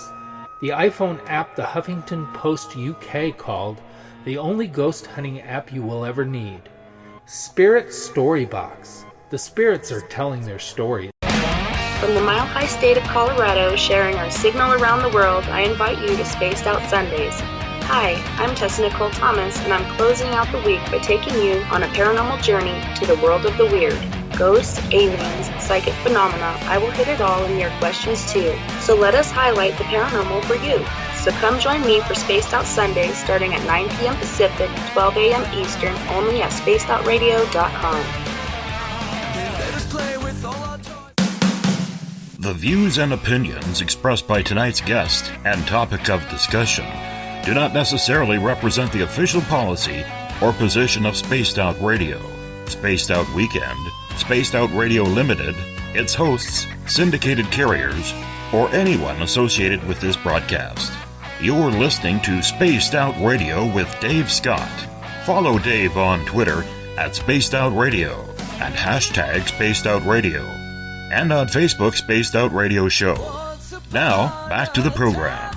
the iPhone app the Huffington Post UK called the only ghost hunting app you will ever need. Spirit Storybox. The spirits are telling their stories. From the mile-high state of Colorado, sharing our signal around the world, I invite you to Spaced Out Sundays. Hi, I'm Tessa Nicole Thomas, and I'm closing out the week by taking you on a paranormal journey to the world of the weird. Ghosts, aliens, psychic phenomena, I will hit it all in your questions too. So let us highlight the paranormal for you. So come join me for Spaced Out Sundays starting at 9 p.m. Pacific, 12 a.m. Eastern, only at spacedoutradio.com. The views and opinions expressed by tonight's guest and topic of discussion do not necessarily represent the official policy or position of Spaced Out Radio, Spaced Out Weekend, Spaced Out Radio Limited, its hosts, syndicated carriers, or anyone associated with this broadcast. You're listening to Spaced Out Radio with Dave Scott. Follow Dave on Twitter at Spaced Out Radio and hashtag Spaced Out Radio, and on Facebook Spaced Out Radio Show. Now, back to the program.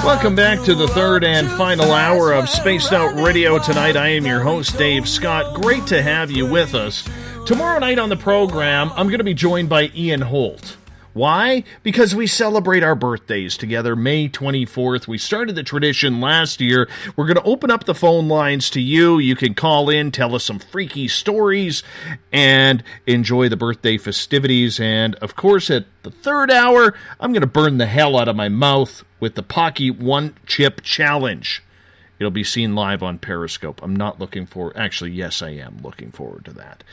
Welcome back to the third and final hour of Spaced Out Radio tonight. I am your host, Dave Scott. Great to have you with us. Tomorrow night on the program, I'm going to be joined by Ian Holt. Why? Because we celebrate our birthdays together, May 24th. We started the tradition last year. We're going to open up the phone lines to you. You can call in, tell us some freaky stories, and enjoy the birthday festivities. And, of course, at the third hour, I'm going to burn the hell out of my mouth with the Pocky One Chip Challenge. It'll be seen live on Periscope. I'm not looking forward. Actually, yes, I am looking forward to that.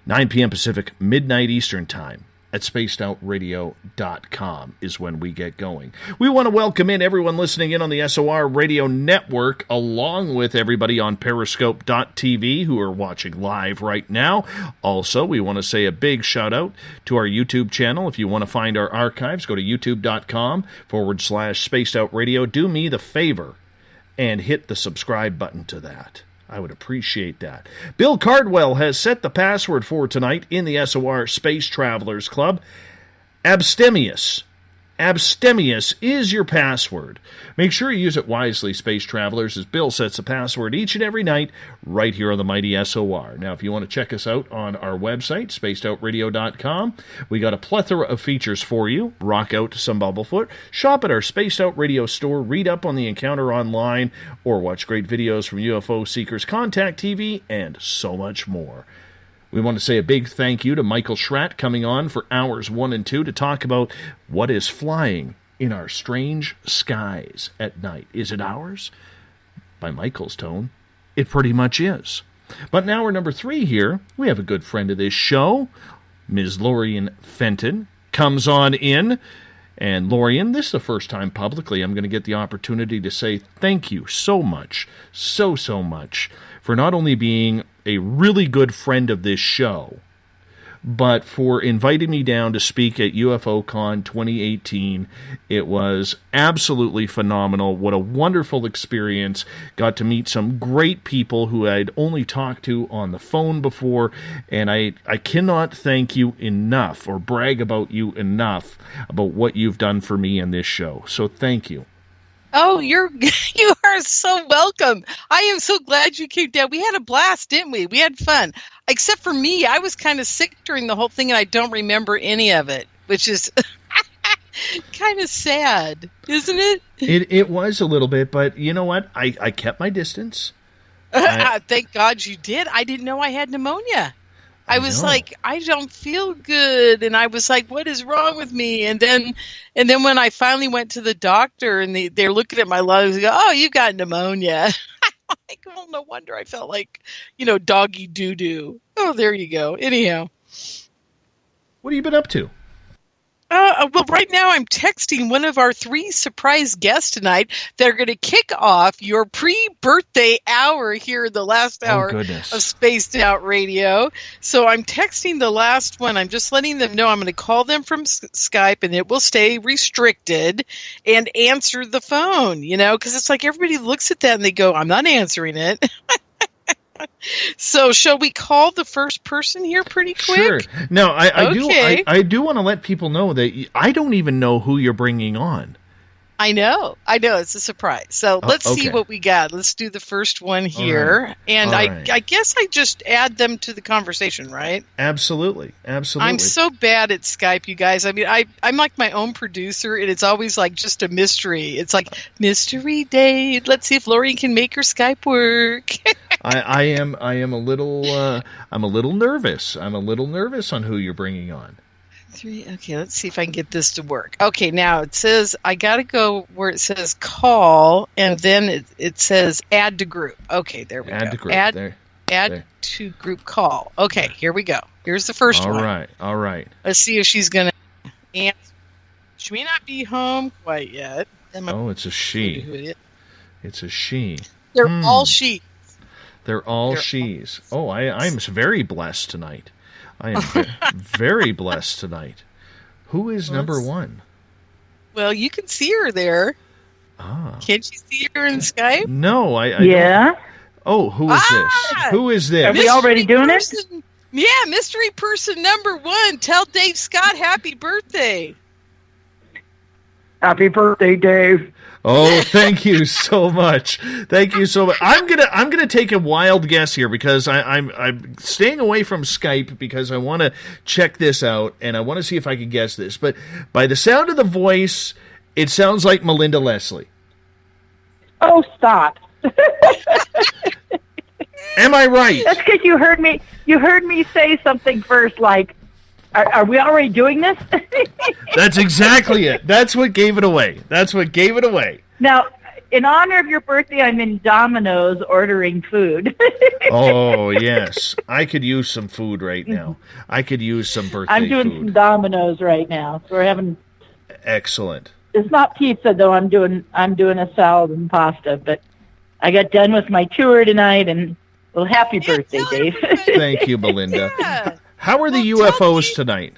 9 p.m. Pacific, midnight Eastern Time. At spacedoutradio.com is when we get going. We want to welcome in everyone listening in on the SOR Radio Network, along with everybody on Periscope.tv who are watching live right now. Also, we want to say a big shout out to our YouTube channel. If you want to find our archives, go to youtube.com/spacedoutradio. Do me the favor and hit the subscribe button to that. I would appreciate that. Bill Cardwell has set the password for tonight in the SOR Space Travelers Club. Abstemious. Abstemious is your password. Make sure you use it wisely, Space Travelers, as Bill sets the password each and every night right here on the mighty SOR. Now, if you want to check us out on our website, spacedoutradio.com, we got a plethora of features for you. Rock out to some Bumblefoot, shop at our Spaced Out Radio store, read up on the Encounter online, or watch great videos from UFO Seekers Contact TV, and so much more. We want to say a big thank you to Michael Schratt coming on for hours 1 and 2 to talk about what is flying in our strange skies at night. Is it ours? By Michael's tone, it pretty much is. But now we're number 3 here. We have a good friend of this show, Ms. Lorian Fenton, comes on in. And Lorian, this is the first time publicly I'm going to get the opportunity to say thank you so much, so much, for not only being a really good friend of this show, but for inviting me down to speak at UFOCon 2018. It was absolutely phenomenal. What a wonderful experience. Got to meet some great people who I'd only talked to on the phone before, and I cannot thank you enough or brag about you enough about what you've done for me in this show. So thank you. Oh, you are so welcome. I am so glad you came down. We had a blast, didn't we? We had fun. Except for me, I was kind of sick during the whole thing, and I don't remember any of it, which is kind of sad, isn't it? It was a little bit, but you know what? I kept my distance. Thank God you did. I didn't know I had pneumonia. I was like, I don't feel good, and I was like, what is wrong with me? And then when I finally went to the doctor, and they're looking at my lungs, and go, oh, you got pneumonia. I'm like, well, no wonder I felt like, doggy doo-doo. Oh, there you go. Anyhow. What have you been up to? Well, right now I'm texting one of our 3 surprise guests tonight. They're going to kick off your pre-birthday hour here in the last hour of Spaced Out Radio. So I'm texting the last one. I'm just letting them know I'm going to call them from Skype, and it will stay restricted, and answer the phone, because it's like everybody looks at that and they go, I'm not answering it. So, shall we call the first person here pretty quick? Sure. No, I do want to let people know that I don't even know who you're bringing on. I know. It's a surprise. So let's see what we got. Let's do the first one here. Right. And I guess I just add them to the conversation, right? Absolutely. I'm so bad at Skype, you guys. I mean, I'm like my own producer, and it's always like just a mystery. It's like, mystery date. Let's see if Lori can make her Skype work. I am a little I'm a little nervous. I'm a little nervous on who you're bringing on. 3. Okay, let's see if I can get this to work. Okay, now it says I got to go where it says call, and then it says add to group. Okay, there we go. Add to group. Add to group call. Okay, here we go. Here's the first one. All right. Let's see if she's going to answer. She may not be home quite yet. It's a she. It's a she. They're all she. They're all she's. I'm very blessed tonight. I am very blessed tonight. Who is number 1? Well, you can see her there. Can't you see her in Skype? No, I yeah. Don't. Oh, who is this? Who is this? Are we already doing it? Yeah, mystery person number 1. Tell Dave Scott happy birthday. Happy birthday, Dave. Oh, thank you so much. Thank you so much. I'm gonna take a wild guess here because I'm staying away from Skype because I want to check this out and I want to see if I can guess this. But by the sound of the voice, it sounds like Melinda Leslie. Oh, stop. Am I right? That's because you heard me say something first, like, are we already doing this? That's exactly it. That's what gave it away. Now, in honor of your birthday, I'm in Domino's ordering food. Oh, yes. I could use some food right now. I could use some birthday I'm doing food. some Domino's right now. So we're having... Excellent. It's not pizza, though. I'm doing a salad and pasta, but I got done with my tour tonight, and well, happy birthday, Dave. Thank you, Belinda. Yeah. How are the UFOs tonight?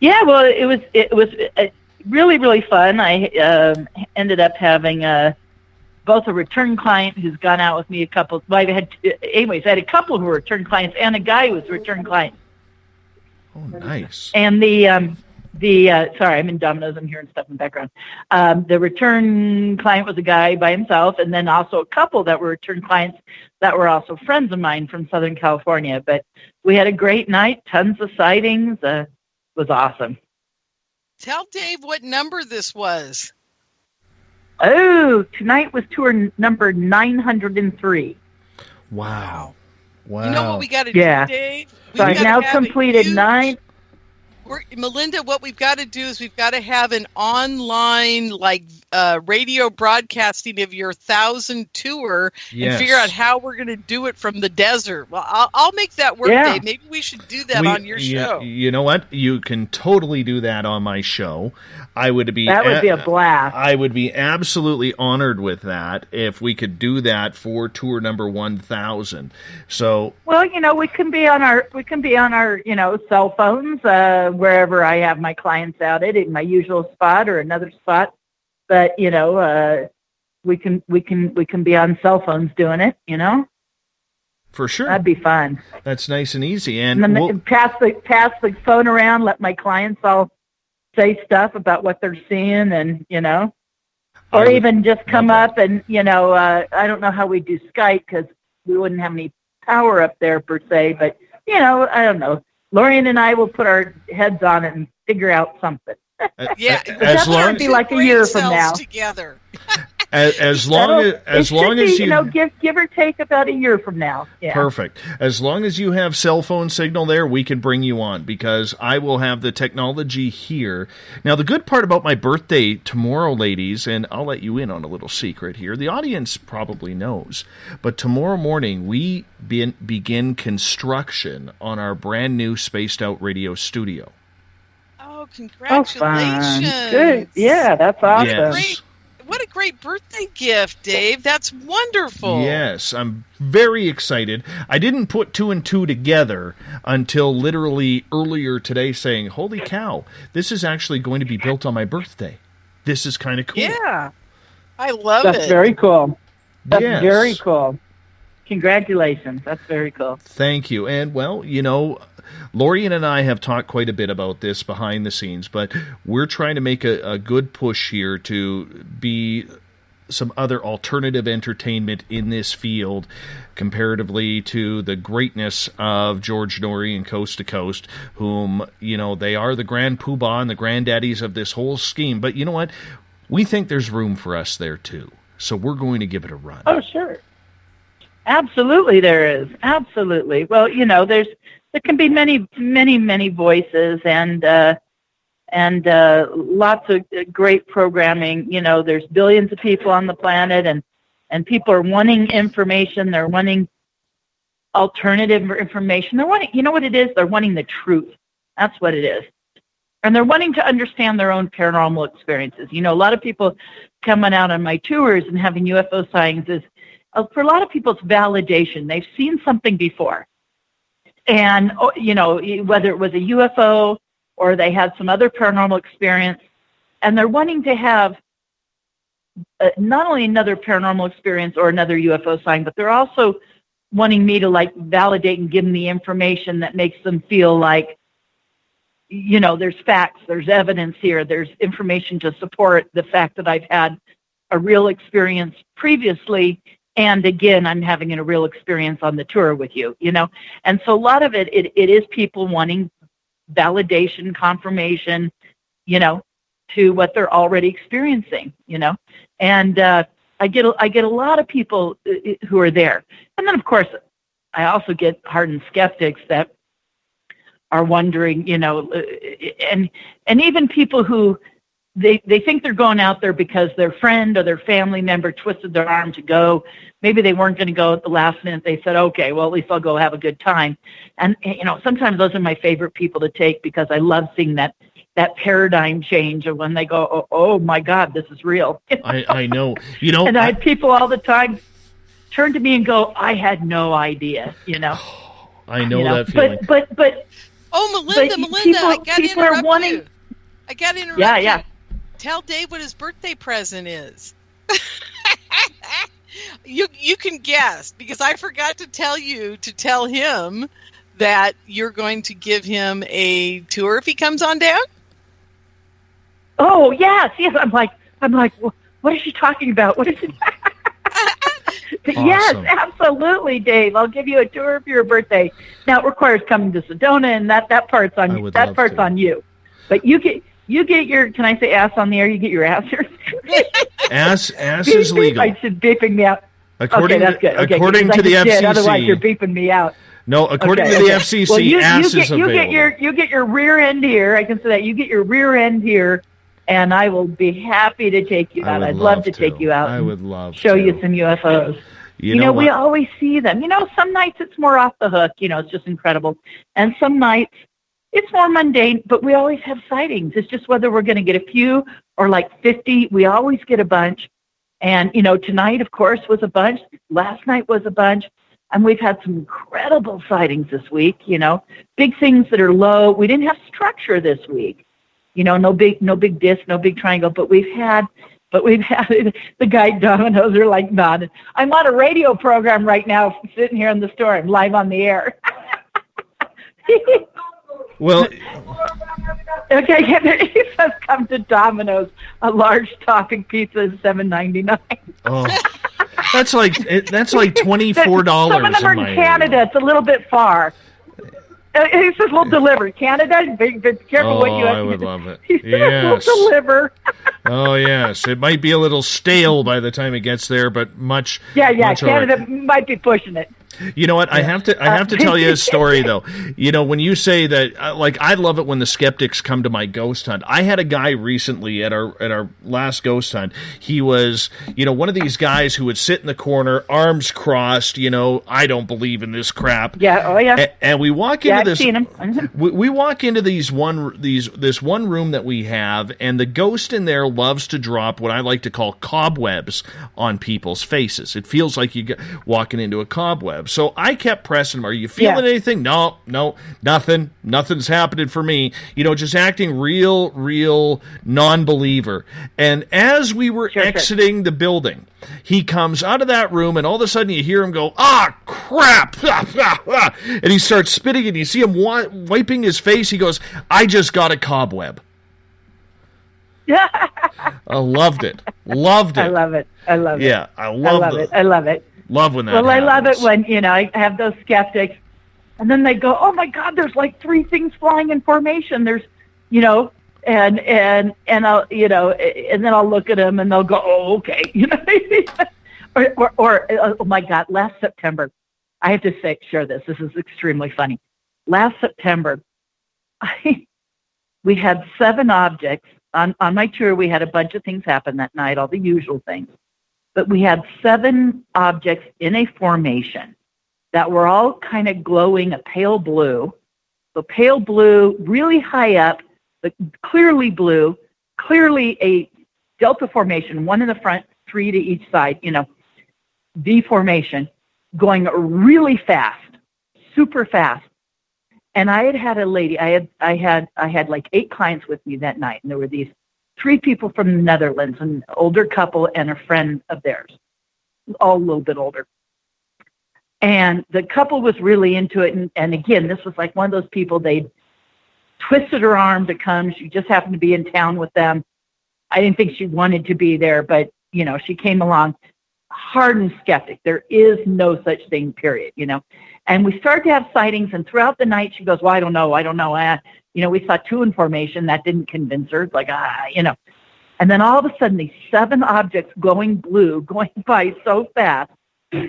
Yeah, well, it was really, really fun. I ended up having both a return client who's gone out with me a couple. Well, I had a couple who were return clients and a guy who was a return client. Oh, nice. And sorry, I'm in Domino's. I'm hearing stuff in the background. The return client was a guy by himself, and then also a couple that were return clients that were also friends of mine from Southern California. But we had a great night, tons of sightings. It was awesome. Tell Dave what number this was. Oh, tonight was tour number 903. Wow. You know what we got to do, Dave? So I've now completed 9. Melinda, what we've got to do is we've got to have an online radio broadcasting of your 1,000 tour and figure out how we're going to do it from the desert. Well, I'll make that work, Dave. Maybe we should do that on your show. You know what? You can totally do that on my show. That would be a blast. I would be absolutely honored with that if we could do that for tour number 1,000. So, well, we can be on our cell phones wherever I have my clients out in my usual spot or another spot. But we can be on cell phones doing it. For sure, that'd be fun. That's nice and easy. And then pass the phone around. Let my clients all say stuff about what they're seeing, and or even just come up and I don't know how we do Skype because we wouldn't have any power up there per se, but I don't know. Lorian and I will put our heads on it and figure out something. Yeah, as long as be like a year from now. Together. As long as you give or take about a year from now. Yeah. Perfect. As long as you have cell phone signal there, we can bring you on because I will have the technology here. Now, the good part about my birthday tomorrow, ladies, and I'll let you in on a little secret here. The audience probably knows, but tomorrow morning we begin construction on our brand new Spaced Out Radio studio. Oh, congratulations! Oh, good. Yeah, that's awesome. Yes. What a great birthday gift, Dave. That's wonderful. Yes, I'm very excited. I didn't put 2 and 2 together until literally earlier today saying, holy cow, this is actually going to be built on my birthday. This is kind of cool. Yeah, I love it. That's very cool. That's Yes. very cool. Congratulations. That's very cool. Thank you. And, well, Lorian and I have talked quite a bit about this behind the scenes, but we're trying to make a good push here to be some other alternative entertainment in this field comparatively to the greatness of George Norrie and Coast to Coast, whom, they are the grand poobah and the granddaddies of this whole scheme. But you know what? We think there's room for us there, too. So we're going to give it a run. Oh, sure. Absolutely there is. Absolutely. Well, there can be many, many, many voices and lots of great programming. There's billions of people on the planet and people are wanting information. They're wanting alternative information. They're wanting, what it is? They're wanting the truth. That's what it is. And they're wanting to understand their own paranormal experiences. A lot of people coming out on my tours and having UFO sightings is, for a lot of people, it's validation. They've seen something before. And, whether it was a UFO or they had some other paranormal experience, and they're wanting to have not only another paranormal experience or another UFO sign, but they're also wanting me to, validate and give them the information that makes them feel like there's facts, there's evidence here, there's information to support the fact that I've had a real experience previously, and again, I'm having a real experience on the tour with you, And so a lot of it is people wanting validation, confirmation, to what they're already experiencing, And I get a lot of people who are there. And then, of course, I also get hardened skeptics that are wondering, and even people who they think they're going out there because their friend or their family member twisted their arm to go. Maybe they weren't going to go at the last minute. They said, okay, well, at least I'll go have a good time. And, sometimes those are my favorite people to take because I love seeing that paradigm change of when they go, oh my God, this is real. I know. And I had people all the time turn to me and go, I had no idea, I know that feeling. But oh, Melinda, I got to interrupt you. I got to interrupt you. Yeah. Tell Dave what his birthday present is. You can guess, because I forgot to tell him that you're going to give him a tour if he comes on down. Oh, yes. I'm like, what is she talking about? What is it? Awesome. Yes, absolutely, Dave. I'll give you a tour for your birthday. Now it requires coming to Sedona, and that part's on you. That part's on you. But you get your. Can I say ass on the air? You get your ass here. Ass is legal. I should beeping me out. According that's good. Okay, according to the FCC. Otherwise, you're beeping me out. No, according to the FCC, well, ass is available. You get your rear end here. I can say that. You get your rear end here, and I will be happy to take you out. I'd love to take you out. I would love to show you some UFOs. You know we always see them. Some nights it's more off the hook. It's just incredible. And some nights it's more mundane, but we always have sightings. It's just whether we're going to get a few or like 50. We always get a bunch. And, tonight, of course, was a bunch. Last night was a bunch. And we've had some incredible sightings this week, big things that are low. We didn't have structure this week, no big disc, no big triangle, but we've had the guide dominoes are like nodding. I'm on a radio program right now, sitting here in the store. I'm live on the air. Well, okay, he says come to Domino's. A large topping pizza is $7.99. Oh, that's like $24. Some of them are in Canada. Area. It's a little bit far. He says we'll deliver. Canada, be careful what you have. I would love it. He says we'll deliver. Oh, yes. It might be a little stale by the time it gets there, but much. Yeah. Canada might be pushing it. You know what? I have to tell you a story though. When you say that, I love it when the skeptics come to my ghost hunt. I had a guy recently at our last ghost hunt. He was, one of these guys who would sit in the corner, arms crossed. I don't believe in this crap. Yeah. Oh yeah. And we walk into this. I've seen him. we walk into this one room that we have, and the ghost in there loves to drop what I like to call cobwebs on people's faces. It feels like you get walking into a cobweb. So I kept pressing him. Are you feeling anything? No, nothing. Nothing's happening for me. Just acting real non-believer. And as we were exiting the building, he comes out of that room, and all of a sudden you hear him go, crap! And he starts spitting, and you see him wiping his face. He goes, I just got a cobweb. I loved it. I love it. Yeah, I love it. I love it. Love when that happens. I love it when, I have those skeptics, and then they go, oh my God, there's like 3 things flying in formation. There's, and I'll, and then I'll look at them and they'll go, oh, okay. or oh my God, last September, I have to share this. This is extremely funny. Last September, we had 7 objects on my tour. We had a bunch of things happen that night, all the usual things. But we had 7 objects in a formation that were all kind of glowing a pale blue. So pale blue, really high up, but clearly blue, clearly a delta formation, 1 in the front, 3 to each side, V formation, going really fast, super fast. And I had a lady, I had like 8 clients with me that night, and there were these 3 people from the Netherlands, an older couple and a friend of theirs, all a little bit older. And the couple was really into it. And again, this was like one of those people, they'd twisted her arm to come. She just happened to be in town with them. I didn't think she wanted to be there, but, you know, she came along. Hardened skeptic. There is no such thing, period, you know. And we started to have sightings, and throughout the night she goes, well, I don't know. You know, we saw 2 in formation. That didn't convince her. It's like, you know. And then all of a sudden, these 7 objects glowing blue, going by so fast,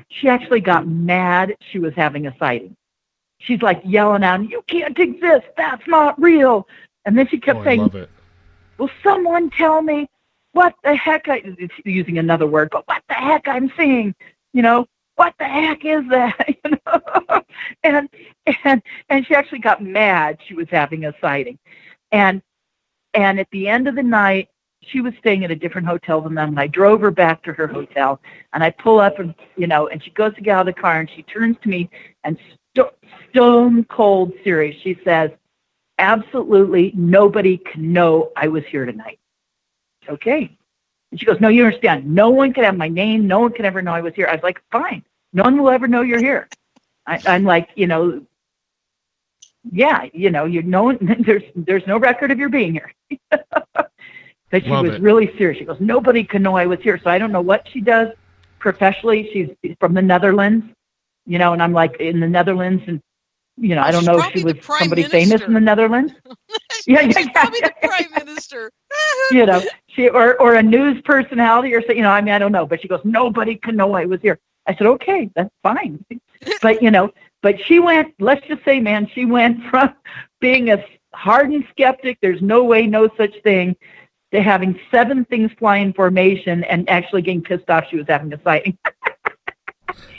she actually got mad she was having a sighting. She's like yelling out, you can't exist. That's not real. And then she kept saying, I love it. Will someone tell me what the heck it's using another word, but what the heck I'm seeing, you know, what the heck is that? You know? and she actually got mad she was having a sighting. And at the end of the night, she was staying at a different hotel than them. And I drove her back to her hotel, and I pull up and, you know, and she goes to get out of the car, and she turns to me and stone cold serious. She says, absolutely nobody can know I was here tonight. Okay. And she goes, no, you understand. No one can have my name. No one can ever know I was here. I was like, fine. No one will ever know you're here. I'm like, you know, yeah, you know, there's no record of your being here. But she was really serious. She goes, nobody can know I was here. So I don't know what she does professionally. She's from the Netherlands, you know, and I'm like in the Netherlands, and, you know, I don't know if she was somebody famous in the Netherlands. She's probably the prime minister. You know, or a news personality or so, you know, I mean, I don't know. But she goes, nobody can know I was here. I said, okay, that's fine. But, you know, but she went, let's just say, man, she went from being a hardened skeptic, there's no way, no such thing, to having 7 things fly in formation and actually getting pissed off she was having a sighting.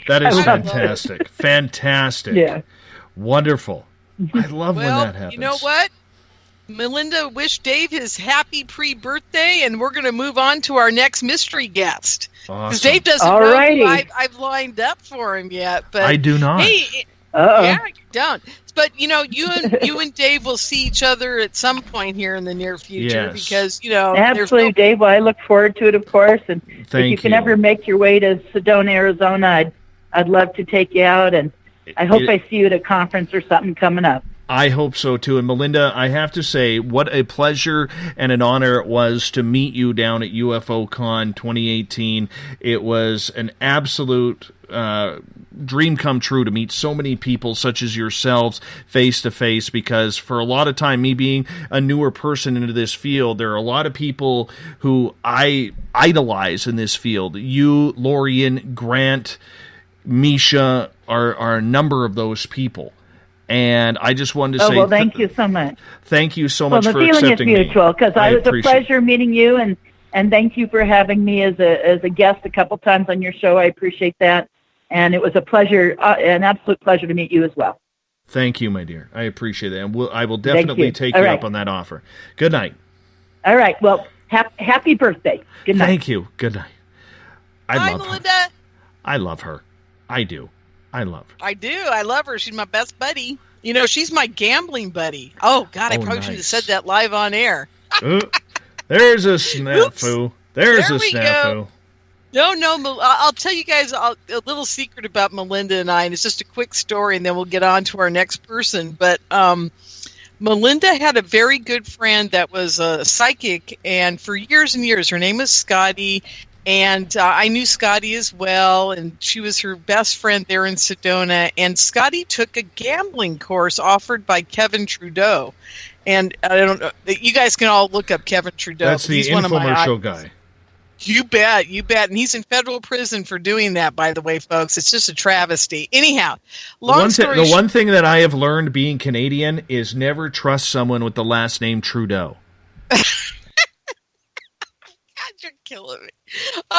That is fantastic. Fantastic. Yeah. Wonderful. I love when that happens. You know what? Melinda wished Dave his happy pre-birthday, and we're going to move on to our next mystery guest. Because Awesome. Dave doesn't know who I've lined up for him yet. But I do not. Hey, yeah, you don't. But, you know, you and Dave will see each other at some point here in the near future. Yes. Because, you know. Absolutely, Dave. Well, I look forward to it, of course. And if you can you. ever make your way to Sedona, Arizona, I'd love to take you out. And I hope I see you at a conference or something coming up. I hope so, too. And Melinda, I have to say, what a pleasure and an honor it was to meet you down at UFOCon 2018. It was an absolute dream come true to meet so many people such as yourselves face to face, because for a lot of time, me being a newer person into this field, there are a lot of people who I idolize in this field. You, Lorian, Grant, Misha are a number of those people. And I just wanted to say... well, thank you so much. Thank you so much for accepting me. Well, the feeling is mutual, because it was a pleasure meeting you, and thank you for having me as a guest a couple times on your show. I appreciate that. And it was a pleasure, an absolute pleasure to meet you as well. Thank you, my dear. I appreciate that. And I will definitely take you up on that offer. Good night. All right. Well, happy birthday. Good night. Thank you. Good night. Bye, Melinda. I love her. I do. I love her. I do. I love her. She's my best buddy. You know, she's my gambling buddy. Oh, God, I probably should have said that live on air. There's a snafu. There's a snafu. Go. No, I'll tell you guys a little secret about Melinda and I, and it's just a quick story, and then we'll get on to our next person. But Melinda had a very good friend that was a psychic, and for years and years, her name was Scotty. And I knew Scotty as well, and she was her best friend there in Sedona. And Scotty took a gambling course offered by Kevin Trudeau. And I don't know, you guys can all look up Kevin Trudeau. That's the infomercial guy. You bet. And he's in federal prison for doing that, by the way, folks. It's just a travesty. Anyhow, the one thing that I have learned being Canadian is never trust someone with the last name Trudeau. God, you're killing me.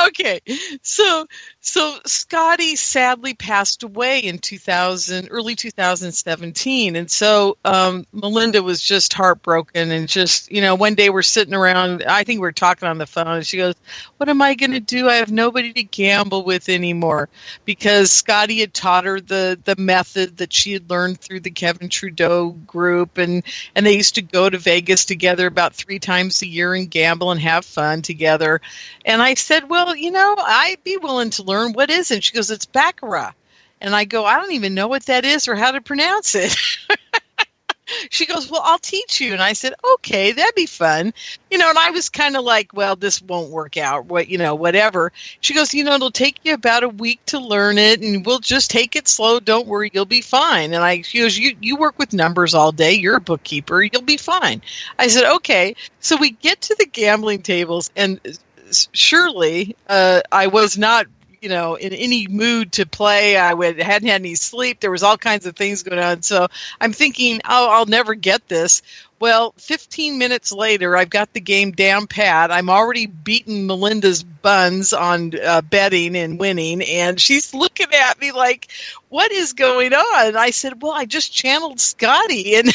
Okay, so Scotty sadly passed away in early 2017, and so Melinda was just heartbroken, and just, you know, one day we're sitting around, I think we were talking on the phone, and she goes, what am I going to do? I have nobody to gamble with anymore, because Scotty had taught her the method that she had learned through the Kevin Trudeau group, and they used to go to Vegas together about 3 times a year and gamble and have fun together. And I said, well, you know, I'd be willing to learn. What is it? She goes, it's baccarat. And I go, I don't even know what that is or how to pronounce it. She goes, well, I'll teach you. And I said, okay, that'd be fun. And I was kind of like, well, this won't work out, whatever. She goes, it'll take you about a week to learn it, and we'll just take it slow. Don't worry, you'll be fine. And she goes, you work with numbers all day. You're a bookkeeper. You'll be fine. I said, okay. So we get to the gambling tables, and surely I was not in any mood to play. Hadn't had any sleep. There was all kinds of things going on. So I'm thinking, I'll never get this. Well, 15 minutes later, I've got the game down pat. I'm already beating Melinda's buns on betting and winning. And she's looking at me like, what is going on? And I said, well, I just channeled Scotty. And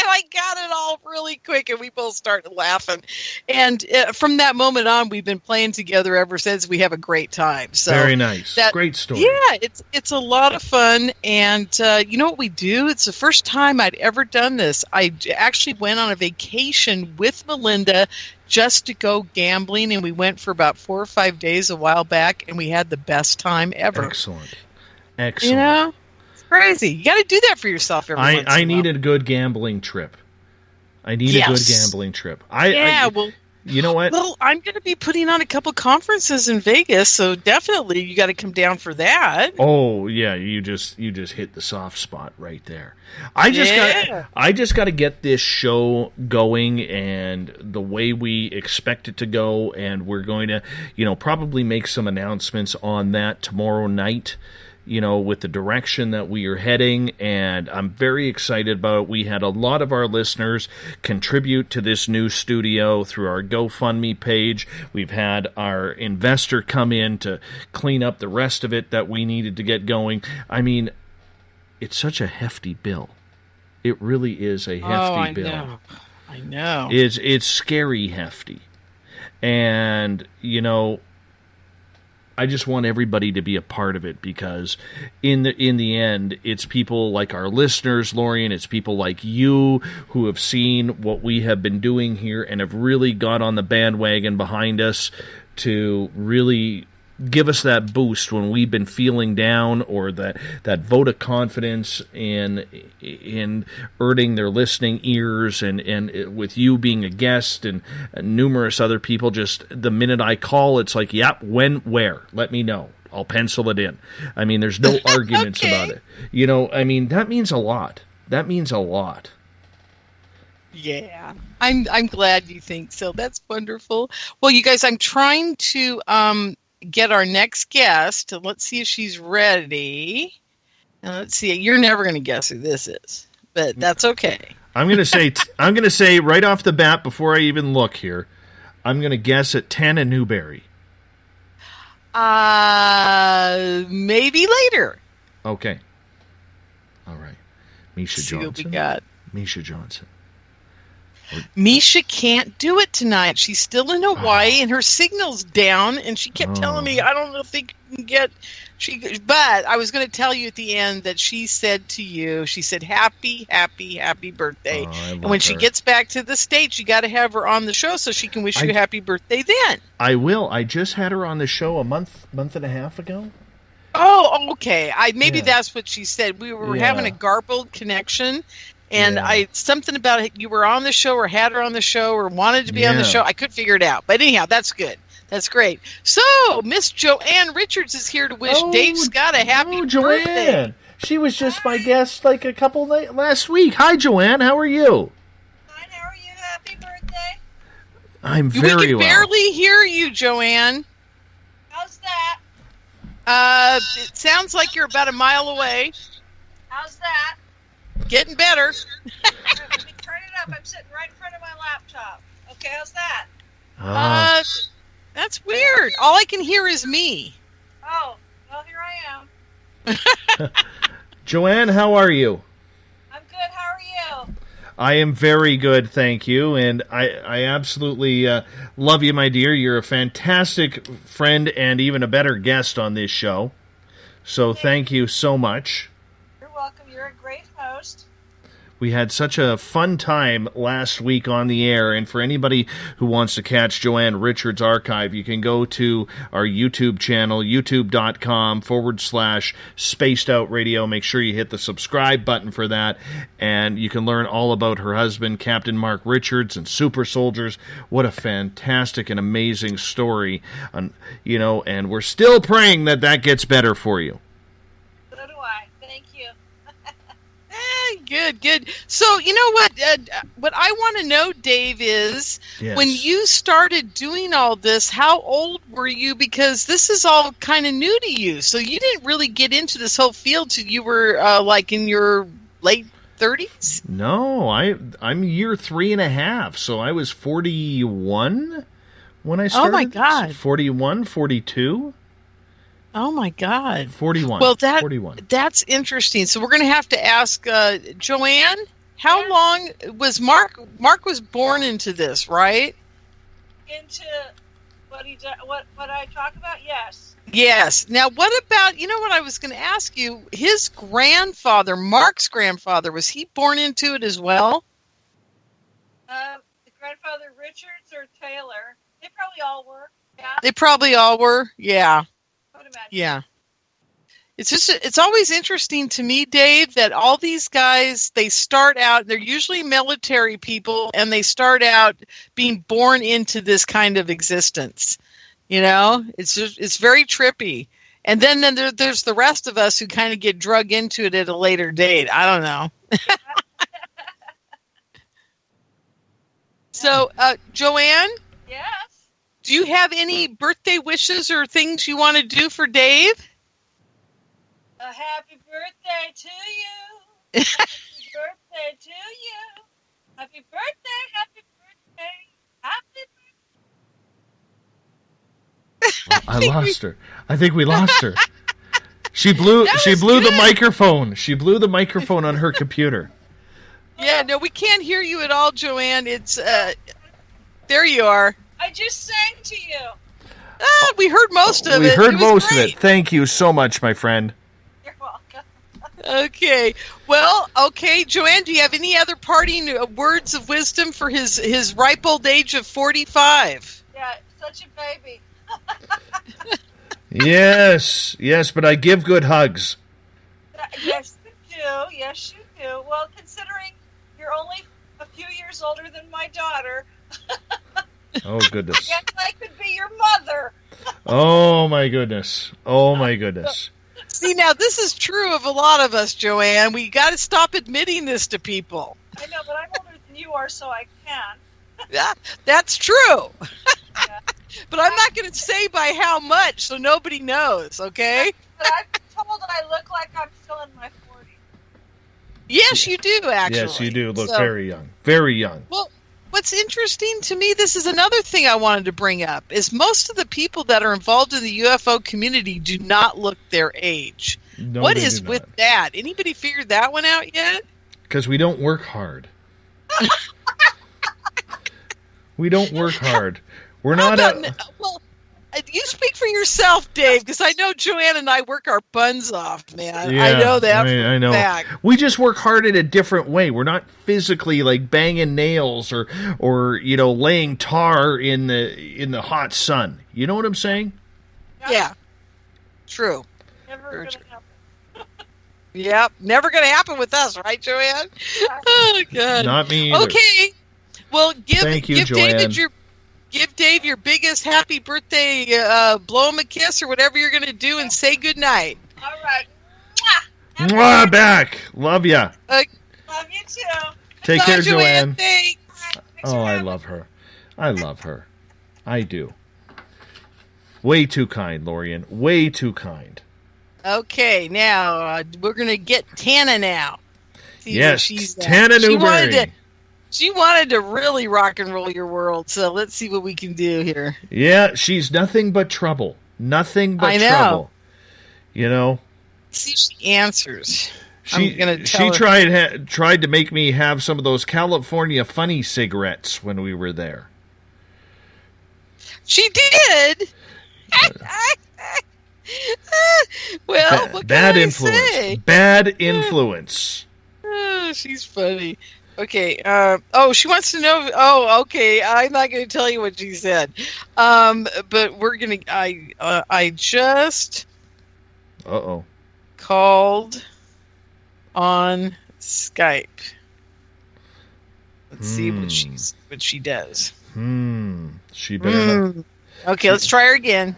and I got it all really quick, and we both started laughing. And from that moment on, we've been playing together ever since. We have a great time. So very nice. Great story. Yeah, it's a lot of fun. And you know what we do? It's the first time I'd ever done this. I actually went on a vacation with Melinda just to go gambling, and we went for about 4 or 5 days a while back, and we had the best time ever. Excellent. Crazy. You got to do that for yourself every once in a while. I need a good gambling trip. I need a good gambling trip. Well, you know what? Well, I'm going to be putting on a couple conferences in Vegas, so definitely you got to come down for that. Oh yeah, you just hit the soft spot right there. I just got to get this show going and the way we expect it to go, and we're going to probably make some announcements on that tomorrow night. With the direction that we are heading, and I'm very excited about it. We had a lot of our listeners contribute to this new studio through our GoFundMe page. We've had our investor come in to clean up the rest of it that we needed to get going. I mean, it's such a hefty bill. It really is a hefty bill. I know. It's scary hefty. And, I just want everybody to be a part of it, because in the end, it's people like our listeners, Lorian, it's people like you who have seen what we have been doing here and have really got on the bandwagon behind us to really give us that boost when we've been feeling down, or that vote of confidence in earning their listening ears, and with you being a guest and numerous other people. Just the minute I call, it's like, yep, when, where, let me know. I'll pencil it in. I mean, there's no arguments about it. That means a lot. That means a lot. Yeah, I'm glad you think so. That's wonderful. Well, you guys, I'm trying to get our next guest. Let's see if she's ready. Let's see. You're never going to guess who this is, but that's okay. I'm going to say right off the bat, before I even look here, I'm going to guess at Tana Newberry. Maybe later. Okay. All right. Misha Johnson. What we got. Misha Johnson. Misha can't do it tonight. She's still in Hawaii, and her signal's down, and she kept telling me, I don't know if they can get... But I was going to tell you at the end that she said to you, she said, happy, happy, happy birthday. And when she gets back to the States, you got to have her on the show so she can wish you a happy birthday then. I will. I just had her on the show a month and a half ago. Oh, okay. Maybe that's what she said. We were having a garbled connection. And something about it, you were on the show or had her on the show or wanted to be on the show. I couldn't figure it out. But anyhow, that's good. That's great. So, Miss Joanne Richards is here to wish Dave Scott a happy Joanne. birthday. She was just my guest like a couple last week. Hi, Joanne. How are you? Fine. How are you? Happy birthday. I'm very well. We can barely hear you, Joanne. How's that? It sounds like you're about a mile away. How's that? Getting better. Let me turn it up. I'm sitting right in front of my laptop. Okay, how's that? That's weird. All I can hear is me. Oh, well, here I am. Joanne, how are you? I'm good. How are you? I am very good, thank you. And I absolutely love you, my dear. You're a fantastic friend and even a better guest on this show. So thank you so much. You're welcome. You're a great host. We had such a fun time last week on the air, and for anybody who wants to catch Joanne Richards' archive, you can go to our YouTube channel, youtube.com/Spaced Out Radio. Make sure you hit the subscribe button for that, and you can learn all about her husband, Captain Mark Richards, and Super Soldiers. What a fantastic and amazing story, and we're still praying that gets better for you. So do I. Thank you. Good. So, you know what I want to know, Dave, is Yes. when you started doing all this, how old were you? Because this is all kind of new to you. So you didn't really get into this whole field till you were like in your late 30s? No, I'm year 3.5, so I was 41 when I started. Oh, my God. 41, 42? Oh, my God. 41. Well, 41. that's interesting. So we're going to have to ask Joanne, how long was Mark? Mark was born into this, right? Into what I talk about? Yes. Yes. Now, what about, what I was going to ask you, his grandfather, Mark's grandfather, was he born into it as well? The grandfather Richards or Taylor? They probably all were. Yeah. They probably all were. Yeah. I would imagine. Yeah. It's always interesting to me, Dave, that all these guys, they start out, they're usually military people, and they start out being born into this kind of existence. It's very trippy. And then there's the rest of us who kind of get drug into it at a later date. I don't know. So, Joanne? Yes? Do you have any birthday wishes or things you want to do for Dave? A happy birthday to you. Happy birthday to you. Happy birthday, happy birthday, happy I lost her. I think we lost her. She blew the microphone. She blew the microphone on her computer. Yeah, no, we can't hear you at all, Joanne. It's there you are. I just sang to you. We heard most of it. We heard most great. of it. Thank you so much, my friend. You're welcome. Okay. Well, okay, Joanne, do you have any other parting words of wisdom for his ripe old age of 45? Yeah, such a baby. Yes, but I give good hugs. Yes, you do. Yes, you do. Well, considering you're only a few years older than my daughter. Oh, goodness. I guess I could be your mother. Oh, my goodness. Oh, my goodness. See, now, this is true of a lot of us, Joanne. We got to stop admitting this to people. I know, but I'm older than you are, so I can. Yeah, that's true. But I'm not going to say by how much, so nobody knows, okay? But I've been told I look like I'm still in my 40s. Yes, you do, actually. Yes, you do look very young. Very young. Well, what's interesting to me, this is another thing I wanted to bring up, is most of the people that are involved in the UFO community do not look their age. No, what they is do with not. that? Anybody figured that one out yet? Because we don't work hard. We don't work hard. We're not Well, you speak for yourself, Dave, because I know Joanne and I work our buns off, man. Yeah, I know that I know. fact. We just work hard in a different way. We're not physically like banging nails or laying tar in the hot sun. You know what I'm saying? Yeah. True. Never going to happen. Yep. Never going to happen with us, right, Joanne? Oh, God. Not me either. Okay. Well, Thank you, Joanne. Give Dave your biggest happy birthday, blow him a kiss or whatever you're going to do, and say goodnight. All right. Mwah, back. Love ya. Love you too. Take Bye, care, Joanne. Thanks. Oh, I love her. I love her. I do. Way too kind, Lorian. Way too kind. Okay, now we're going to get Tana now. See where Yes, she's at. Tana Newberry. She wanted to really rock and roll your world, so let's see what we can do here. Yeah, she's nothing but trouble. Nothing but I know. trouble. You know? See if she answers. She tried to make me have some of those California Funny cigarettes when we were there. She did? Well, what bad can I influence. say? Bad influence. Oh, She's funny. Okay. She wants to know. Okay. I'm not going to tell you what she said. But we're going to. I just. Called on Skype. Let's see what she does. She better. Okay. Let's try her again.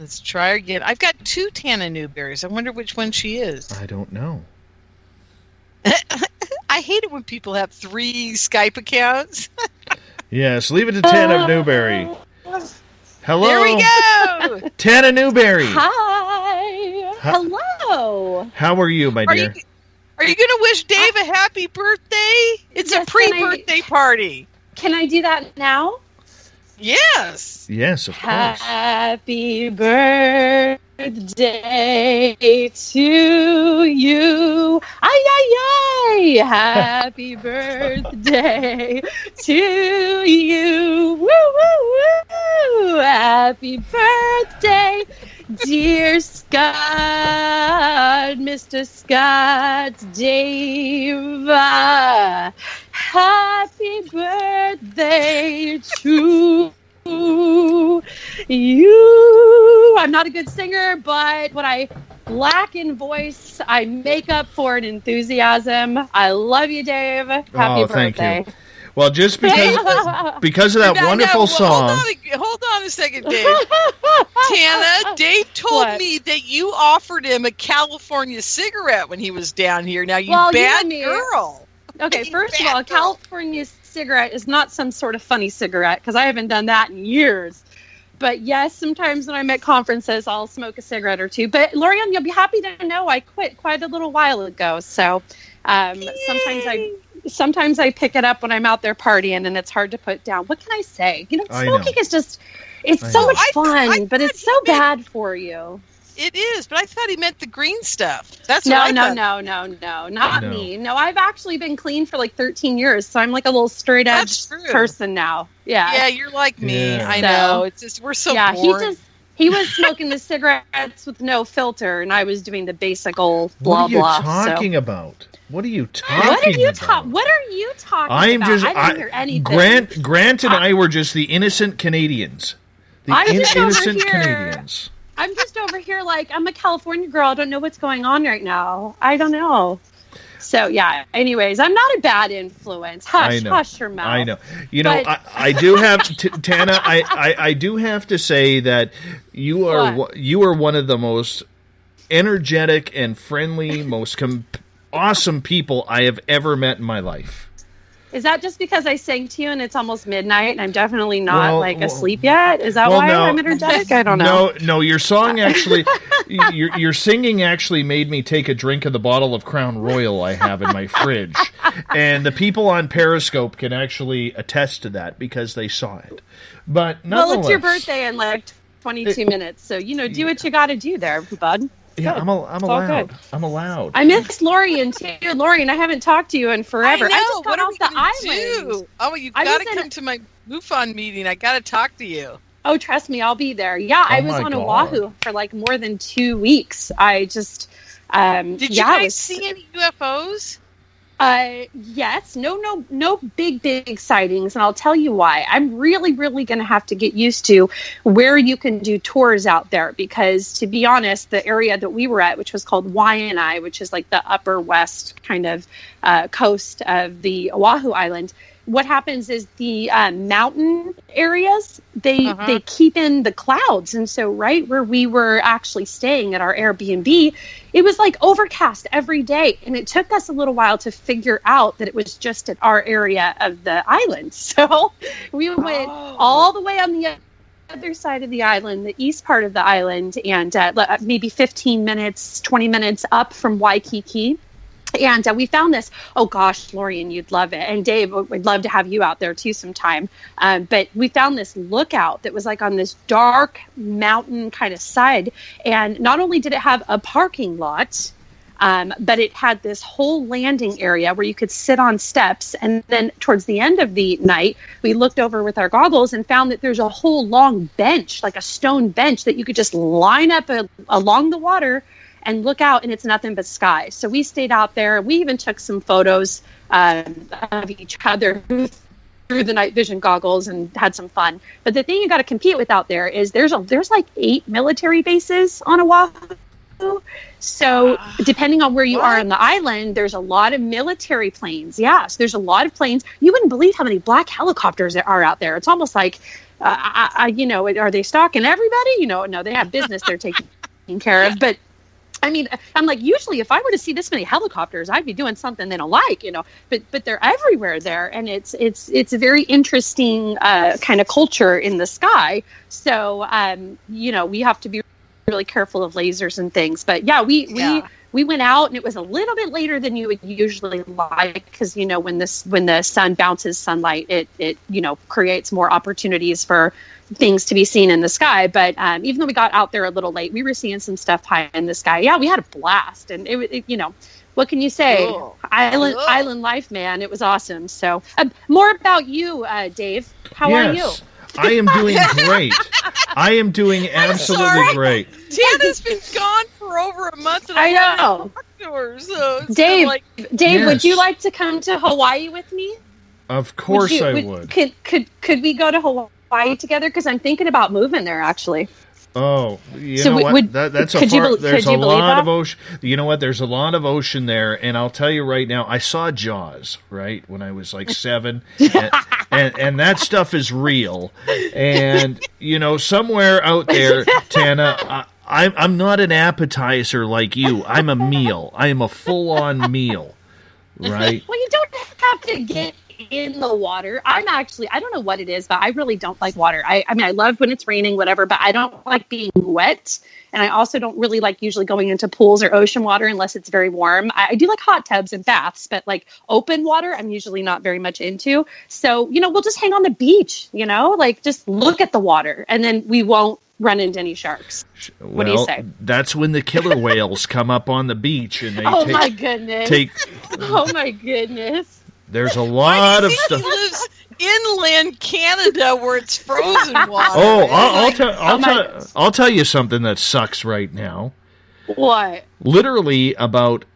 I've got 2 Tana Newberries. I wonder which one she is. I don't know. I hate it when people have 3 Skype accounts. Yes, leave it to Tana Newberry. Hello. There we go. Tana Newberry. Hi. Hello. How are you, my dear? Are you going to wish Dave a happy birthday? It's a pre-birthday party. Can I do that now? Yes. Yes, of course. Happy birthday to you. Ay, ay, ay. Happy birthday to you. Woo, woo, woo. Happy birthday, dear Scott, Mr. Scott Dave. Happy birthday to you. I'm not a good singer, but what I lack in voice, I make up for in enthusiasm. I love you, Dave. Happy birthday. Thank you. Well, just because of that wonderful song. Hold on a second, Dave. Tana, Dave told me that you offered him a California cigarette when he was down here. Now, bad girl. Okay, first of all, California cigarette is not some sort of funny cigarette, because I haven't done that in years. But yes, sometimes when I'm at conferences, I'll smoke a cigarette or two. But Lorianne, you'll be happy to know I quit quite a little while ago. So sometimes I pick it up when I'm out there partying, and it's hard to put down. What can I say? Smoking is just, it's so much fun, but it's so bad for you. It is, but I thought he meant the green stuff. That's No, what I thought. not me. No, I've actually been clean for like 13 years, so I'm like a little straight edge person now. Yeah. Yeah, you're like me. Yeah. I know. It's just, we're so bored. He was smoking the cigarettes with no filter, and I was doing the basic old blah blah. What are you talking about? What are you talking about? What are you talking about? I didn't hear anything. Grant and I were just the innocent Canadians. Canadians. I'm just over here like, I'm a California girl. I don't know what's going on right now. I don't know. So, yeah. Anyways, I'm not a bad influence. Hush your mouth. I know. I do have, Tana, I do have to say that you are one of the most energetic and friendly, most awesome people I have ever met in my life. Is that just because I sang to you and it's almost midnight and I'm definitely not asleep yet? Is that why I'm energetic? I don't know. No, your song actually, your singing actually made me take a drink of the bottle of Crown Royal I have in my fridge. And the people on Periscope can actually attest to that because they saw it. But nonetheless, well, it's your birthday in like 22 minutes, so do what you got to do there, bud. Yeah, I'm allowed. I'm allowed. I miss Lorianne too. Lorianne, I haven't talked to you in forever. I know. I just got off the island. Do? Oh, you've got to come to my MUFON meeting. I got to talk to you. Oh, trust me, I'll be there. Yeah, I was on Oahu for like more than 2 weeks. I just did you guys see any UFOs? Yes. No big sightings, and I'll tell you why. I'm really going to have to get used to where you can do tours out there, because to be honest, the area that we were at, which was called Waianae, which is like the upper west kind of coast of the Oahu Island, what happens is the mountain areas, they keep in the clouds. And so right where we were actually staying at our Airbnb, it was like overcast every day. And it took us a little while to figure out that it was just at our area of the island. So we went all the way on the other side of the island, the east part of the island, and maybe 15 minutes, 20 minutes up from Waikiki. And we found this, oh gosh, Lorianne, you'd love it. And Dave, we'd love to have you out there too sometime. But we found this lookout that was like on this dark mountain kind of side. And not only did it have a parking lot, but it had this whole landing area where you could sit on steps. And then towards the end of the night, we looked over with our goggles and found that there's a whole long bench, like a stone bench that you could just line up along the water and look out, and it's nothing but sky. So we stayed out there. We even took some photos of each other through the night vision goggles and had some fun. But the thing you got to compete with out there is there's like 8 military bases on Oahu. So depending on where you are on the island, there's a lot of military planes. Yes, there's a lot of planes. You wouldn't believe how many black helicopters there are out there. It's almost like, are they stalking everybody? No, they have business they're taking care of. But I mean, I'm like, usually if I were to see this many helicopters, I'd be doing something they don't like, but they're everywhere there. And it's a very interesting kind of culture in the sky. So, we have to be really careful of lasers and things. But yeah, we went out, and it was a little bit later than you would usually like, because when the sun bounces sunlight, it creates more opportunities for things to be seen in the sky. But even though we got out there a little late, we were seeing some stuff high in the sky. Yeah, we had a blast, and it what can you say? Cool. Island life, man. It was awesome. So more about you, Dave. How are you? I am doing great. I am doing absolutely great. Tana's been gone for over a month, and I know. To her, so Dave, Yes. would you like to come to Hawaii with me? Of course I would. Could we go to Hawaii together? Because I'm thinking about moving there, actually. Oh, know what? That's a far. There's a lot of ocean. You know what? There's a lot of ocean there, and I'll tell you right now. I saw Jaws when I was like 7, and that stuff is real. And somewhere out there, Tana, I'm not an appetizer like you. I'm a meal. I am a full-on meal, right? Well, you don't have to get in the water. I don't know what it is, but I really don't like water. I mean, I love when it's raining, whatever, but I don't like being wet. And I also don't really like usually going into pools or ocean water unless it's very warm. I do like hot tubs and baths, but like open water, I'm usually not very much into. So, we'll just hang on the beach, just look at the water, and then we won't run into any sharks. What do you say? That's when the killer whales come up on the beach, and they my goodness. Oh my goodness. There's a lot of stuff. He lives inland Canada where it's frozen water. Oh, I'll tell you something that sucks right now. What? Literally about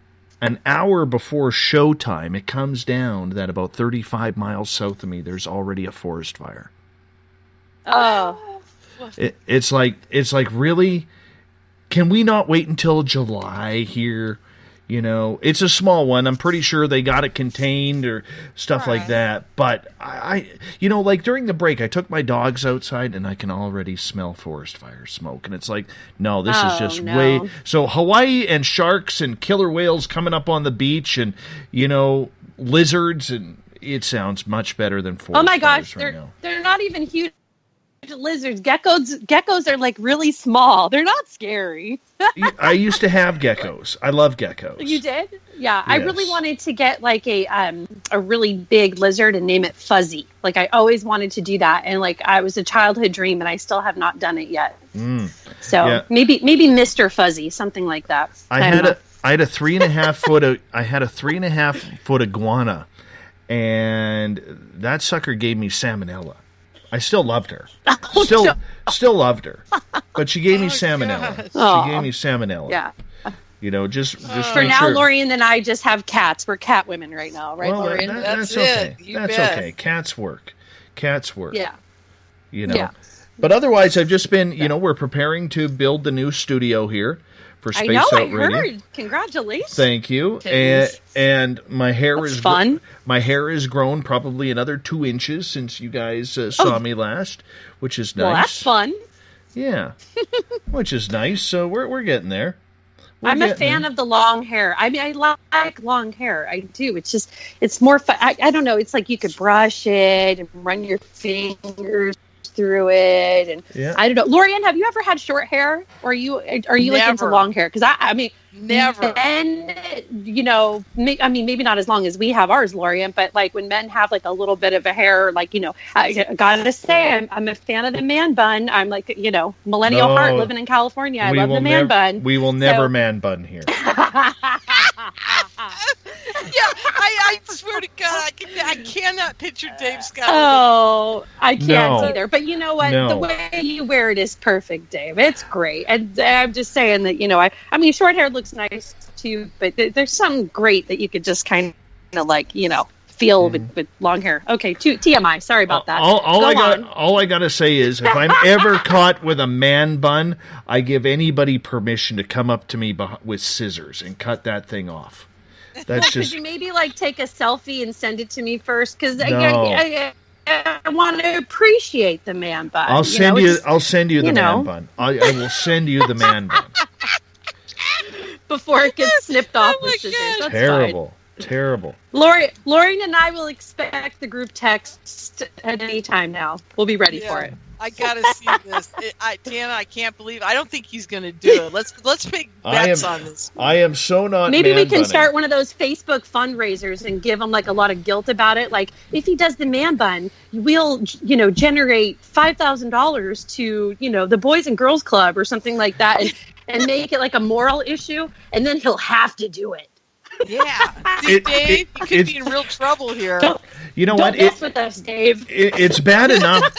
an hour before showtime, it comes down that about 35 miles south of me, there's already a forest fire. Oh. It's like really? Can we not wait until July here? It's a small one. I'm pretty sure they got it contained or stuff like that. But I like during the break, I took my dogs outside and I can already smell forest fire smoke. And it's like, no, this is just way. So Hawaii and sharks and killer whales coming up on the beach and, lizards. And it sounds much better than forest fires. Oh my gosh, right now. They're not even huge lizards. Geckos are like really small. They're not scary. I used to have geckos. I love geckos. You did? Yeah. Yes. I really wanted to get like a really big lizard and name it Fuzzy. Like I always wanted to do that, and like I was a childhood dream, and I still have not done it yet. So maybe Mr. Fuzzy, something like that. I had a 3.5 foot. I had a 3.5 foot iguana, and that sucker gave me salmonella. I still loved her. Still loved her. But she gave me salmonella. She gave me salmonella. Yeah. Just for now, sure. Lorian and I just have cats. We're cat women right now, right, Lorian? That's okay. That's okay. Cats work. Yeah. Yeah. But otherwise, I've just been, we're preparing to build the new studio here for Space Out Radio. I heard. Congratulations. Thank you. And my hair is fun. My hair has grown probably another 2 inches since you guys saw me last, which is nice. Well, that's fun. Yeah, which is nice. So we're getting there. I'm a fan of the long hair. I mean, I like long hair. I do. It's more fun. I don't know. It's like you could brush it and run your fingers through it, and I don't know. Lorian, have you ever had short hair, or are you like into long hair? Because I mean, never. Men, maybe not as long as we have ours, Lorian, but like when men have like a little bit of a hair, like I gotta say, I'm a fan of the man bun. I'm like millennial heart living in California. I love the man bun. We will never man bun here. I swear to God, I cannot picture Dave Scott. Oh, I can't either. But you know what? No. The way you wear it is perfect, Dave. It's great. And I'm just saying that, I mean, short hair looks nice too, but there's something great that you could just kind of like, feel with long hair. Okay, TMI. Sorry about that. All I got to say is, if I'm ever caught with a man bun, I give anybody permission to come up to me with scissors and cut that thing off. That's just. Could you maybe take a selfie and send it to me first? Because No. I want to appreciate the man bun. I'll send you the man bun. I will send you the man bun. Before it gets snipped off with scissors. That's Terrible. Terrible. Lauren and I will expect the group text at any time now. We'll be ready for it. I gotta see this. Tana, I can't believe. I don't think he's gonna do it. Let's make bets on this. I am so not. Maybe we can start one of those Facebook fundraisers and give him a lot of guilt about it. Like, if he does the man bun, we'll generate $5,000 to the Boys and Girls Club or something like that, and make it like a moral issue, and then he'll have to do it. Yeah, Dave, you could be in real trouble here. You know Don't what? mess with us, Dave. It's bad enough.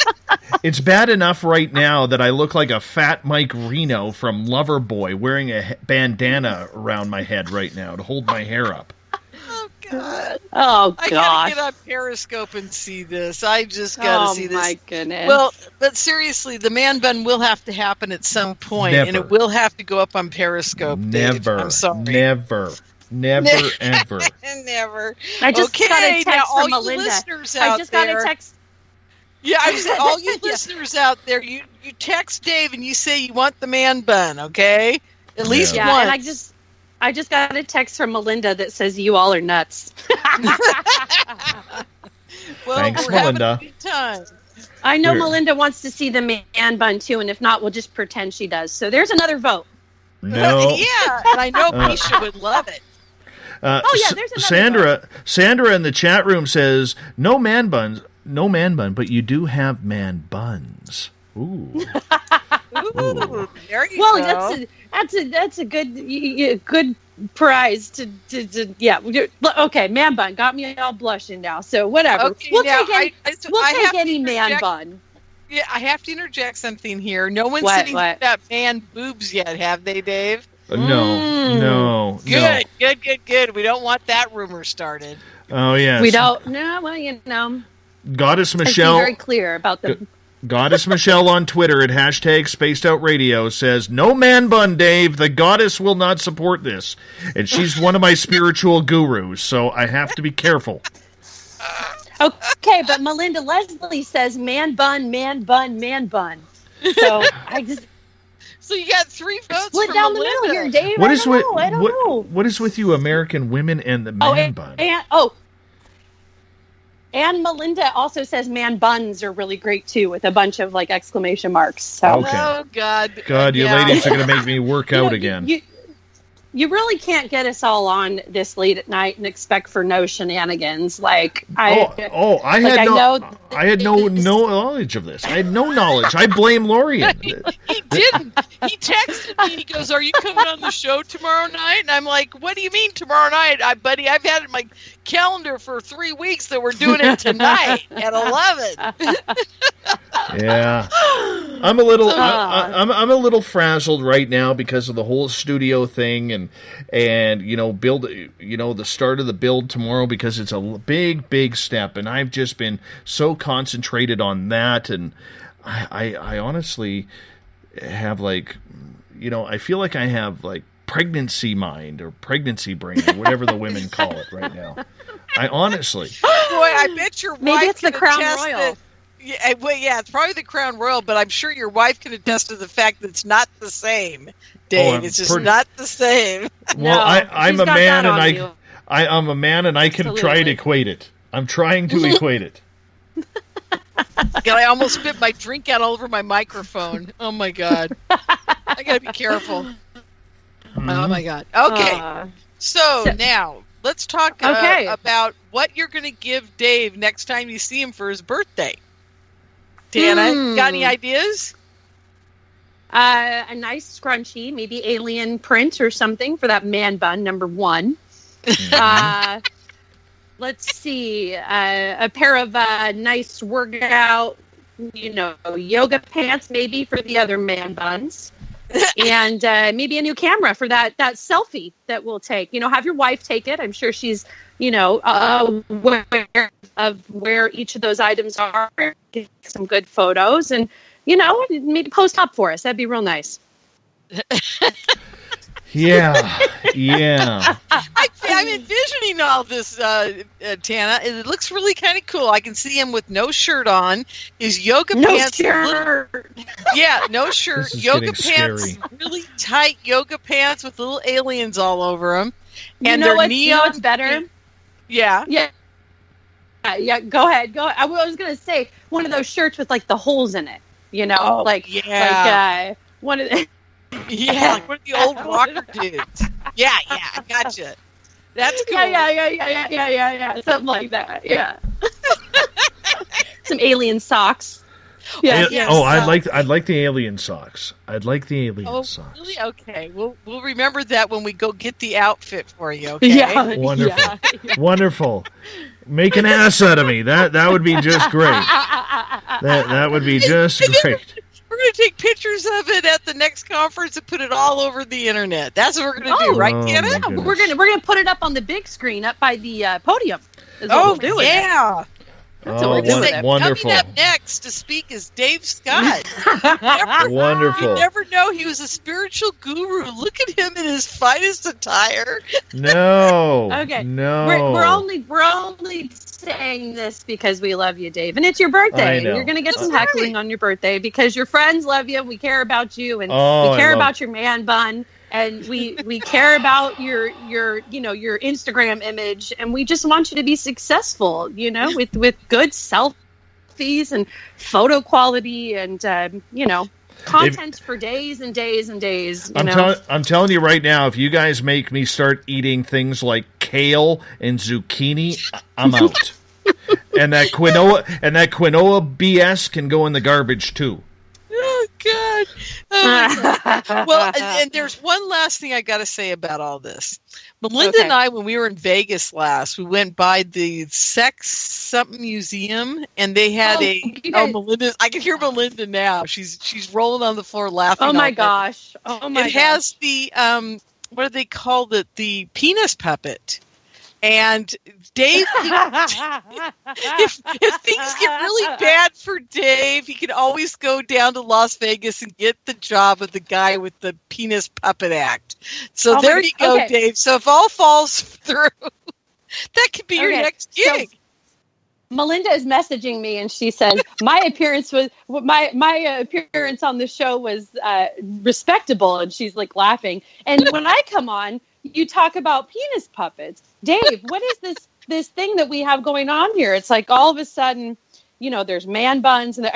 It's bad enough right now that I look like a fat Mike Reno from Loverboy wearing a bandana around my head right now to hold my hair up. Oh God! I gotta get on Periscope and see this. I just gotta see this. Oh my goodness! Well, but seriously, the man bun will have to happen at some point, and it will have to go up on Periscope. Never. Dave. I'm sorry. Never, ever. Never. I just got a text now, from all Melinda. You listeners out I just got a text. Yeah, I said, all you listeners out there, you text Dave and you say you want the man bun, okay? At least once. And I just got a text from Melinda that says you all are nuts. Well, Thanks, we're Melinda. having a good time. I know Melinda wants to see the man bun too, and if not, we'll just pretend she does. So there's another vote. No. Yeah, and I know Misha would love it. There's another Sandra in the chat room says no man bun, but you do have man buns. Ooh. Ooh, there you well, go. that's a good prize to yeah. Okay, man bun got me all blushing now. So whatever. Okay, we'll now, take any man bun. Yeah, I have to interject something here. No one's sitting about man boobs yet, have they, Dave? No. Good. We don't want that rumor started. Oh yes. We don't. No, well, Goddess Michelle. Very clear about the. Goddess Michelle on Twitter at #SpacedOutRadio says, no man bun, Dave. The goddess will not support this. And she's one of my spiritual gurus, so I have to be careful. Okay, but Melinda Leslie says man bun, man bun, man bun. So I just... So you got 3 votes split from down Melinda. the middle here, Dave. What I don't know. What is with you American women and the man bun? And Melinda also says man buns are really great too, with a bunch of exclamation marks. So. Okay. Oh God! God, you ladies are going to make me work out again. You really can't get us all on this late at night and expect for no shenanigans. I had no knowledge of this. I had no knowledge. I blame Lorian. He didn't. He texted me and he goes, "Are you coming on the show tomorrow night?" And I'm like, "What do you mean tomorrow night, buddy? I've had it in my calendar for 3 weeks that we're doing it tonight at 11." Yeah, I'm a little. I'm a little frazzled right now because of the whole studio thing and build. The start of the build tomorrow, because it's a big step, and I've just been so concentrated on that, and I honestly have I feel like I have pregnancy mind or pregnancy brain or whatever the women call it right now. I honestly. Boy, I bet your wife. Maybe it's the Crown Royal. Yeah, it's probably the Crown Royal, but I'm sure your wife can attest to the fact that it's not the same, Dave. It's just not the same. Well, I'm a man, and I'm a man, and I can try to equate it. I'm trying to equate it. God, I almost spit my drink out all over my microphone. Oh my God! I gotta be careful. Mm-hmm. Oh my God. Okay, so now let's talk about what you're going to give Dave next time you see him for his birthday. Dana, got any ideas? A nice scrunchie, maybe alien print or something for that man bun, number 1. Let's see, a pair of nice workout, yoga pants maybe for the other man buns. And maybe a new camera for that selfie that we'll take. Have your wife take it. I'm sure she's, aware of where each of those items are. Get some good photos and, maybe post up for us. That'd be real nice. Yeah. I'm envisioning all this, Tana. It looks really kind of cool. I can see him with no shirt on, his yoga pants. No shirt. Yoga pants, really tight yoga pants with little aliens all over them. And they're neon. You know what's better? Yeah. Go ahead. I was gonna say one of those shirts with like the holes in it. One of the. Yeah, like one of the old rocker dudes. Yeah, I gotcha. That's cool. Yeah. Something like that. Yeah. Some alien socks. Yeah. I'd like the alien socks. Socks. Really? Okay. We'll remember that when we go get the outfit for you. Okay. Yeah. Wonderful. Yeah. Wonderful. Make an ass out of me. That would be just great. That would be just great. We're going to take pictures of it at the next conference and put it all over the internet. That's what we're going to do, right, Tana? Yeah, we're going to put it up on the big screen up by the podium. That's what we're wonderful. Coming up next to speak is Dave Scott. Wonderful. You never know he was a spiritual guru. Look at him in his finest attire. No. Okay. No. We're only saying this because we love you, Dave, and it's your birthday. And you're going to get some heckling on your birthday because your friends love you. We care about you, and we care about your man bun. And we care about your Instagram image, and we just want you to be successful, with good selfies and photo quality and content for days and days and days. I'm telling you right now, if you guys make me start eating things like kale and zucchini, I'm out. and that quinoa BS can go in the garbage too. Oh, God. Well, and there's one last thing I got to say about all this. Melinda and I, when we were in Vegas last, we went by the Sex something museum, and they had Melinda. I can hear Melinda now. She's rolling on the floor laughing. Oh my gosh! It has the what do they call it? The penis puppet. And Dave, if things get really bad for Dave, he can always go down to Las Vegas and get the job of the guy with the penis puppet act. So there you go, Dave. So if all falls through, that could be your next gig. So Melinda is messaging me, and she says my appearance on the show was respectable, and she's like laughing. And when I come on, you talk about penis puppets. Dave, what is this thing that we have going on here? It's like all of a sudden, there's man buns. And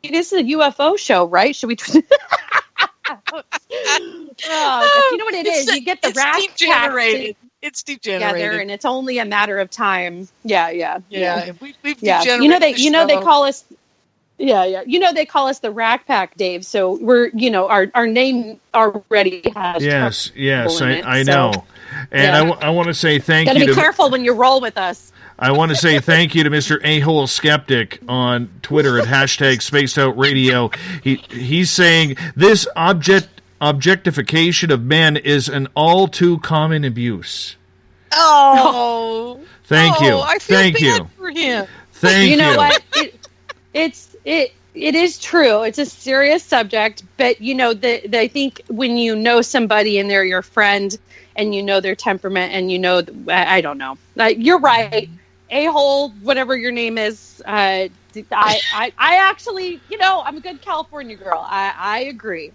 this is a UFO show, right? Should we... you know what it is? You get the rack degenerated. It's degenerated. Together, and it's only a matter of time. Yeah. We've degenerated. They call us... Yeah. They call us the Rack Pack, Dave. So we're, our name already has. Yes, I know. And I want to say thank you. Gotta be careful when you roll with us. I want to say thank you to Mr. A-Hole Skeptic on Twitter at #SpacedOutRadio. He's saying this objectification of men is an all too common abuse. Oh, thank you. I feel bad for him. Thank you. You know what? It is true. It's a serious subject, but I think when you know somebody and they're your friend and you know their temperament and I don't know. You're right. A-hole, whatever your name is. I actually, I'm a good California girl. I agree.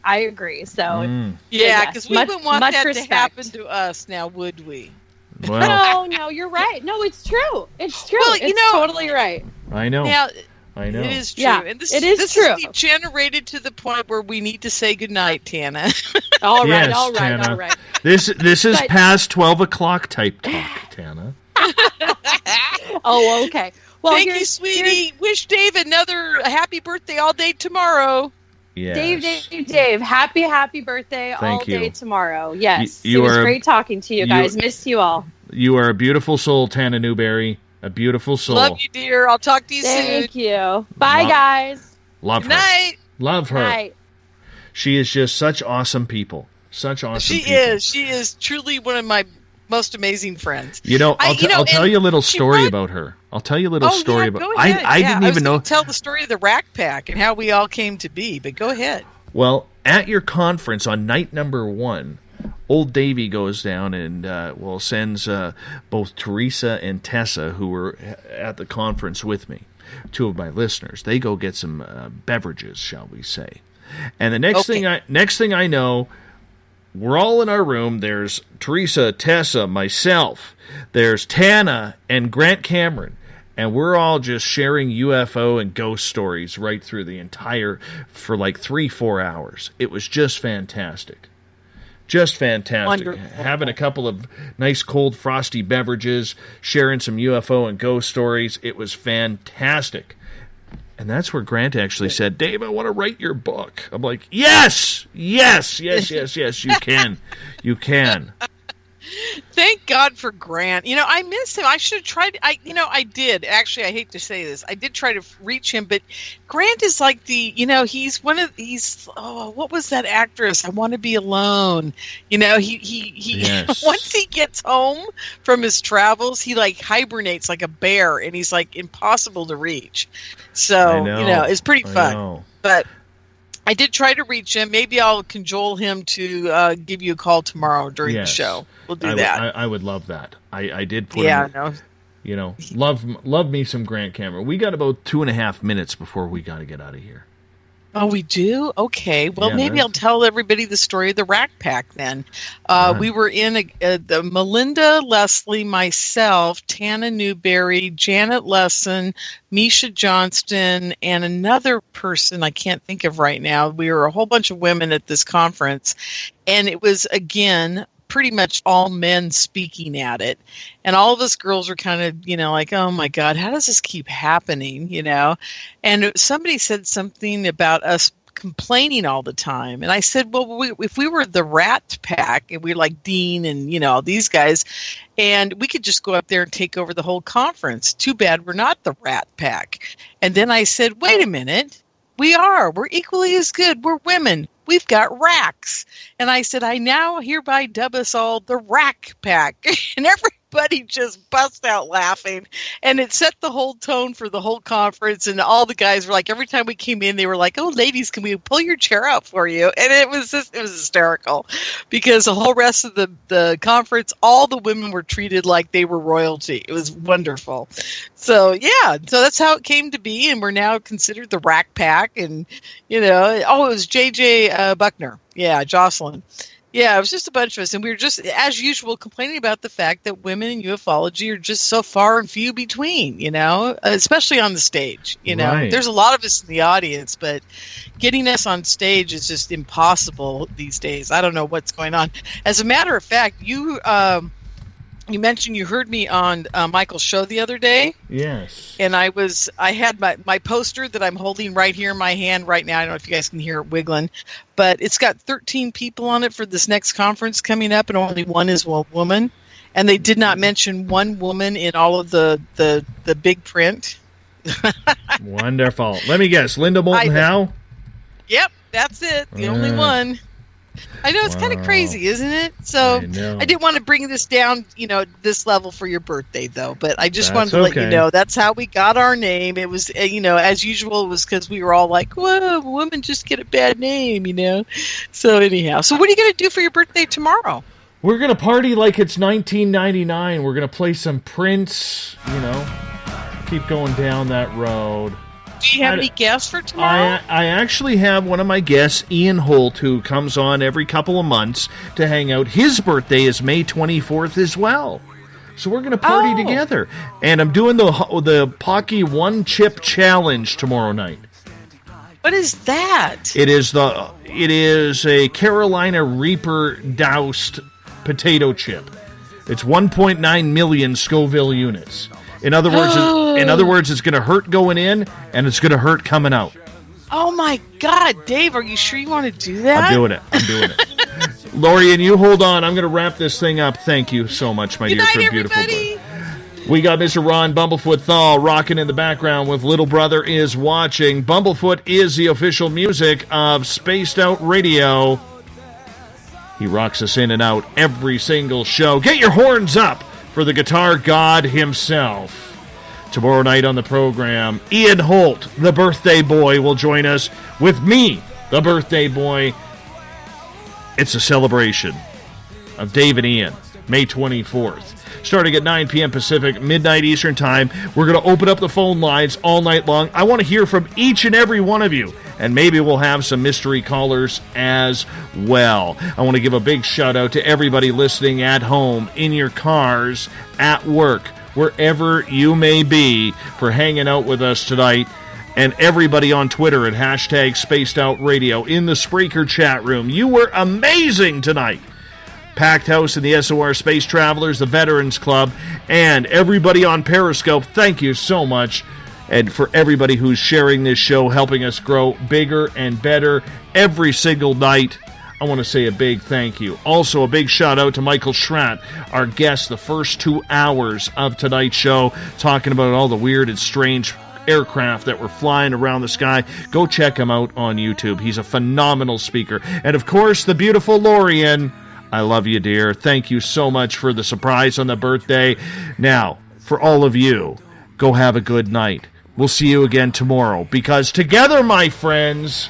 So because we wouldn't want that to happen to us now, would we? Well, no, you're right. No, it's true. It's true. Well, it's totally right. I know. Now, I know. It is true. Yeah, and this is true. Is degenerated to the point where we need to say goodnight, Tana. All right. Tana. This is past 12 o'clock type talk, Tana. Oh, okay. Well, thank you, sweetie. Wish Dave another happy birthday all day tomorrow. Yes. Dave. Happy birthday all day tomorrow. Yes. It was great talking to you guys. Missed you all. You are a beautiful soul, Tana Newberry. A beautiful soul. Love you, dear. I'll talk to you soon. Thank you. Bye, guys. Love Good her. night. Love her. Night. She is just such awesome people. Such awesome people. She is truly one of my most amazing friends. You know, I'll tell you a little story about her. I'll tell you a little story about. Go ahead. I didn't even know. Tell the story of the Rack Pack and how we all came to be. But go ahead. Well, at your conference on night number 1, old Davey goes down and sends both Teresa and Tessa, who were at the conference with me, 2 of my listeners. They go get some beverages, shall we say? And the next thing I know, we're all in our room. There's Teresa, Tessa, myself. There's Tana and Grant Cameron. And we're all just sharing UFO and ghost stories right through the entire, for like 3-4 hours. It was just fantastic. Just fantastic. Wonderful. Having a couple of nice cold frosty beverages, sharing some UFO and ghost stories. It was fantastic. And that's where Grant actually said, Dave, I want to write your book. I'm like, yes, you can. You can. Thank God for Grant. You know, I missed him. I should have tried. I did. Actually, I hate to say this. I did try to reach him, but Grant is like he's one of these. Oh, what was that actress? I Want to Be Alone. You know, he yes. Once he gets home from his travels, he like hibernates like a bear, and he's like impossible to reach. So, it's pretty fun. But I did try to reach him. Maybe I'll cajole him to give you a call tomorrow during the show. We'll do that. I would love that. I did put him, love me some Grant Cameron. We got about 2.5 minutes before we got to get out of here. Oh, we do? Okay. Well, Yeah, maybe I'll tell everybody the story of the Rack Pack then. We were in the Melinda, Leslie, myself, Tana Newberry, Janet Lesson, Misha Johnston, and another person I can't think of right now. We were a whole bunch of women at this conference, and it was, again, pretty much all men speaking at it. And all of us girls were kind of, like, oh my God, how does this keep happening? And somebody said something about us complaining all the time. And I said, well, if we were the Rat Pack and we were like Dean and, all these guys, and we could just go up there and take over the whole conference. Too bad we're not the Rat Pack. And then I said, wait a minute. We're equally as good. We're women. We've got racks. And I said, I now hereby dub us all the Rack Pack. And everybody just bust out laughing. And it set the whole tone for the whole conference. And all the guys were like, every time we came in, they were like, oh, ladies, can we pull your chair out for you? And it was hysterical because the whole rest of the conference, all the women were treated like they were royalty. It was wonderful. So that's how it came to be. And we're now considered the Rack Pack. And, it was JJ Buckner. Yeah, Jocelyn. Yeah, it was just a bunch of us. And we were just, as usual, complaining about the fact that women in ufology are just so far and few between, especially on the stage. Right. There's a lot of us in the audience, but getting us on stage is just impossible these days. I don't know what's going on. As a matter of fact, you mentioned you heard me on Michael's show the other day. Yes. And I had my poster that I'm holding right here in my hand right now. I don't know if you guys can hear it wiggling, but it's got 13 people on it for this next conference coming up, and only one is a woman. And they did not mention one woman in all of the big print. Wonderful. Let me guess. Linda Moulton Howe? Yep, that's it. The only one. I know, it's kind of crazy, isn't it? So I didn't want to bring this down, this level for your birthday, though. But I just wanted to let you know that's how we got our name. It was, as usual, it was because we were all like, whoa, women just get a bad name, So anyhow, so what are you going to do for your birthday tomorrow? We're going to party like it's 1999. We're going to play some Prince, keep going down that road. Do you have any guests for tomorrow? I actually have one of my guests, Ian Holt, who comes on every couple of months to hang out. His birthday is May 24th as well. So we're going to party together. And I'm doing the Pocky One Chip Challenge tomorrow night. What is that? It is a Carolina Reaper doused potato chip. It's 1.9 million Scoville units. In other words, it's going to hurt going in, and it's going to hurt coming out. Oh my God, Dave! Are you sure you want to do that? I'm doing it. Lori, and you hold on. I'm going to wrap this thing up. Thank you so much, my dear, for a beautiful book. We got Mr. Ron Bumblefoot THAL rocking in the background with Little Brother Is Watching. Bumblefoot is the official music of Spaced Out Radio. He rocks us in and out every single show. Get your horns up for the guitar god himself. Tomorrow night on the program, Ian Holt, the birthday boy, will join us with me, the birthday boy. It's a celebration of Dave and Ian, May 24th. Starting at 9 p.m. Pacific, midnight Eastern Time. We're going to open up the phone lines all night long. I want to hear from each and every one of you, and maybe we'll have some mystery callers as well. I want to give a big shout-out to everybody listening at home, in your cars, at work, wherever you may be, for hanging out with us tonight. And everybody on Twitter at hashtag Spaced Out Radio, in the Spreaker chat room. You were amazing tonight. Packed house in the SOR Space Travelers, the Veterans Club, and everybody on Periscope, thank you so much. And for everybody who's sharing this show, helping us grow bigger and better every single night, I want to say a big thank you. Also, a big shout out to Michael Schratt, our guest, the first 2 hours of tonight's show, talking about all the weird and strange aircraft that were flying around the sky. Go check him out on YouTube. He's a phenomenal speaker. And of course, the beautiful Lorian. I love you, dear. Thank you so much for the surprise on the birthday. Now, for all of you, go have a good night. We'll see you again tomorrow, because together, my friends,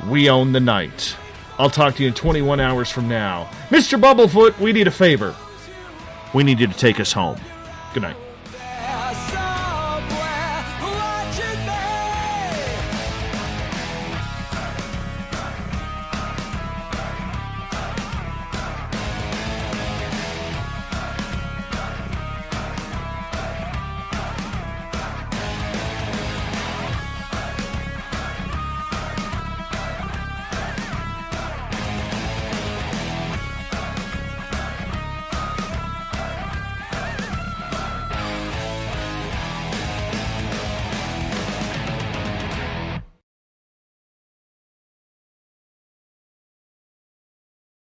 we own the night. I'll talk to you in 21 hours from now. Mr. Bumblefoot, we need a favor. We need you to take us home. Good night.